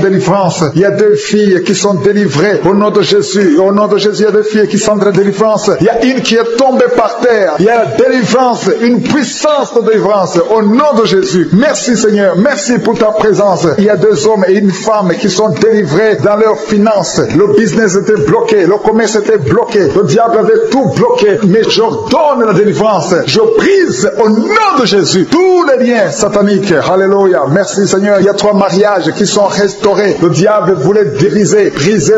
délivrance. Il y a 2 filles qui sont délivrées au nom de Jésus. Au nom de Jésus, il y a 2 filles qui sont de la délivrance. Il y a une qui est tombée par terre. Il y a la délivrance, une puissance de délivrance au nom de Jésus. Merci Seigneur. Merci pour ta présence. Il y a 2 hommes et une femme qui sont délivrés dans leurs finances. Le business était bloqué. Le commerce était bloqué. Le diable avait tout bloqué. Mais j'ordonne la délivrance. Je brise au nom de Jésus tous les liens sataniques. Alléluia. Merci Seigneur. Il y a 3 mariages qui sont restaurés. Le diable voulait briser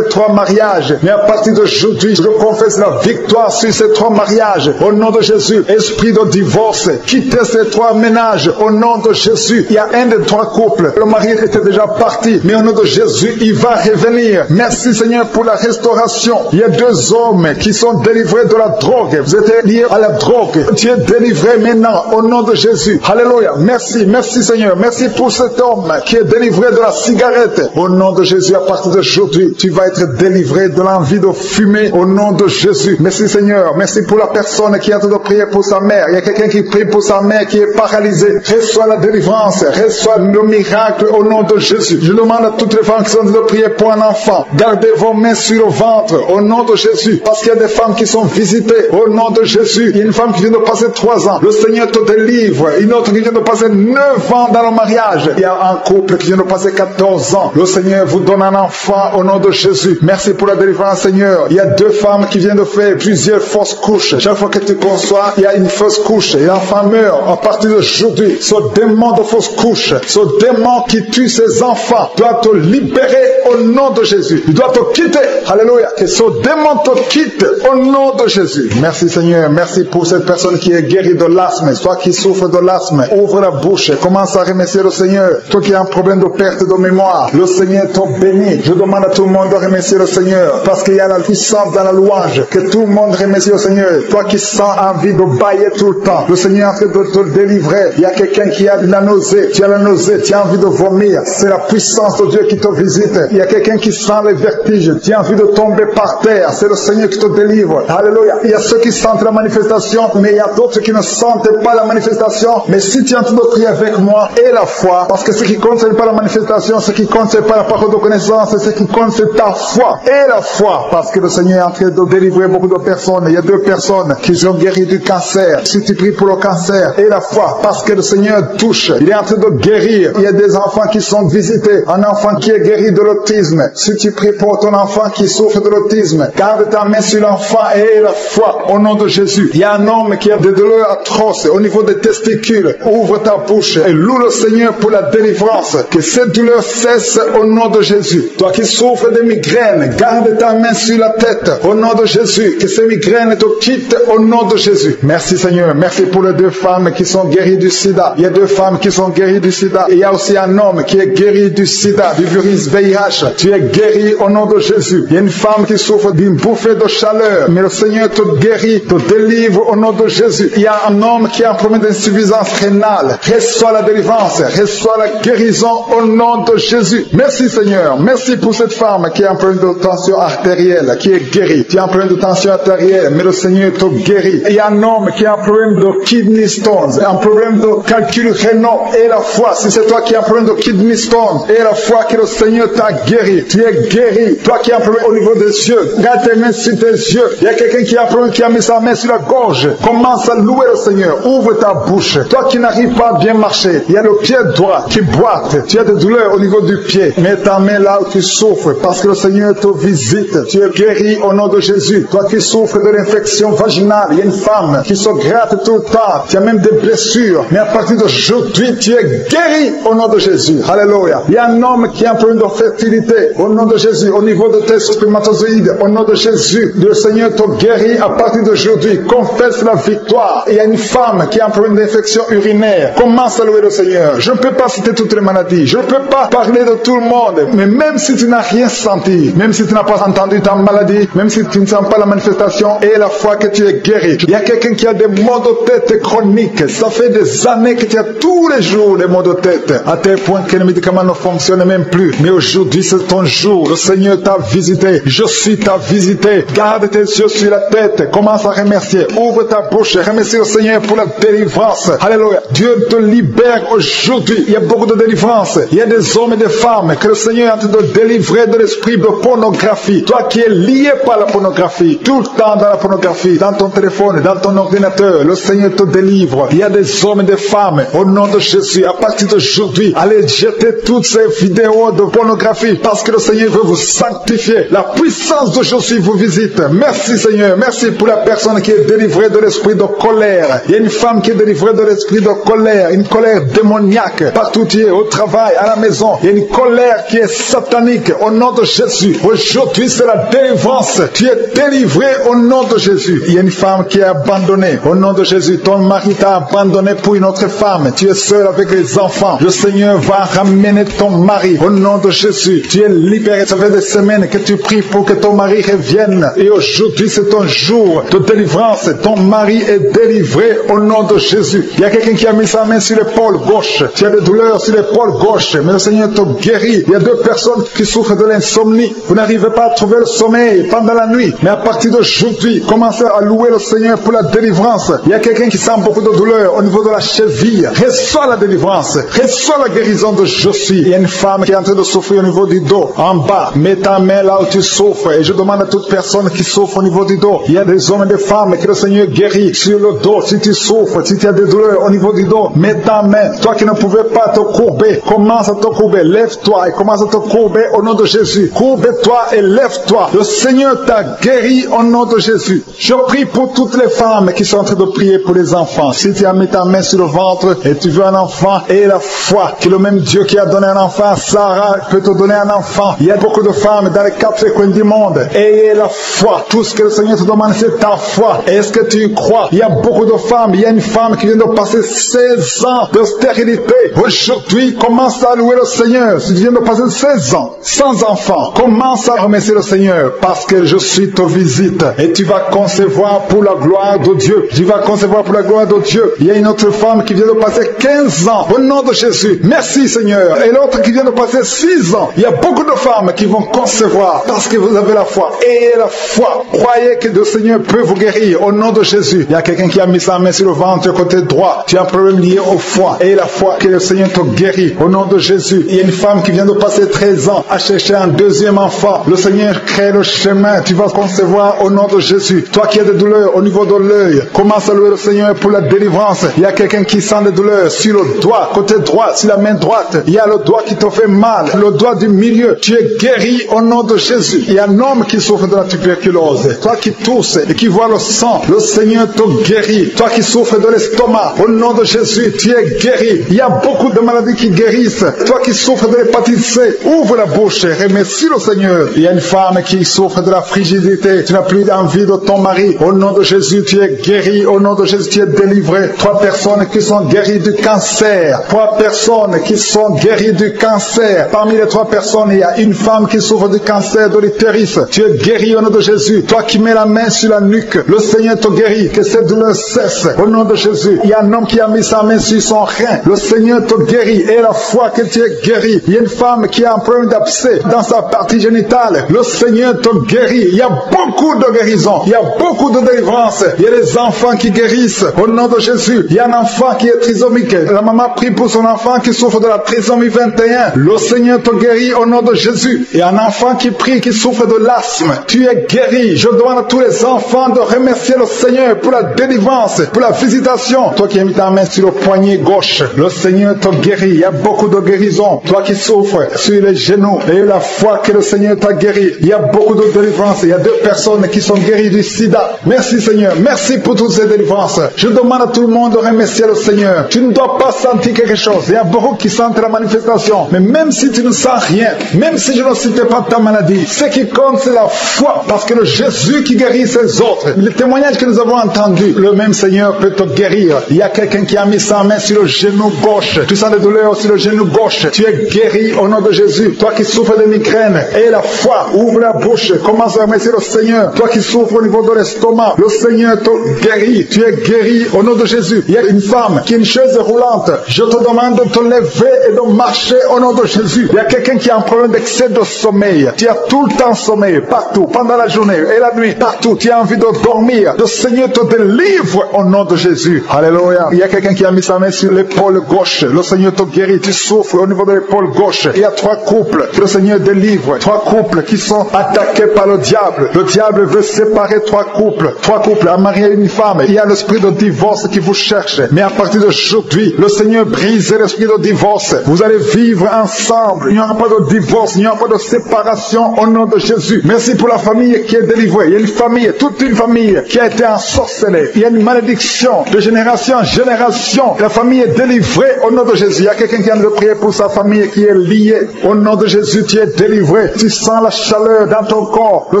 3 mariages. Mais à partir d'aujourd'hui, je confesse la victoire sur ces 3 mariages. Au nom de Jésus, esprit de divorce, quittez ces 3 ménages. Au nom de Jésus, il y a un des 3 couples. Le mari était déjà parti. Mais au nom de Jésus, il va revenir. Merci Seigneur pour la restauration. Il y a 2 hommes qui sont délivrés de la drogue. Vous êtes liés à la drogue. Tu es délivré maintenant. Au nom de Jésus. Alléluia. Merci. Merci Seigneur. Merci pour cet homme qui est délivré de la cigarette. Au nom de Jésus, à partir d'aujourd'hui, tu vas être délivré de l'envie de fumer. Au nom de Jésus. Merci Seigneur. Merci pour la personne qui est en train de prier pour sa mère. Il y a quelqu'un qui prie pour sa mère qui est paralysée. Reçois la délivrance. Reçois le miracle au nom de Jésus. Je demande à toutes les femmes qui sont en train de prier pour un enfant. Gardez vos mains sur le ventre. Au nom de Jésus. Parce qu'il y a des femmes qui sont visitées. Au nom de Jésus. Il y a une femme qui vient de passer 3 ans. Le Seigneur te délivre. Une autre qui vient de passer 9 ans dans le mariage. Il y a un couple qui vient de passer 14 ans. Le Seigneur vous donne un enfant au nom de Jésus. Merci pour la délivrance Seigneur. Il y a 2 femmes qui viennent de faire plusieurs fausses couches. Chaque fois que tu conçois, il y a une fausse couche et l'enfant meurt. À partir d'aujourd'hui, ce démon de fausse couche, ce démon qui tue ses enfants doit te libérer au nom de Jésus. Il doit te quitter. Alléluia. Que ce démon te quitte au nom de Jésus. Merci Seigneur. Merci pour cette personne qui est guérie de l'asthme. Toi qui souffres de l'asthme, ouvre la bouche. Commence à remercier le Seigneur. Toi qui as un problème de perte de mémoire, le Seigneur te bénit. Je demande à tout le monde de remercier le Seigneur parce qu'il y a la puissance dans la louange. Que tout le monde remercie le Seigneur. Toi qui sens envie de bailler tout le temps, le Seigneur est en train de te délivrer. Il y a quelqu'un qui a de la nausée. Tu as la nausée, tu as envie de vomir. C'est la puissance de Dieu qui te visite. Il y a quelqu'un qui sent les vertiges. Tu as envie de tomber par terre. C'est le Seigneur qui te délivre. Alléluia. Il y a ceux qui sentent la manifestation, mais il y a d'autres qui ne sentent pas la manifestation. Mais si tu es en train de prier avec moi et la foi, parce que ce qui compte, ce n'est pas la manifestation, ce qui compte, ce n'est pas la parole de connaissance, ce qui compte, c'est ta foi et la foi. Parce que le Seigneur est en train de délivrer beaucoup de personnes. Il y a 2 personnes qui sont guéries du cancer. Si tu pries pour le cancer et la foi, parce que le Seigneur touche, il est en train de guérir. Il y a des enfants qui sont visités. Un enfant qui est guéri de l'autisme. Si tu pries pour ton enfant qui souffre de l'autisme, garde ta main sur l'enfant et la foi au nom de Jésus. Il y a un homme qui a des douleurs atroces au niveau des testicules. Ouvre ta bouche et loue le Seigneur pour la délivrance. Que cette douleur cesse au nom de Jésus. Toi qui souffres de migraines, garde ta main sur la tête au nom de Jésus. Que ces migraines te quittent au nom de Jésus. Merci Seigneur. Merci pour les 2 femmes qui sont guéries du sida. Il y a 2 femmes qui sont guéries du sida. Et il y a aussi un homme qui est guéri du sida, du virus VIH. Tu es guéri au nom de Jésus. Il y a une femme qui souffre d'une bouffée de chaleur. Mais le Seigneur te guérit, te délivre au nom de Jésus. Il y a un homme qui a un problème d'insuffisance rénale. Reçois la délivrance. Reçois la guérison au nom de Jésus. Merci Seigneur. Merci pour cette femme qui a un problème de tension artérielle, qui est guérie. Tu as un problème de tension artérielle, mais le Seigneur te guérit. Et il y a un homme qui a un problème de kidney stones, un problème de calcul rénal et la foi. Si c'est toi qui as un problème de kidney stones et la foi que le Seigneur t'a guéri, tu es guéri. Toi qui as un problème au niveau des yeux, garde tes mains sur tes yeux. Il y a quelqu'un qui a mis sa main sur la gorge. Commence à louer le Seigneur. Ouvre ta bouche. Toi qui n'arrives pas à bien marcher, il y a le pied droit qui boite. Tu as des douleurs au niveau du pied. Mets ta main là où tu souffres parce que le Seigneur te visite. Tu es guéri au nom de Jésus. Toi qui souffres de l'infection vaginale, il y a une femme qui se gratte tout le temps. Tu as même des blessures. Mais à partir d'aujourd'hui, tu es guéri au nom de Jésus. Alléluia. Il y a un homme qui a un problème de fertilité au nom de Jésus. Au niveau de tes spermatozoïdes, au nom de Jésus, le Seigneur te guérit à partir d'aujourd'hui. Confesse la victoire. Il y a une femme qui a un problème d'infection urinaire. Commence à louer le Seigneur. Je ne peux pas citer toutes les maladies. Je ne peux pas parler de tout le monde. Mais même si tu n'as rien senti, même si tu n'as pas entendu ta maladie, même si tu ne sens pas la manifestation et la foi que tu es guéri. Il y a quelqu'un qui a des maux de tête chroniques. Ça fait des années que tu as tous les jours des maux de tête. À tel point que les médicaments ne fonctionnent même plus. Mais aujourd'hui, c'est ton jour. Le Seigneur t'a visité. Je suis t'a visité. Garde tes yeux sur la tête. Commence à remercier. Ouvre ta bouche. Remercie le Seigneur pour la délivrance. Alléluia. Dieu te libère aujourd'hui. Il y a beaucoup de délivrance. Il y a des hommes et des femmes que le Seigneur est en train de délivrer de l'esprit de pornographie. Toi qui es lié par la pornographie, tout le temps dans la pornographie, dans ton téléphone, dans ton ordinateur, le Seigneur te délivre. Il y a des hommes et des femmes, au nom de Jésus, à partir d'aujourd'hui, allez jeter toutes ces vidéos de pornographie parce que le Seigneur veut vous sanctifier. La puissance de Jésus vous visite. Merci Seigneur. Merci pour la personne qui est délivrée de l'esprit de colère. Il y a une femme qui est délivrée de l'esprit de colère, une colère démoniaque. Partout tu es, au travail, à la maison, il y a une colère qui est satanique. Au nom de Jésus, aujourd'hui c'est la délivrance. Tu es délivré au nom de Jésus. Il y a une femme qui est abandonnée. Au nom de Jésus, ton mari t'a abandonné pour une autre femme. Tu es seul avec les enfants. Le Seigneur va ramener ton mari. Au nom de Jésus, tu es libéré. Ça fait des semaines que tu pries pour que ton mari revienne. Et aujourd'hui, c'est ton jour de délivrance. Ton mari est délivré au nom de Jésus. Il y a quelqu'un qui a mis sa main sur l'épaule gauche. Tu as des douleurs sur l'épaule gauche. Mais le Seigneur te guérit. Il y a deux personnes qui souffrent de l'insomnie. Vous n'arrivez pas à trouver le sommeil pendant la nuit. Mais à partir d'aujourd'hui, commencez à louer le Seigneur pour la délivrance. Il y a quelqu'un qui sent beaucoup de douleur au niveau de la cheville. Reçois la délivrance. Reçois la guérison de Jésus. Il y a une femme qui est en train de souffrir au niveau du dos, en bas. Mets ta main là où tu souffres. Et je demande à toute personne qui souffre au niveau du dos. Il y a des hommes et des femmes que le Seigneur guérit sur le dos. Si tu souffres, si tu as des douleurs au niveau du dos, mets ta main. Toi qui ne pouvais pas te courber, commence à te courber. Lève-toi et commence à te courber au nom de Jésus. Courbe-toi et lève-toi. Le Seigneur t'a guéri au nom de Jésus. Je prie pour toutes les femmes qui sont en train de prier pour les enfants. Si tu as mis ta main sur le ventre et tu veux un enfant, et la foi que le même Dieu qui a donné un enfant à Sarah peut te donner un enfant. Il y a beaucoup de femmes dans les quatre coins du monde. Ayez la foi. Tout ce que le Seigneur te demande, c'est ta foi. Est-ce que tu y crois? Il y a beaucoup de femmes. Il y a une femme qui vient de passer 16 ans de stérilité. Aujourd'hui, commence à louer le Seigneur. Si tu viens de passer 16 ans sans enfant, commence à remercier le Seigneur parce que je suis te visite et tu vas concevoir pour la gloire de Dieu. Tu vas concevoir pour la gloire de Dieu. Il y a une autre femme qui vient de passer 15 ans au nom de Jésus. Merci Seigneur. Et l'autre qui vient de passer 6 ans. Il y a beaucoup de femmes qui vont concevoir parce que vous avez la foi. Ayez la foi. Croyez que le Seigneur peut vous guérir au nom de Jésus. Il y a quelqu'un qui a mis sa main sur le ventre côté droit. Tu as un problème lié au foie. Ayez la foi que le Seigneur te guérit au nom de Jésus. Il y a une femme qui vient de passer 13 ans à chercher un deuxième enfant. Le Seigneur crée le chemin. Tu vas concevoir au nom de Jésus. Toi qui as des douleurs au niveau de l'œil, commence à louer le Seigneur pour la délivrance. Il y a quelqu'un qui sent des douleurs sur le doigt, côté droit, sur la main droite. Il y a le doigt qui te fait mal, le doigt du milieu. Tu es guéri au nom de Jésus. Il y a un homme qui souffre de la tuberculose. Toi qui tousses et qui vois le sang, le Seigneur te guérit. Toi qui souffres de l'estomac, au nom de Jésus, tu es guéri. Il y a beaucoup de maladies qui guérissent. Toi qui souffres de l'hépatite C, ouvre la bouche et remercie le Seigneur. Il y a une femme qui souffre de la frigidité. Tu n'as plus envie de ton mari. Au nom de Jésus, tu es guéri. Au nom de Jésus, tu es délivré. 3 personnes qui sont guéries du cancer. 3 personnes qui sont guéries du cancer. Parmi les 3 personnes, il y a une femme qui souffre du cancer de l'utérus. Tu es guéri au nom de Jésus. Toi qui mets la main sur la nuque, le Seigneur te guérit. Que cette douleur cesse. Au nom de Jésus. Il y a un homme qui a mis mis sa main sur son rein. Le Seigneur te guérit. Et la foi que tu es guéri. Il y a une femme qui a un problème d'abcès dans sa partie génitale. Le Seigneur te guérit. Il y a beaucoup de guérison. Il y a beaucoup de délivrance. Il y a des enfants qui guérissent au nom de Jésus. Il y a un enfant qui est trisomique. La maman prie pour son enfant qui souffre de la trisomie 21. Le Seigneur te guérit au nom de Jésus. Il y a un enfant qui prie, qui souffre de l'asthme. Tu es guéri. Je demande à tous les enfants de remercier le Seigneur pour la délivrance, pour la visitation. Toi qui as mis ta main sur le poignet gauche, le Seigneur te guérit. Il y a beaucoup de guérison. Toi qui souffres sur les genoux, et la foi que le Seigneur t'a guéri. Il y a beaucoup de délivrance. Il y a 2 personnes qui sont guéries du sida. Merci Seigneur. Merci pour toutes ces délivrances. Je demande à tout le monde de remercier le Seigneur. Tu ne dois pas sentir quelque chose. Il y a beaucoup qui sentent la manifestation. Mais même si tu ne sens rien, même si je ne citais pas ta maladie, ce qui compte c'est la foi. Parce que le Jésus qui guérit ses autres, le témoignage que nous avons entendu, le même Seigneur peut te guérir. Il y a quelqu'un qui a mis sa main sur le genou gauche. Tu sens des douleurs sur le genou gauche. Tu es guéri au nom de Jésus. Toi qui souffres de migraine, et la foi, ouvre la bouche, commence à remercier le Seigneur. Toi qui souffres au niveau de l'estomac, le Seigneur te guérit. Tu es guéri au nom de Jésus. Il y a une femme qui a une chaise roulante. Je te demande de te lever et de marcher au nom de Jésus. Il y a quelqu'un qui a un problème d'excès de sommeil. Tu as tout le temps sommeil, partout, pendant la journée et la nuit, partout. Tu as envie de dormir. Le Seigneur te délivre au nom de Jésus. Alléluia. Il y a quelqu'un qui a mis sa main sur l'épaule gauche. Le Seigneur te guérit. Tu souffres au niveau de l'épaule gauche. Il y a 3 couples que le Seigneur délivre. 3 couples qui sont attaqués par le diable. Le diable veut séparer 3 couples. 3 couples, un mari et une femme. Il y a l'esprit de divorce qui vous cherche. Mais à partir d'aujourd'hui, le Seigneur brise l'esprit de divorce. Vous allez vivre ensemble. Il n'y aura pas de divorce. Il n'y aura pas de séparation au nom de Jésus. Merci pour la famille qui est délivrée. Il y a une famille, toute une famille qui a été ensorcelée. Il y a une malédiction de génération en génération. La famille est délivrée au nom de Jésus. Il y a quelqu'un qui vient de prier pour sa famille qui est liée. Au nom de Jésus, tu es délivré. Tu sens la chaleur dans ton corps. Le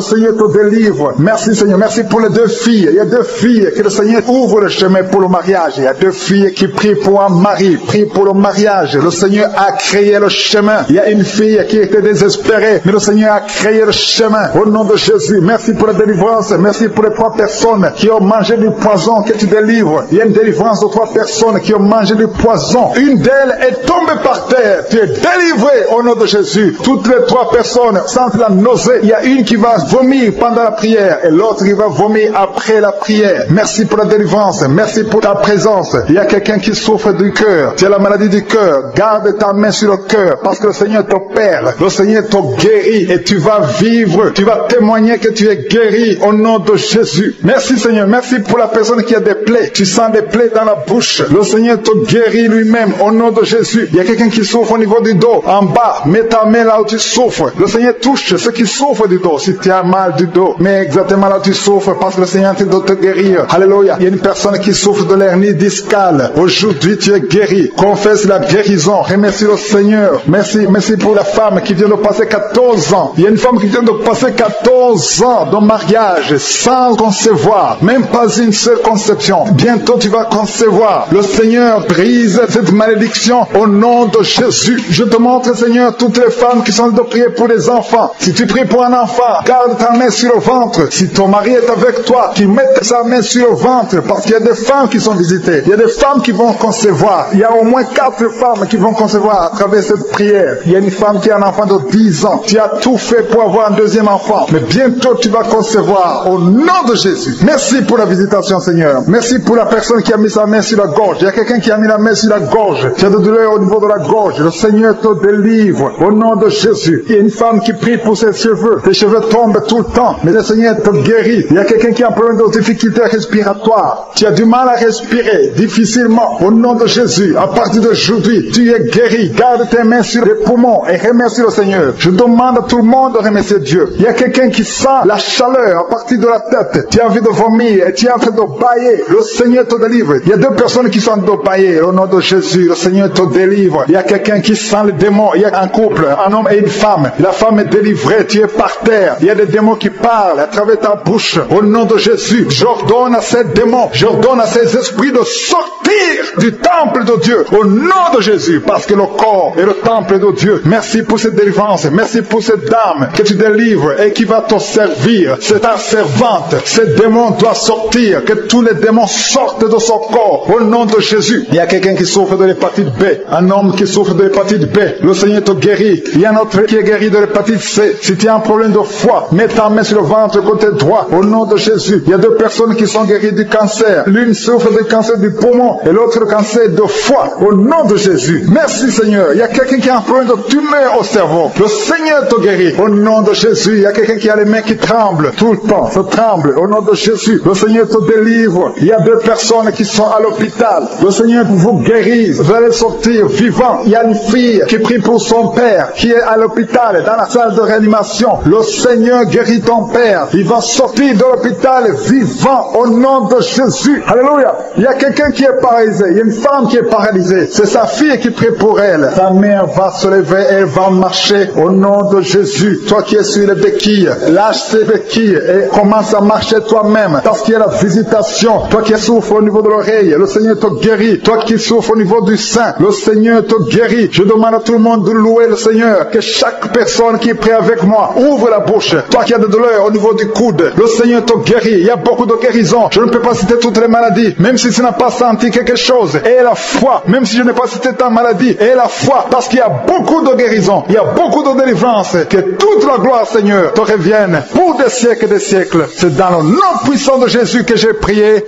Seigneur te délivre. Merci Seigneur. Merci pour les 2 filles. Il y a 2 filles que le Seigneur ouvre le chemin pour le mariage. Il y a 2 filles qui prient pour un mari, prient pour le mariage. Le Seigneur a créé le chemin. Il y a une fille qui était désespérée, mais le Seigneur a créé le chemin. Au nom de Jésus, merci pour la délivrance. Merci pour les 3 personnes qui ont mangé du poison que tu délivres. Il y a une délivrance de 3 personnes qui ont mangé du poison. Une d'elles est tombée par terre. Tu es délivré au nom de Jésus. Toutes les 3 personnes sentent la nausée. Il y a une qui va vomir pendant la prière et l'autre qui va vomir après la prière. Merci pour la délivrance. Merci pour ta présence. Il y a quelqu'un qui souffre du cœur. Tu as la maladie du cœur. Garde ta main sur le cœur parce que le Seigneur t'opère. Le Seigneur te guérit et tu vas vivre. Tu vas témoigner que tu es guéri au nom de Jésus. Merci Seigneur. Merci pour la personne qui a des plaies. Tu sens des plaies dans la bouche. Le Seigneur te guérit lui-même au nom de Jésus. Il y a quelqu'un qui souffre au niveau du dos. En bas, mets ta main là où tu souffres. Le Seigneur touche ceux qui souffrent du dos. Si tu as mal du dos, mets exactement là où tu souffres parce que le Seigneur est en train de te guérir. Alléluia. Il y a une personne qui souffre de l'hernie discale. Aujourd'hui, tu es guéri. Confesse la guérison. Remercie le Seigneur. Merci pour la femme qui vient de passer 14 ans. Il y a une femme qui vient de passer 14 ans de mariage sans concevoir. Même pas une seule conception. Bientôt, tu vas concevoir. Le Seigneur brise cette malédiction au nom de Jésus. Je te montre, Seigneur, toutes les femmes qui sont de prier pour les enfants. Si tu pries pour un enfant, garde ta main sur le ventre. Si ton mari est avec toi, qu'il mette sa main sur le ventre parce qu'il y a des femmes qui sont visitées. Il y a des femmes qui vont concevoir. Il y a au moins 4 femmes qui vont concevoir à travers cette prière. Il y a une femme qui a un enfant de 10 ans. Tu as tout fait pour avoir un 2e enfant. Mais bientôt, tu vas concevoir au nom de Jésus. Merci pour la visitation, Seigneur. Merci pour la personne qui a mis sa main sur la gorge. Il y a quelqu'un qui a mis la main sur la gorge. Tu as de douleur au niveau de la gorge. Le Seigneur te délivre au nom de Jésus. Il y a une femme qui prie pour ses cheveux. Tes cheveux tombent tout le temps, mais le Seigneur te guérit. Il y a quelqu'un qui a un problème de difficulté respiratoire. Tu as du mal à respirer difficilement. Au nom de Jésus, à partir d'aujourd'hui, tu es guéri. Garde tes mains sur les poumons et remercie le Seigneur. Je demande à tout le monde de remercier Dieu. Il y a quelqu'un qui sent la chaleur à partir de la tête. Tu as envie de vomir et tu es en train de bailler. Le Seigneur te délivre. Il y a 2 personnes qui sont en train de bailler. Au nom de Jésus, le Seigneur te délivre. Il y a quelqu'un qui sent le démon. Il y a un couple, un homme et une femme. La femme est délivrée. Tu es par terre. Il y a des démons qui parlent à travers ta bouche. Au nom de Jésus, j'ordonne à ces démons, j'ordonne à ces esprits de sortir du temple de Dieu. Au nom de Jésus, parce que le corps est le temple de Dieu. Merci pour cette délivrance. Merci pour cette dame que tu délivres et qui va te servir. C'est ta servante. Ce démon doit sortir. Que tous les démons sortent de son corps. Au nom de Jésus. Il y a quelqu'un qui souffre de l'hépatite B, un homme qui souffre de l'hépatite B. Le Seigneur te guérit. Il y a un autre qui est guéri de l'hépatite C. Si tu as un problème de foie, mets ta main sur le ventre côté droit, au nom de Jésus. Il y a deux personnes qui sont guéries du cancer. L'une souffre du cancer du poumon et l'autre le cancer de foie, au nom de Jésus. Merci Seigneur. Il y a quelqu'un qui a un problème de tumeur au cerveau. Le Seigneur te guérit, au nom de Jésus. Il y a quelqu'un qui a les mains qui tremblent tout le temps, ça tremble, au nom de Jésus. Le Seigneur te délivre. Il y a deux personnes qui sont à l'hôpital. Le Seigneur vous guérit. Vous allez sortir vivant. Il y a une fille qui prie pour son père, qui est à l'hôpital, dans la salle de réanimation. Le Seigneur guérit ton père. Il va sortir de l'hôpital vivant, au nom de Jésus. Alléluia. Il y a quelqu'un qui est paralysé. Il y a une femme qui est paralysée. C'est sa fille qui prie pour elle. Sa mère va se lever, elle va marcher, au nom de Jésus. Toi qui es sur les béquilles, lâche tes béquilles et commence à marcher toi-même. Parce qu'il y a la visitation. Toi qui souffres au niveau de l'oreille, le Seigneur te guérit. Toi qui souffres au niveau du sein, le Seigneur te guérit. Je demande à tout le monde de louer le Seigneur. Que chaque personne qui prie avec moi ouvre la bouche. Toi qui as des douleurs au niveau du coude, le Seigneur te guérit. Il y a beaucoup de guérisons. Je ne peux pas citer toutes les maladies. Même si tu n'as pas senti quelque chose, et la foi. Même si je n'ai pas cité ta maladie, et la foi. Parce qu'il y a beaucoup de guérisons. Il y a beaucoup de délivrance. Que toute la gloire, Seigneur, te revienne pour des siècles et des siècles. C'est dans le nom puissant de Jésus que j'ai prié.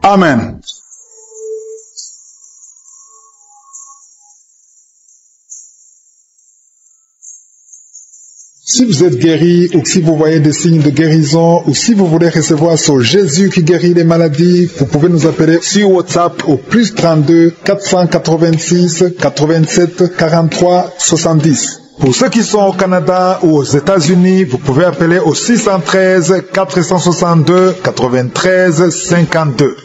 Amen. Si vous êtes guéri ou si vous voyez des signes de guérison ou si vous voulez recevoir ce Jésus qui guérit les maladies, vous pouvez nous appeler sur WhatsApp au plus 32 486 87 43 70. Pour ceux qui sont au Canada ou aux États-Unis, vous pouvez appeler au 613 462 93 52.